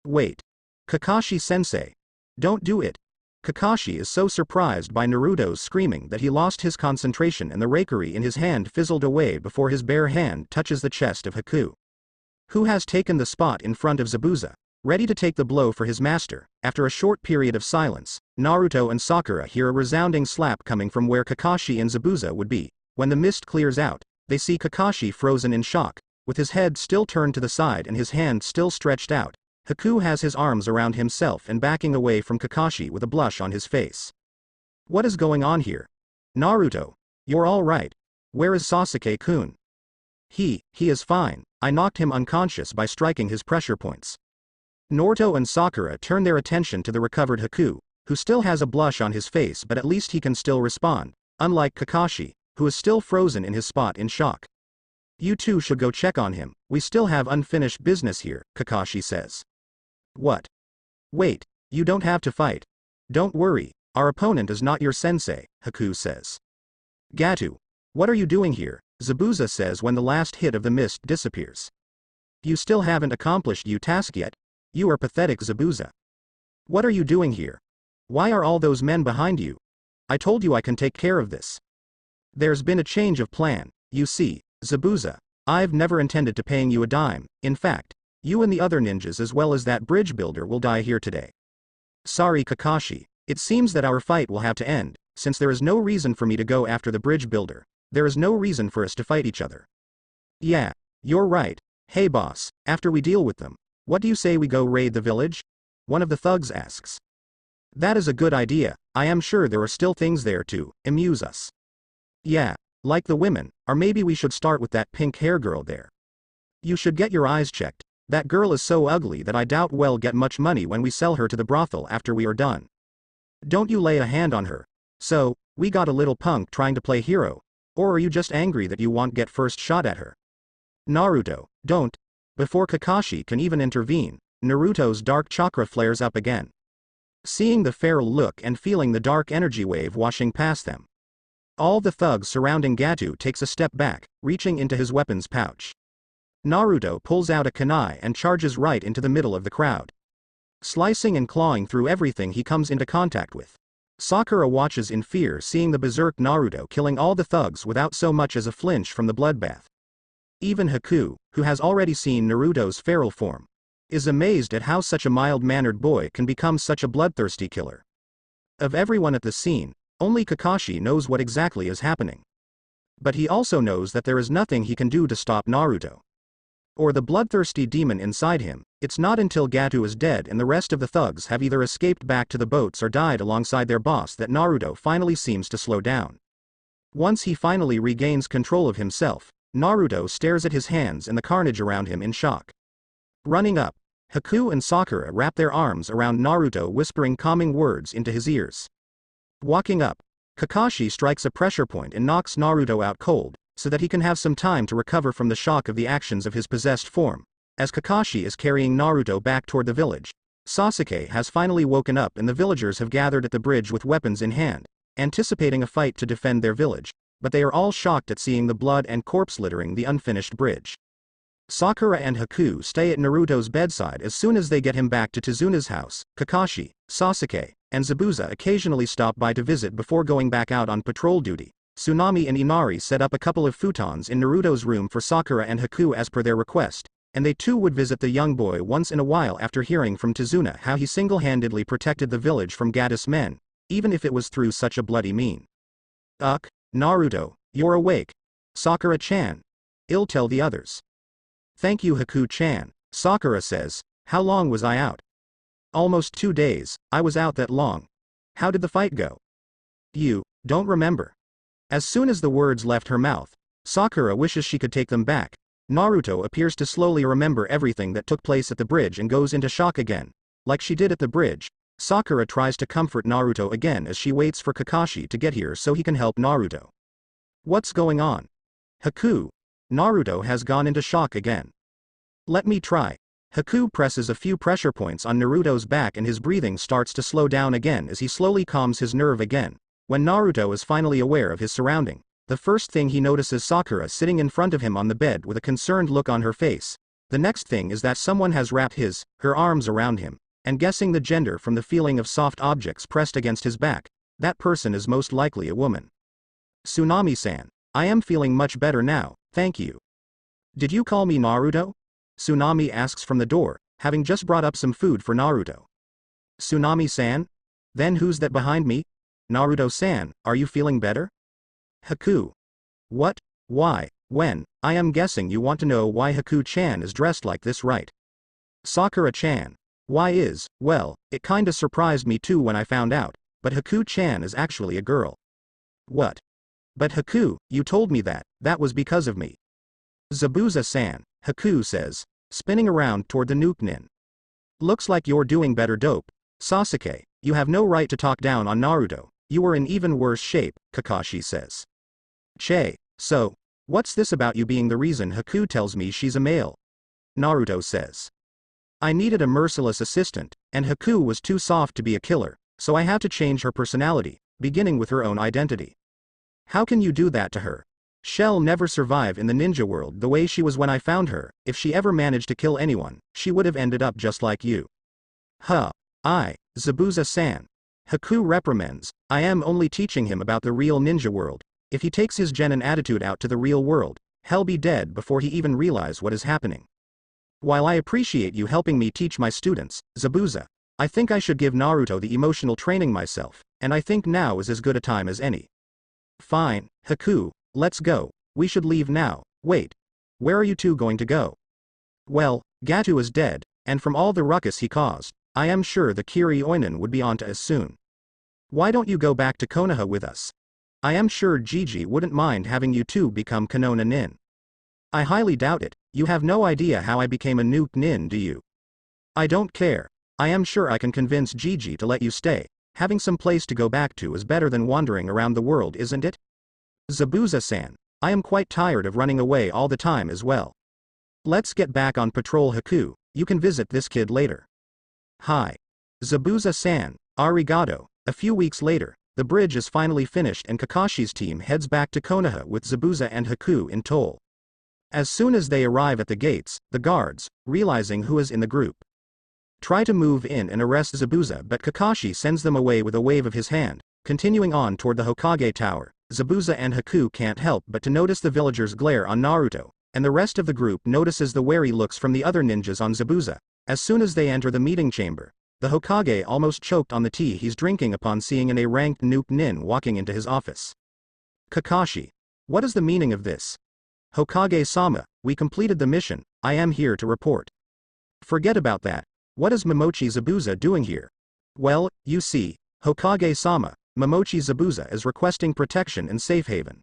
Wait. Kakashi-sensei. Don't do it. Kakashi is so surprised by Naruto's screaming that he lost his concentration and the raikiri in his hand fizzled away before his bare hand touches the chest of Haku, who has taken the spot in front of Zabuza, ready to take the blow for his master. After a short period of silence, Naruto and Sakura hear a resounding slap coming from where Kakashi and Zabuza would be. When the mist clears out, they see Kakashi frozen in shock, with his head still turned to the side and his hand still stretched out. Haku has his arms around himself and backing away from Kakashi with a blush on his face. What is going on here? Naruto, you're all right. Where is Sasuke-kun? He is fine. I knocked him unconscious by striking his pressure points. Naruto and Sakura turn their attention to the recovered Haku, who still has a blush on his face but at least he can still respond, unlike Kakashi, who is still frozen in his spot in shock. You two should go check on him. We still have unfinished business here, Kakashi says. What? Wait, you don't have to fight. Don't worry, our opponent is not your sensei, Haku says. Gatu, what are you doing here? Zabuza says when the last hit of the mist disappears. You still haven't accomplished your task yet? You are pathetic, Zabuza. What are you doing here? Why are all those men behind you? I told you I can take care of this. There's been a change of plan. You see, Zabuza, I've never intended to paying you a dime. In fact, you and the other ninjas as well as that bridge builder will die here today. Sorry, Kakashi. It seems that our fight will have to end. Since there is no reason for me to go after the bridge builder, there is no reason for us to fight each other. Yeah, you're right. Hey boss, after we deal with them, what do you say we go raid the village? One of the thugs asks. That is a good idea. I am sure there are still things there to amuse us. Yeah, like the women, or maybe we should start with that pink hair girl there. You should get your eyes checked. That girl is so ugly that I doubt we'll get much money when we sell her to the brothel after we are done. Don't you lay a hand on her. So, we got a little punk trying to play hero, or are you just angry that you won't get first shot at her? Naruto, don't. Before Kakashi can even intervene, Naruto's dark chakra flares up again. seeing the feral look and feeling the dark energy wave washing past them. All the thugs surrounding Gato takes a step back, reaching into his weapons pouch. Naruto pulls out a kunai and charges right into the middle of the crowd, slicing and clawing through everything he comes into contact with. Sakura watches in fear, seeing the berserk Naruto killing all the thugs without so much as a flinch from the bloodbath. Even Haku, who has already seen Naruto's feral form, is amazed at how such a mild-mannered boy can become such a bloodthirsty killer. Of everyone at the scene, only Kakashi knows what exactly is happening. But he also knows that there is nothing he can do to stop Naruto, or the bloodthirsty demon inside him. It's not until Gato is dead and the rest of the thugs have either escaped back to the boats or died alongside their boss that Naruto finally seems to slow down. Once he finally regains control of himself, Naruto stares at his hands and the carnage around him in shock. Running up, Haku and Sakura wrap their arms around Naruto, whispering calming words into his ears. Walking up, Kakashi strikes a pressure point and knocks Naruto out cold, so that he can have some time to recover from the shock of the actions of his possessed form. As Kakashi is carrying Naruto back toward the village, Sasuke has finally woken up and the villagers have gathered at the bridge with weapons in hand, anticipating a fight to defend their village, but they are all shocked at seeing the blood and corpse littering the unfinished bridge. Sakura and Haku stay at Naruto's bedside as soon as they get him back to Tizuna's house. Kakashi, Sasuke, and Zabuza occasionally stop by to visit before going back out on patrol duty. Tsunami and Inari set up a couple of futons in Naruto's room for Sakura and Haku as per their request, and they too would visit the young boy once in a while after hearing from Tizuna how he single-handedly protected the village from Gaddis men, even if it was through such a bloody mean. Naruto, you're awake. Sakura-chan. I'll tell the others. Thank you, Haku-chan, Sakura says. How long was I out? Almost 2 days. I was out that long. How did the fight go? You don't remember. As soon as the words left her mouth, Sakura wishes she could take them back. Naruto appears to slowly remember everything that took place at the bridge and goes into shock again. Like she did at the bridge, Sakura tries to comfort Naruto again as she waits for Kakashi to get here so he can help Naruto. What's going on? Haku. Naruto has gone into shock again. Let me try. Haku presses a few pressure points on Naruto's back and his breathing starts to slow down again as he slowly calms his nerve again. When Naruto is finally aware of his surrounding, the first thing he notices Sakura sitting in front of him on the bed with a concerned look on her face. The next thing is that someone has wrapped her arms around him, and guessing the gender from the feeling of soft objects pressed against his back, that person is most likely a woman. Tsunami-san, I am feeling much better now, thank you. Did you call me Naruto? Tsunami asks from the door, having just brought up some food for Naruto. Tsunami-san? Then who's that behind me? Naruto-san, are you feeling better? Haku. What? Why? When? I am guessing you want to know why Haku-chan is dressed like this, right? Sakura-chan. Why well, it kinda surprised me too when I found out, but Haku-chan is actually a girl. What? But Haku, you told me that was because of me. Zabuza-san, Haku says, spinning around toward the nuke nin. Looks like you're doing better, dope. Sasuke, you have no right to talk down on Naruto, you were in even worse shape, Kakashi says. Che, so, what's this about you being the reason Haku tells me she's a male? Naruto says. I needed a merciless assistant, and Haku was too soft to be a killer, so I had to change her personality, beginning with her own identity. How can you do that to her? She'll never survive in the ninja world the way she was when I found her. If she ever managed to kill anyone, she would have ended up just like you. Zabuza-san. Haku reprimands, I am only teaching him about the real ninja world. If he takes his genin attitude out to the real world, he'll be dead before he even realize what is happening. While I appreciate you helping me teach my students, Zabuza, I think I should give Naruto the emotional training myself, and I think now is as good a time as any. Fine, Haku, let's go. We should leave now. Wait. Where are you two going to go? Well, Gato is dead, and from all the ruckus he caused, I am sure the Kiri Oinen would be onto us soon. Why don't you go back to Konoha with us? I am sure Gigi wouldn't mind having you two become Konoha nin. I highly doubt it. You have no idea how I became a nuke nin, do you? I don't care. I am sure I can convince Gigi to let you stay. Having some place to go back to is better than wandering around the world, isn't it? Zabuza-san, I am quite tired of running away all the time as well. Let's get back on patrol, Haku. You can visit this kid later. Hi. Zabuza-san, Arigato. A few weeks later, the bridge is finally finished and Kakashi's team heads back to Konoha with Zabuza and Haku in tow. As soon as they arrive at the gates, the guards, realizing who is in the group, try to move in and arrest Zabuza, but Kakashi sends them away with a wave of his hand. Continuing on toward the Hokage Tower, Zabuza and Haku can't help but to notice the villagers' glare on Naruto, and the rest of the group notices the wary looks from the other ninjas on Zabuza. As soon as they enter the meeting chamber, the Hokage almost choked on the tea he's drinking upon seeing an A-ranked Nuke Nin walking into his office. Kakashi. What is the meaning of this? Hokage-sama, we completed the mission, I am here to report. Forget about that. What is Momochi Zabuza doing here? Well, you see, Hokage-sama, Momochi Zabuza is requesting protection and safe haven.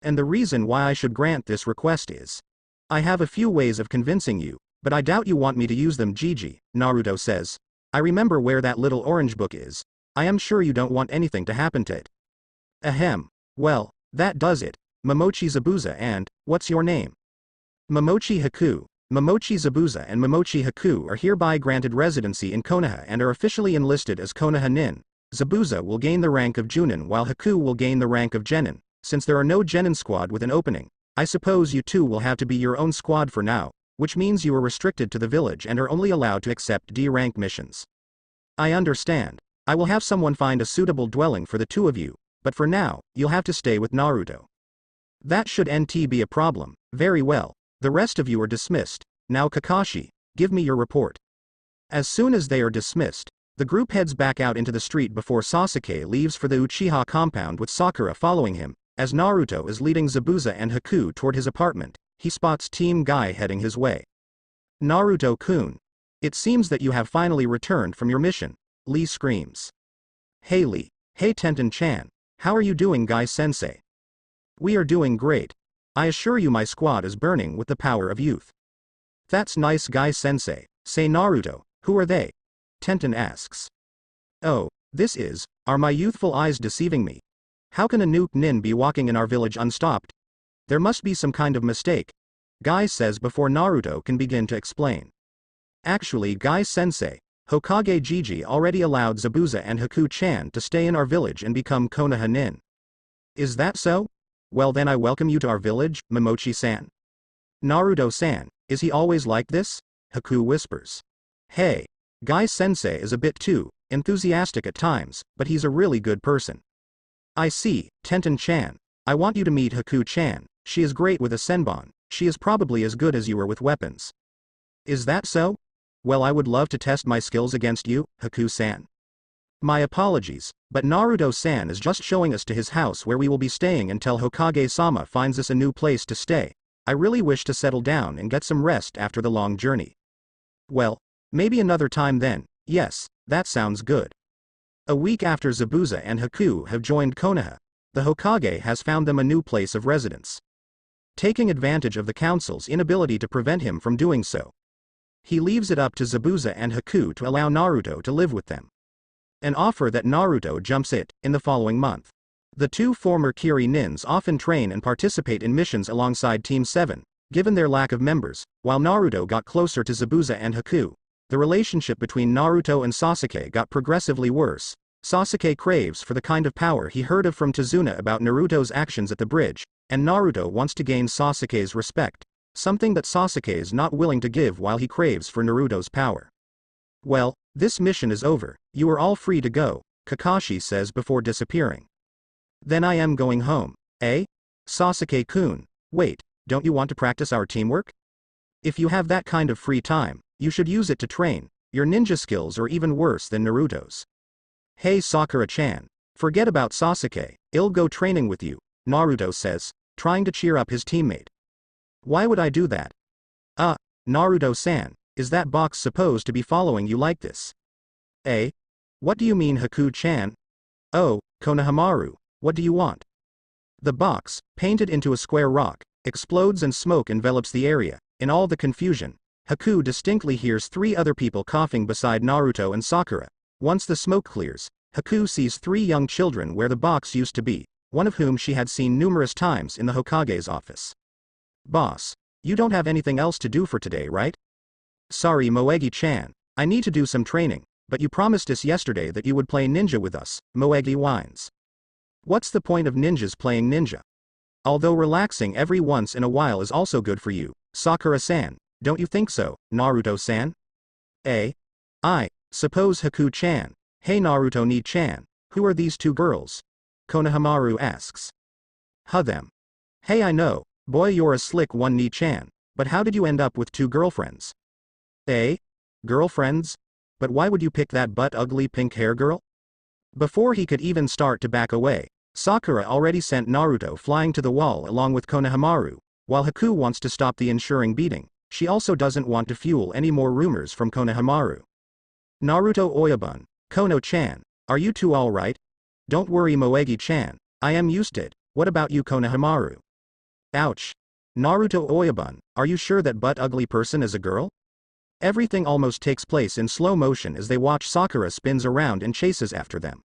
And the reason why I should grant this request is, I have a few ways of convincing you, but I doubt you want me to use them. Gigi, Naruto says. I remember where that little orange book is. I am sure you don't want anything to happen to it. Ahem. Well, that does it. Momochi Zabuza and, what's your name? Momochi Haku. Momochi Zabuza and Momochi Haku are hereby granted residency in Konoha and are officially enlisted as Konoha Nin. Zabuza will gain the rank of Junin while Haku will gain the rank of Genin. Since there are no Genin squad with an opening, I suppose you two will have to be your own squad for now, which means you are restricted to the village and are only allowed to accept D-rank missions. I understand. I will have someone find a suitable dwelling for the two of you, but for now, you'll have to stay with Naruto. That should be a problem. Very well. The rest of you are dismissed. Now Kakashi, give me your report. As soon as they are dismissed, the group heads back out into the street before Sasuke leaves for the Uchiha compound with Sakura following him. As Naruto is leading Zabuza and Haku toward his apartment, he spots Team Guy heading his way. Naruto-kun. It seems that you have finally returned from your mission, Lee screams. Hey Lee. Hey Tenten-chan. How are you doing, Guy-sensei? We are doing great. I assure you my squad is burning with the power of youth. That's nice, Guy-sensei. Say Naruto, who are they? Tenten asks. Oh, are my youthful eyes deceiving me? How can a Nuke Nin be walking in our village unstopped? There must be some kind of mistake, Guy says before Naruto can begin to explain. Actually, Guy-sensei, Hokage Gigi already allowed Zabuza and Haku-chan to stay in our village and become Konoha Nin. Is that so? Well then I welcome you to our village, Momochi-san. Naruto-san, is he always like this? Haku whispers. Hey, Guy-sensei is a bit too enthusiastic at times, but he's a really good person. I see, Tenten-chan. I want you to meet Haku-chan. She is great with a senbon. She is probably as good as you are with weapons. Is that so? Well, I would love to test my skills against you, Haku-san. My apologies, but Naruto-san is just showing us to his house where we will be staying until Hokage-sama finds us a new place to stay. I really wish to settle down and get some rest after the long journey. Well, maybe another time then. Yes, that sounds good. A week after Zabuza and Haku have joined Konoha, the Hokage has found them a new place of residence. Taking advantage of the council's inability to prevent him from doing so, he leaves it up to Zabuza and Haku to allow Naruto to live with them. An offer that Naruto jumps at in the following month. The two former Kiri Nins often train and participate in missions alongside Team 7, given their lack of members. While Naruto got closer to Zabuza and Haku, the relationship between Naruto and Sasuke got progressively worse. Sasuke craves for the kind of power he heard of from Tazuna about Naruto's actions at the bridge, and Naruto wants to gain Sasuke's respect, something that Sasuke is not willing to give while he craves for Naruto's power. Well, this mission is over, you are all free to go, Kakashi says before disappearing. Then I am going home, eh? Sasuke-kun, wait, don't you want to practice our teamwork? If you have that kind of free time, you should use it to train. Your ninja skills are even worse than Naruto's. Hey Sakura-chan, forget about Sasuke, I'll go training with you, Naruto says, trying to cheer up his teammate. Why would I do that? Naruto-san, is that box supposed to be following you like this? Eh? What do you mean, Haku-chan? Oh, Konohamaru, what do you want? The box, painted into a square rock, explodes and smoke envelops the area. In all the confusion, Haku distinctly hears three other people coughing beside Naruto and Sakura. Once the smoke clears, Haku sees three young children where the box used to be, one of whom she had seen numerous times in the Hokage's office. Boss, you don't have anything else to do for today, right? Sorry Moegi-chan, I need to do some training, but you promised us yesterday that you would play ninja with us, Moegi whines. What's the point of ninjas playing ninja? Although relaxing every once in a while is also good for you, Sakura-san, don't you think so, Naruto-san? I suppose Haku-chan. Hey Naruto-ni-chan, who are these two girls? Konohamaru asks. Them. Hey I know, boy you're a slick one ni-chan, but how did you end up with two girlfriends? Girlfriends? But why would you pick that butt-ugly pink hair girl? Before he could even start to back away, Sakura already sent Naruto flying to the wall along with Konohamaru. While Haku wants to stop the ensuing beating, she also doesn't want to fuel any more rumors from Konohamaru. Naruto Oyabun, Kono-chan, are you two alright? Don't worry Moegi-chan, I am used to it, what about you Konohamaru? Ouch. Naruto Oyabun, are you sure that butt-ugly person is a girl? Everything almost takes place in slow motion as they watch Sakura spins around and chases after them.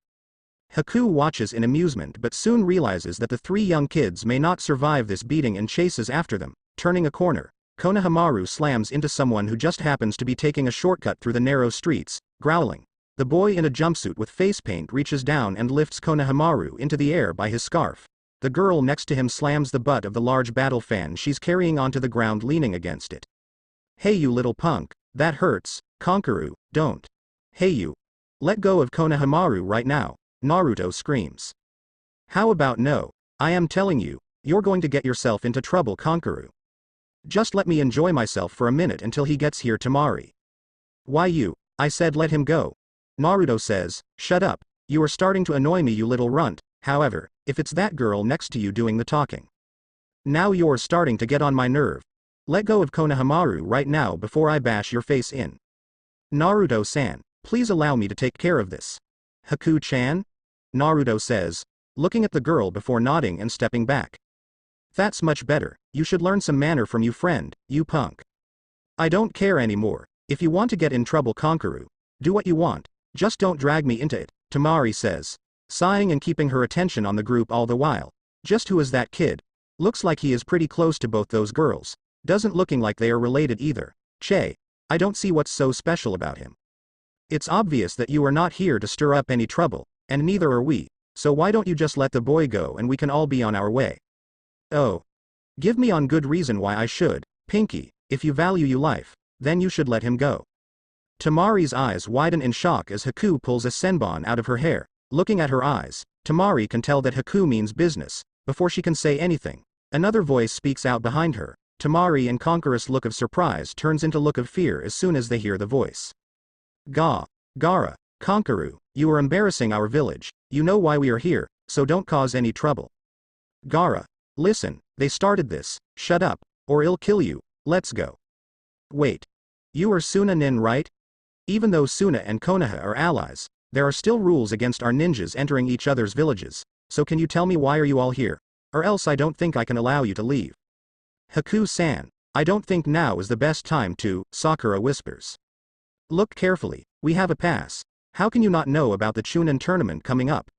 Haku watches in amusement but soon realizes that the three young kids may not survive this beating and chases after them. Turning a corner, Konohamaru slams into someone who just happens to be taking a shortcut through the narrow streets, growling. The boy in a jumpsuit with face paint reaches down and lifts Konohamaru into the air by his scarf. The girl next to him slams the butt of the large battle fan she's carrying onto the ground leaning against it. Hey you little punk, that hurts, Konkaru, don't. Hey you. Let go of Konohamaru right now, Naruto screams. How about no, I am telling you, you're going to get yourself into trouble Konkaru. Just let me enjoy myself for a minute until he gets here Tamari. Why you, I said let him go. Naruto says, shut up, you are starting to annoy me you little runt, however, if it's that girl next to you doing the talking. Now you're starting to get on my nerve. Let go of Konohamaru right now before I bash your face in. Naruto-san, please allow me to take care of this. Haku-chan? Naruto says, looking at the girl before nodding and stepping back. That's much better, you should learn some manner from you friend, you punk. I don't care anymore, if you want to get in trouble Konkaru, do what you want, just don't drag me into it, Tamari says, sighing and keeping her attention on the group all the while. Just who is that kid? Looks like he is pretty close to both those girls. Doesn't looking like they are related either. Che, I don't see what's so special about him. It's obvious that you are not here to stir up any trouble, and neither are we, so why don't you just let the boy go and we can all be on our way? Oh. Give me on good reason why I should, Pinky, if you value your life, then you should let him go. Tamari's eyes widen in shock as Haku pulls a senbon out of her hair. Looking at her eyes, Tamari can tell that Haku means business. Before she can say anything, another voice speaks out behind her. Tamari and Conqueror's look of surprise turns into look of fear as soon as they hear the voice. Gaara, Konkaru, you are embarrassing our village, you know why we are here, so don't cause any trouble. Gaara, listen, they started this, shut up, or I'll kill you, let's go. Wait. You are Suna Nin right? Even though Suna and Konoha are allies, there are still rules against our ninjas entering each other's villages, so can you tell me why are you all here? Or else I don't think I can allow you to leave. Haku-san, I don't think now is the best time to, Sakura whispers. Look carefully, we have a pass. How can you not know about the Chunin tournament coming up?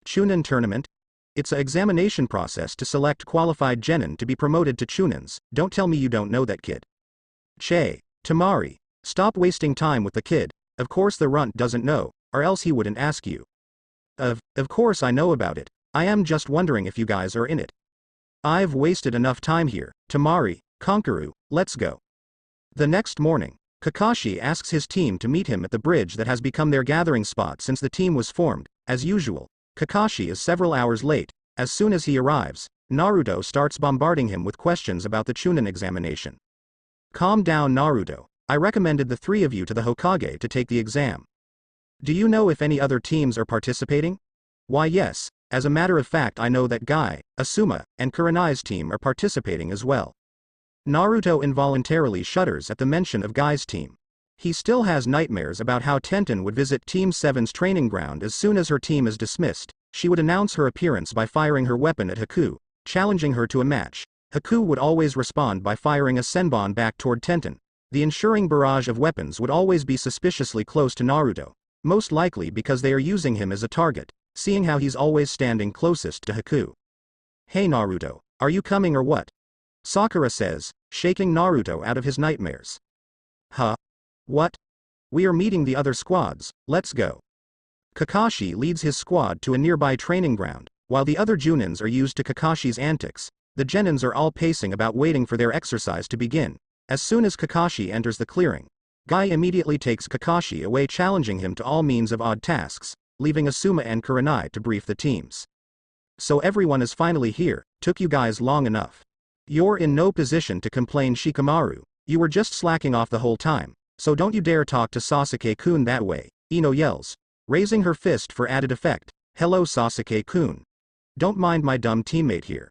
Chunin tournament? It's an examination process to select qualified genin to be promoted to Chunins, don't tell me you don't know that kid. Che, Tamari, stop wasting time with the kid, of course the runt doesn't know, or else he wouldn't ask you. Of course I know about it, I am just wondering if you guys are in it. I've wasted enough time here, Tamari, Konkaru, let's go. The next morning, Kakashi asks his team to meet him at the bridge that has become their gathering spot since the team was formed. As usual, Kakashi is several hours late. As soon as he arrives, Naruto starts bombarding him with questions about the Chunin examination. Calm down Naruto, I recommended the three of you to the Hokage to take the exam. Do you know if any other teams are participating? Why yes, as a matter of fact I know that Guy, Asuma, and Kurenai's team are participating as well. Naruto involuntarily shudders at the mention of Guy's team. He still has nightmares about how Tenten would visit Team 7's training ground as soon as her team is dismissed. She would announce her appearance by firing her weapon at Haku, challenging her to a match. Haku would always respond by firing a senbon back toward Tenten. The ensuing barrage of weapons would always be suspiciously close to Naruto, most likely because they are using him as a target, seeing how he's always standing closest to Haku. Hey Naruto, are you coming or what? Sakura says, shaking Naruto out of his nightmares. Huh? What? We are meeting the other squads, let's go. Kakashi leads his squad to a nearby training ground, while the other Junins are used to Kakashi's antics. The genins are all pacing about waiting for their exercise to begin. As soon as Kakashi enters the clearing, Guy immediately takes Kakashi away, challenging him to all means of odd tasks, leaving Asuma and Kurenai to brief the teams. So everyone is finally here. Took you guys long enough. You're in no position to complain, Shikamaru. You were just slacking off the whole time, so don't you dare talk to Sasuke-kun that way, Ino yells, raising her fist for added effect. Hello Sasuke-kun. Don't mind my dumb teammate here.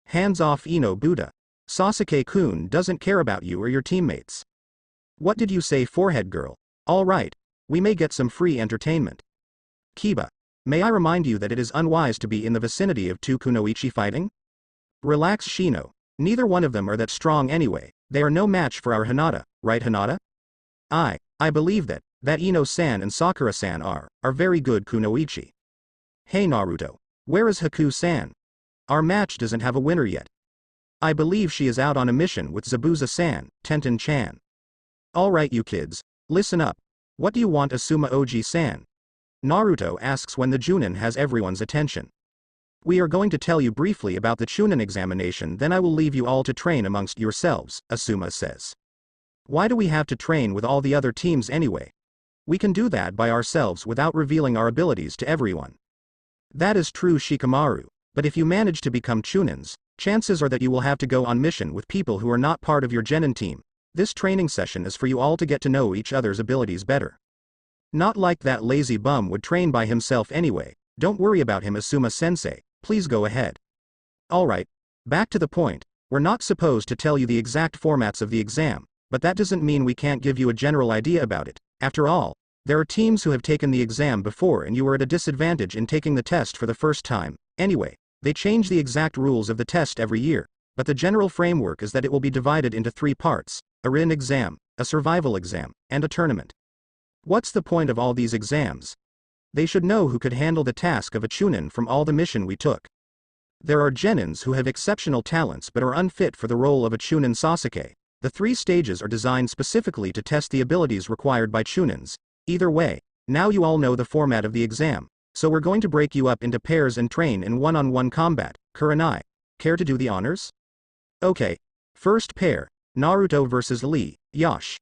Hands off, Ino Buddha. Sasuke-kun doesn't care about you or your teammates. What did you say, forehead girl? Alright, we may get some free entertainment. Kiba, may I remind you that it is unwise to be in the vicinity of two kunoichi fighting? Relax Shino, neither one of them are that strong anyway, they are no match for our Hinata, right Hinata? I believe that Ino-san and Sakura-san are very good kunoichi. Hey Naruto, where is Haku-san? Our match doesn't have a winner yet. I believe she is out on a mission with Zabuza-san, Tenten-chan. Alright you kids, listen up. What do you want, Asuma Oji-san? Naruto asks when the Junin has everyone's attention. We are going to tell you briefly about the Chunin examination, then I will leave you all to train amongst yourselves, Asuma says. Why do we have to train with all the other teams anyway? We can do that by ourselves without revealing our abilities to everyone. That is true Shikamaru, but if you manage to become Chunins, chances are that you will have to go on mission with people who are not part of your genin team. This training session is for you all to get to know each other's abilities better. Not like that lazy bum would train by himself anyway. Don't worry about him, Asuma-sensei, please go ahead. Alright, back to the point, we're not supposed to tell you the exact formats of the exam, but that doesn't mean we can't give you a general idea about it. After all, there are teams who have taken the exam before and you were at a disadvantage in taking the test for the first time. Anyway, they change the exact rules of the test every year, but the general framework is that it will be divided into 3 parts, a written exam, a survival exam, and a tournament. What's the point of all these exams? They should know who could handle the task of a Chunin from all the mission we took. There are genins who have exceptional talents but are unfit for the role of a Chunin. Sasuke. The 3 stages are designed specifically to test the abilities required by Chunins. Either way, now you all know the format of the exam, so we're going to break you up into pairs and train in one-on-one combat. Kurenai, care to do the honors? Okay. First pair, Naruto vs Lee, Yash.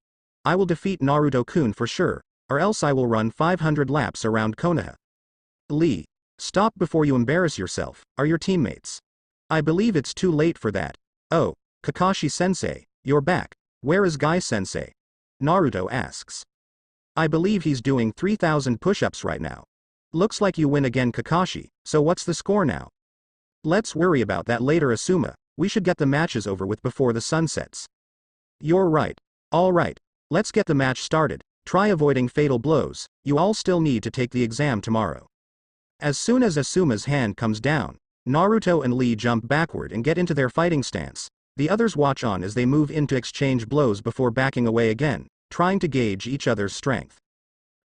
I will defeat Naruto-kun for sure, or else I will run 500 laps around Konoha. Lee, stop before you embarrass yourself, are your teammates? I believe it's too late for that. Oh, Kakashi-sensei, you're back. Where is Guy-sensei? Naruto asks. I believe he's doing 3,000 push-ups right now. Looks like you win again, Kakashi, so what's the score now? Let's worry about that later, Asuma. We should get the matches over with before the sun sets. You're right. Alright, let's get the match started. Try avoiding fatal blows, you all still need to take the exam tomorrow. As soon as Asuma's hand comes down, Naruto and Lee jump backward and get into their fighting stance. The others watch on as they move in to exchange blows before backing away again, trying to gauge each other's strength.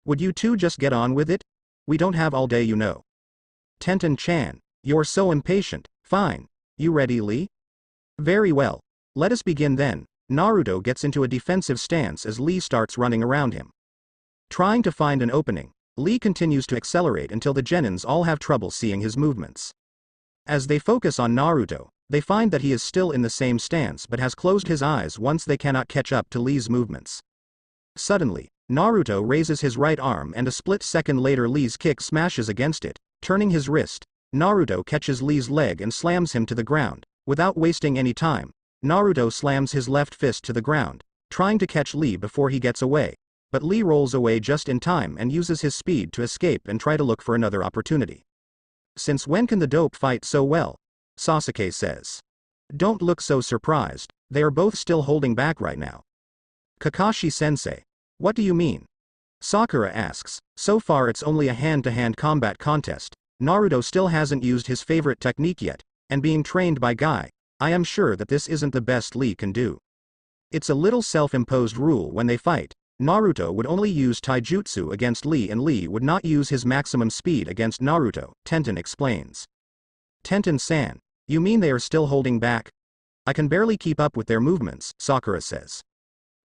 Would you two just get on with it? We don't have all day, you know. Tenten-chan, you're so impatient. Fine. You ready, Lee? Very well. Let us begin then. Naruto gets into a defensive stance as Lee starts running around him. Trying to find an opening, Lee continues to accelerate until the genins all have trouble seeing his movements. As they focus on Naruto, they find that he is still in the same stance but has closed his eyes once they cannot catch up to Lee's movements. Suddenly, Naruto raises his right arm and a split second later Lee's kick smashes against it, turning his wrist. Naruto catches Lee's leg and slams him to the ground. Without wasting any time, Naruto slams his left fist to the ground, trying to catch Lee before he gets away, but Lee rolls away just in time and uses his speed to escape and try to look for another opportunity. Since when can the dope fight so well? Sasuke says. Don't look so surprised, they are both still holding back right now. Kakashi-sensei. What do you mean? Sakura asks. So far it's only a hand-to-hand combat contest. Naruto still hasn't used his favorite technique yet, and being trained by Guy, I am sure that this isn't the best Lee can do. It's a little self-imposed rule when they fight. Naruto would only use taijutsu against Lee and Lee would not use his maximum speed against Naruto, Tenten explains. Tenten-san, you mean they are still holding back? I can barely keep up with their movements, Sakura says.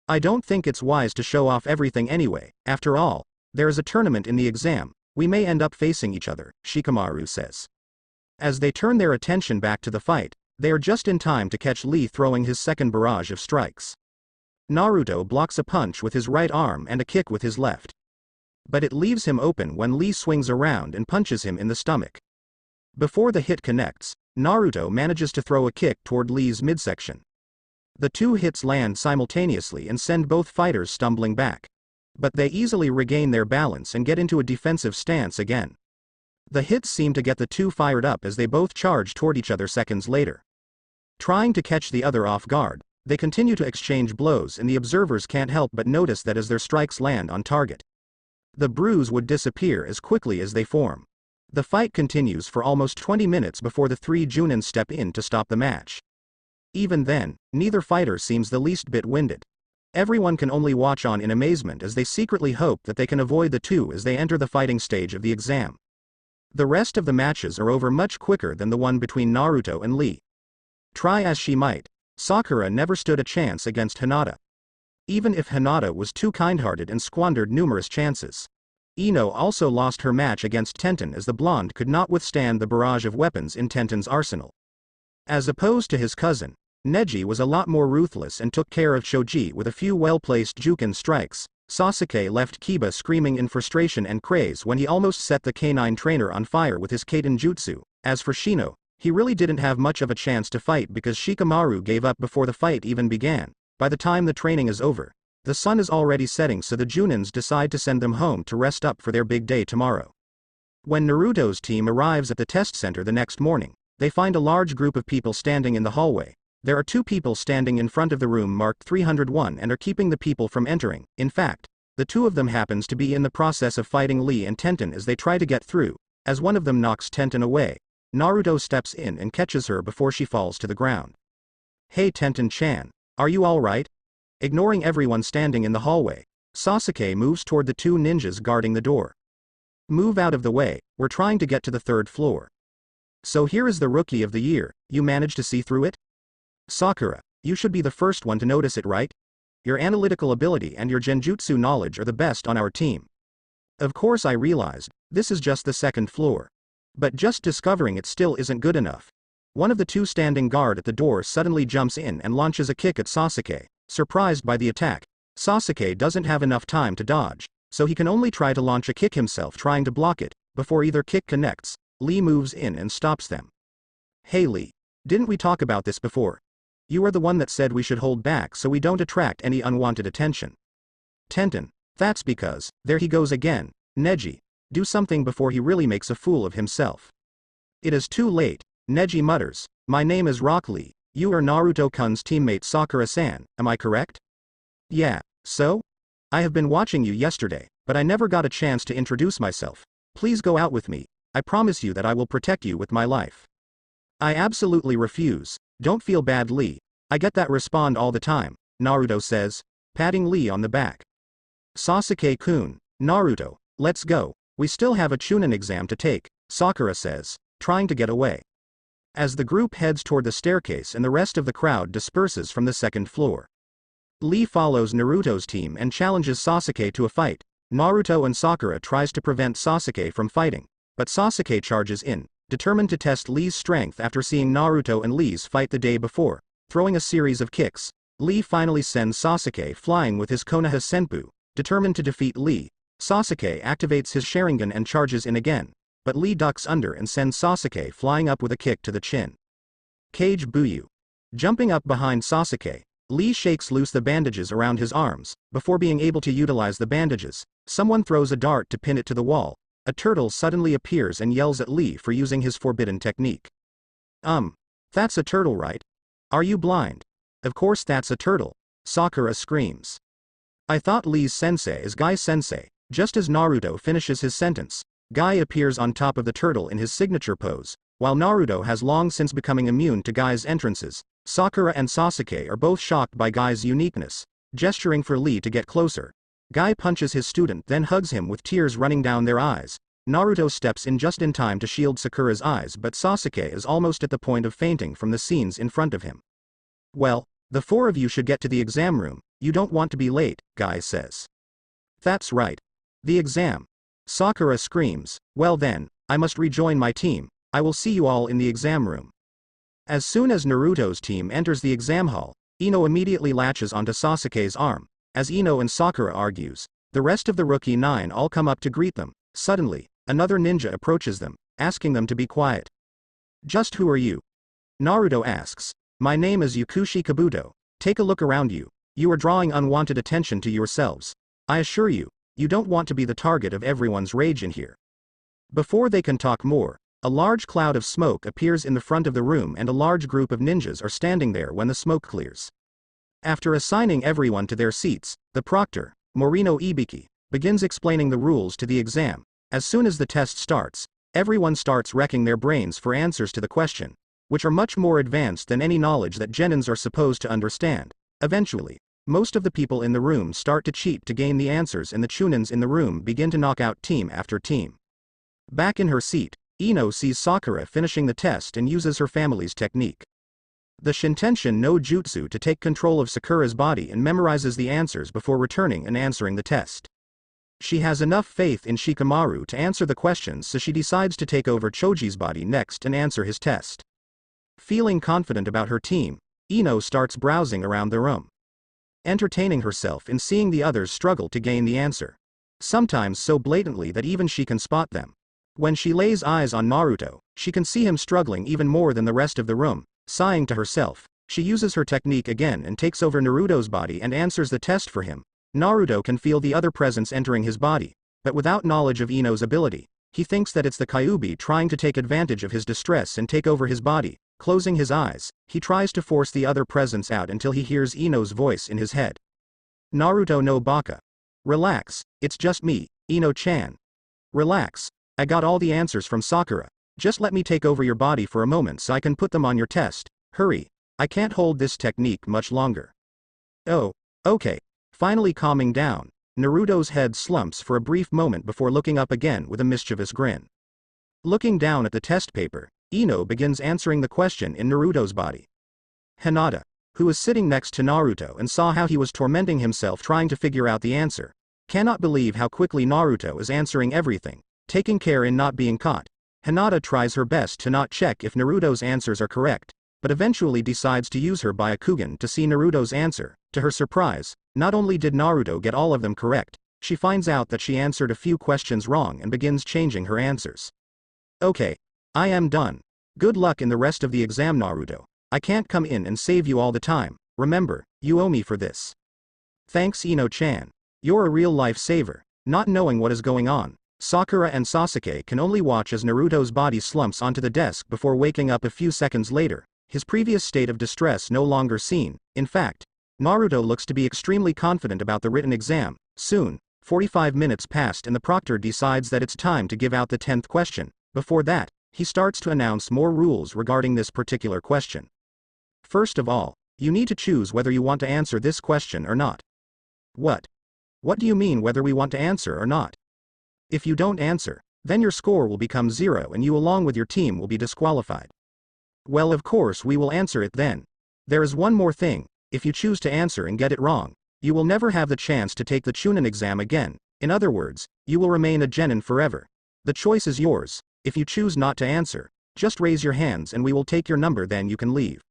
I don't think it's wise to show off everything anyway. After all, there is a tournament in the exam. We may end up facing each other, Shikamaru says. As they turn their attention back to the fight, they are just in time to catch Lee throwing his second barrage of strikes. Naruto blocks a punch with his right arm and a kick with his left. But it leaves him open when Lee swings around and punches him in the stomach. Before the hit connects, Naruto manages to throw a kick toward Lee's midsection. The two hits land simultaneously and send both fighters stumbling back. But they easily regain their balance and get into a defensive stance again. The hits seem to get the two fired up as they both charge toward each other seconds later. Trying to catch the other off guard, they continue to exchange blows and the observers can't help but notice that as their strikes land on target, the bruise would disappear as quickly as they form. The fight continues for almost 20 minutes before the three Junins step in to stop the match. Even then, neither fighter seems the least bit winded. Everyone can only watch on in amazement as they secretly hope that they can avoid the two as they enter the fighting stage of the exam. The rest of the matches are over much quicker than the one between Naruto and Lee. Try as she might, Sakura never stood a chance against Hinata. Even if Hinata was too kind-hearted and squandered numerous chances. Ino also lost her match against Tenten as the blonde could not withstand the barrage of weapons in Tenten's arsenal. As opposed to his cousin, Neji was a lot more ruthless and took care of Shoji with a few well-placed Juken strikes. Sasuke left Kiba screaming in frustration and craze when he almost set the canine trainer on fire with his Kaiten Jutsu. As for Shino, he really didn't have much of a chance to fight because Shikamaru gave up before the fight even began. By the time the training is over, the sun is already setting, so the Junins decide to send them home to rest up for their big day tomorrow. When Naruto's team arrives at the test center the next morning, they find a large group of people standing in the hallway. There are two people standing in front of the room marked 301 and are keeping the people from entering. In fact, the two of them happens to be in the process of fighting Lee and Tenten as they try to get through. As one of them knocks Tenten away, Naruto steps in and catches her before she falls to the ground. "Hey Tenten-chan, are you alright?" Ignoring everyone standing in the hallway, Sasuke moves toward the two ninjas guarding the door. "Move out of the way, we're trying to get to the third floor." "So here is the rookie of the year, you managed to see through it?" "Sakura, you should be the first one to notice it, right? Your analytical ability and your genjutsu knowledge are the best on our team." "Of course I realized, this is just the second floor. But just discovering it still isn't good enough." One of the two standing guard at the door suddenly jumps in and launches a kick at Sasuke. Surprised by the attack, Sasuke doesn't have enough time to dodge, so he can only try to launch a kick himself, trying to block it. Before either kick connects, Lee moves in and stops them. "Hey Lee, didn't we talk about this before? You are the one that said we should hold back so we don't attract any unwanted attention." "Tenten, that's because, there he goes again. Neji, do something before he really makes a fool of himself." "It is too late," Neji mutters. "My name is Rock Lee. You are Naruto-kun's teammate Sakura-san, am I correct?" "Yeah, so? I have been watching you yesterday, but I never got a chance to introduce myself. Please go out with me. I promise you that I will protect you with my life." "I absolutely refuse. Don't feel bad Lee, I get that respond all the time," Naruto says, patting Lee on the back. "Sasuke-kun, Naruto, let's go, we still have a Chunin exam to take," Sakura says, trying to get away. As the group heads toward the staircase and the rest of the crowd disperses from the second floor, Lee follows Naruto's team and challenges Sasuke to a fight. Naruto and Sakura tries to prevent Sasuke from fighting, but Sasuke charges in, determined to test Lee's strength after seeing Naruto and Lee's fight the day before. Throwing a series of kicks, Lee finally sends Sasuke flying with his Konoha Senpu. Determined to defeat Lee, Sasuke activates his Sharingan and charges in again, but Lee ducks under and sends Sasuke flying up with a kick to the chin. Cage Buyu. Jumping up behind Sasuke, Lee shakes loose the bandages around his arms. Before being able to utilize the bandages, someone throws a dart to pin it to the wall. A turtle suddenly appears and yells at Lee for using his forbidden technique. That's a turtle, right? Are you blind?" "Of course that's a turtle," Sakura screams. "I thought Lee's sensei is Guy Sensei." Just as Naruto finishes his sentence, Guy appears on top of the turtle in his signature pose. While Naruto has long since becoming immune to Guy's entrances, Sakura and Sasuke are both shocked by Guy's uniqueness. Gesturing for Lee to get closer, Guy punches his student, then hugs him with tears running down their eyes. Naruto steps in just in time to shield Sakura's eyes, but Sasuke is almost at the point of fainting from the scenes in front of him. "Well, the four of you should get to the exam room. You don't want to be late, Guy says. That's right. The exam. Sakura screams, well then, I must rejoin my team. I will see you all in the exam room. As soon as Naruto's team enters the exam hall, Ino immediately latches onto Sasuke's arm. As Ino and Sakura argues, the rest of the Rookie 9 all come up to greet them. Suddenly, another ninja approaches them, asking them to be quiet. Just who are you? Naruto asks. My name is Yukushi Kabuto. Take a look around you. You are drawing unwanted attention to yourselves. I assure you, you don't want to be the target of everyone's rage in here. Before they can talk more, a large cloud of smoke appears in the front of the room and a large group of ninjas are standing there when the smoke clears. After assigning everyone to their seats, the proctor, Morino Ibiki, begins explaining the rules to the exam. As soon as the test starts, everyone starts wrecking their brains for answers to the question, which are much more advanced than any knowledge that genins are supposed to understand. Eventually, most of the people in the room start to cheat to gain the answers and the chunins in the room begin to knock out team after team. Back in her seat, Ino sees Sakura finishing the test and uses her family's technique. The Shintenshin no Jutsu to take control of Sakura's body and memorizes the answers before returning and answering the test. She has enough faith in Shikamaru to answer the questions, so she decides to take over Choji's body next and answer his test. Feeling confident about her team, Ino starts browsing around the room, entertaining herself in seeing the others struggle to gain the answer, sometimes so blatantly that even she can spot them. When she lays eyes on Naruto, she can see him struggling even more than the rest of the room. Sighing to herself, she uses her technique again and takes over Naruto's body and answers the test for him. Naruto can feel the other presence entering his body, but without knowledge of Ino's ability, he thinks that it's the Kyuubi trying to take advantage of his distress and take over his body. Closing his eyes, he tries to force the other presence out until he hears Ino's voice in his head. Naruto no baka. Relax, it's just me, Ino-chan. Relax, I got all the answers from Sakura. Just let me take over your body for a moment so I can put them on your test. Hurry, I can't hold this technique much longer. Oh, okay. Finally calming down, Naruto's head slumps for a brief moment before looking up again with a mischievous grin. Looking down at the test paper, Ino begins answering the question in Naruto's body. Hinata, who was sitting next to Naruto and saw how he was tormenting himself trying to figure out the answer, cannot believe how quickly Naruto is answering everything, taking care in not being caught. Hinata tries her best to not check if Naruto's answers are correct, but eventually decides to use her Byakugan to see Naruto's answer. To her surprise, not only did Naruto get all of them correct, she finds out that she answered a few questions wrong and begins changing her answers. Okay, I am done. Good luck in the rest of the exam, Naruto. I can't come in and save you all the time. Remember, you owe me for this. Thanks, Ino-chan. You're a real life saver. Not knowing what is going on, Sakura and Sasuke can only watch as Naruto's body slumps onto the desk before waking up a few seconds later, his previous state of distress no longer seen. In fact, Naruto looks to be extremely confident about the written exam. Soon, 45 minutes passed and the proctor decides that it's time to give out the 10th question. Before that, he starts to announce more rules regarding this particular question. First of all, you need to choose whether you want to answer this question or not. What? What do you mean whether we want to answer or not? If you don't answer, then your score will become 0 and you along with your team will be disqualified. Well, of course we will answer it then. There is one more thing, if you choose to answer and get it wrong, you will never have the chance to take the Chunin exam again. In other words, you will remain a genin forever. The choice is yours. If you choose not to answer, just raise your hands and we will take your number, then you can leave.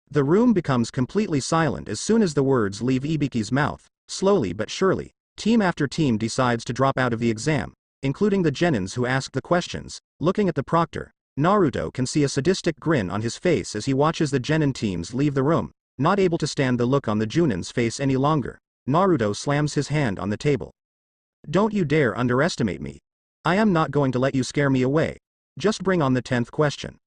The room becomes completely silent as soon as the words leave Ibiki's mouth. Slowly but surely, team after team decides to drop out of the exam, including the genins who asked the questions. Looking at the proctor, Naruto can see a sadistic grin on his face as he watches the genin teams leave the room. Not able to stand the look on the Junin's face any longer, Naruto slams his hand on the table. Don't you dare underestimate me. I am not going to let you scare me away. Just bring on the 10th question.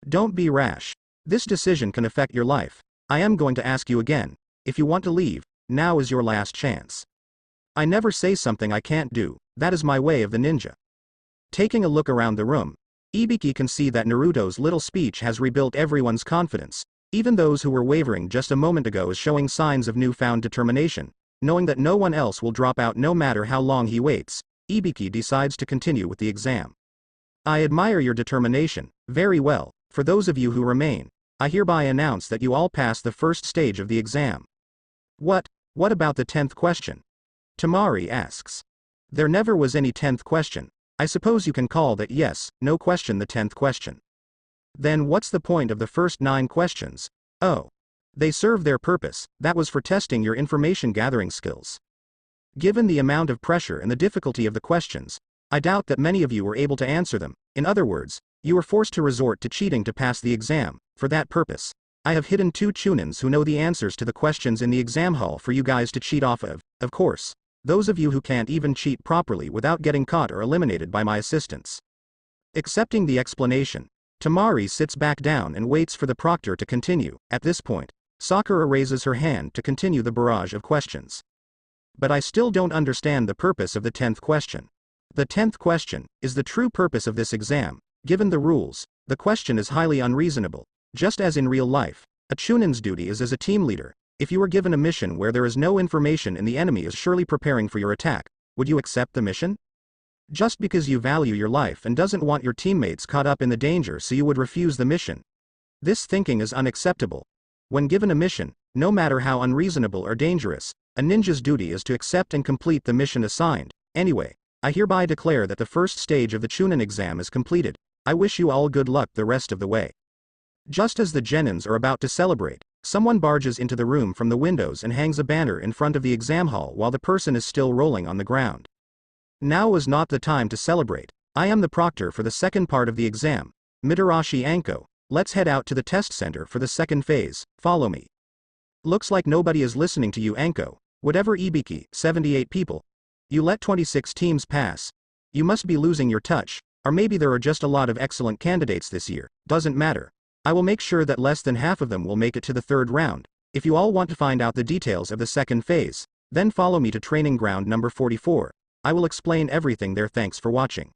Don't be rash. This decision can affect your life. I am going to ask you again. If you want to leave, now is your last chance. I never say something I can't do. That is my way of the ninja. Taking a look around the room, Ibiki can see that Naruto's little speech has rebuilt everyone's confidence. Even those who were wavering just a moment ago is showing signs of newfound determination. Knowing that no one else will drop out no matter how long he waits, Ibiki decides to continue with the exam. I admire your determination. Very well. For those of you who remain, I hereby announce that you all passed the first stage of the exam. What? What about the 10th question? Tamari asks. There never was any 10th question. I suppose you can call that yes, no question the 10th question. Then what's the point of the first 9 questions? Oh. They serve their purpose, that was for testing your information gathering skills. Given the amount of pressure and the difficulty of the questions, I doubt that many of you were able to answer them. In other words, you were forced to resort to cheating to pass the exam. For that purpose, I have hidden 2 chunins who know the answers to the questions in the exam hall for you guys to cheat off of. Of course, those of you who can't even cheat properly without getting caught are eliminated by my assistance. Accepting the explanation, Tamari sits back down and waits for the proctor to continue. At this point, Sakura raises her hand to continue the barrage of questions. But I still don't understand the purpose of the 10th question. The 10th question is the true purpose of this exam. Given the rules, the question is highly unreasonable. Just as in real life, a chunin's duty is as a team leader. If you were given a mission where there is no information and the enemy is surely preparing for your attack, would you accept the mission? Just because you value your life and doesn't want your teammates caught up in the danger, so you would refuse the mission. This thinking is unacceptable. When given a mission, no matter how unreasonable or dangerous, a ninja's duty is to accept and complete the mission assigned. Anyway, I hereby declare that the first stage of the chunin exam is completed. I wish you all good luck the rest of the way. Just as the genins are about to celebrate, someone barges into the room from the windows and hangs a banner in front of the exam hall while the person is still rolling on the ground. Now is not the time to celebrate. I am the proctor for the second part of the exam. Mitarashi Anko, let's head out to the test center for the second phase. Follow me. Looks like nobody is listening to you, Anko. Whatever Ibiki, 78 people. You let 26 teams pass. You must be losing your touch, or maybe there are just a lot of excellent candidates this year. Doesn't matter. I will make sure that less than half of them will make it to the 3rd round. If you all want to find out the details of the second phase, then follow me to training ground number 44. I will explain everything there. Thanks for watching.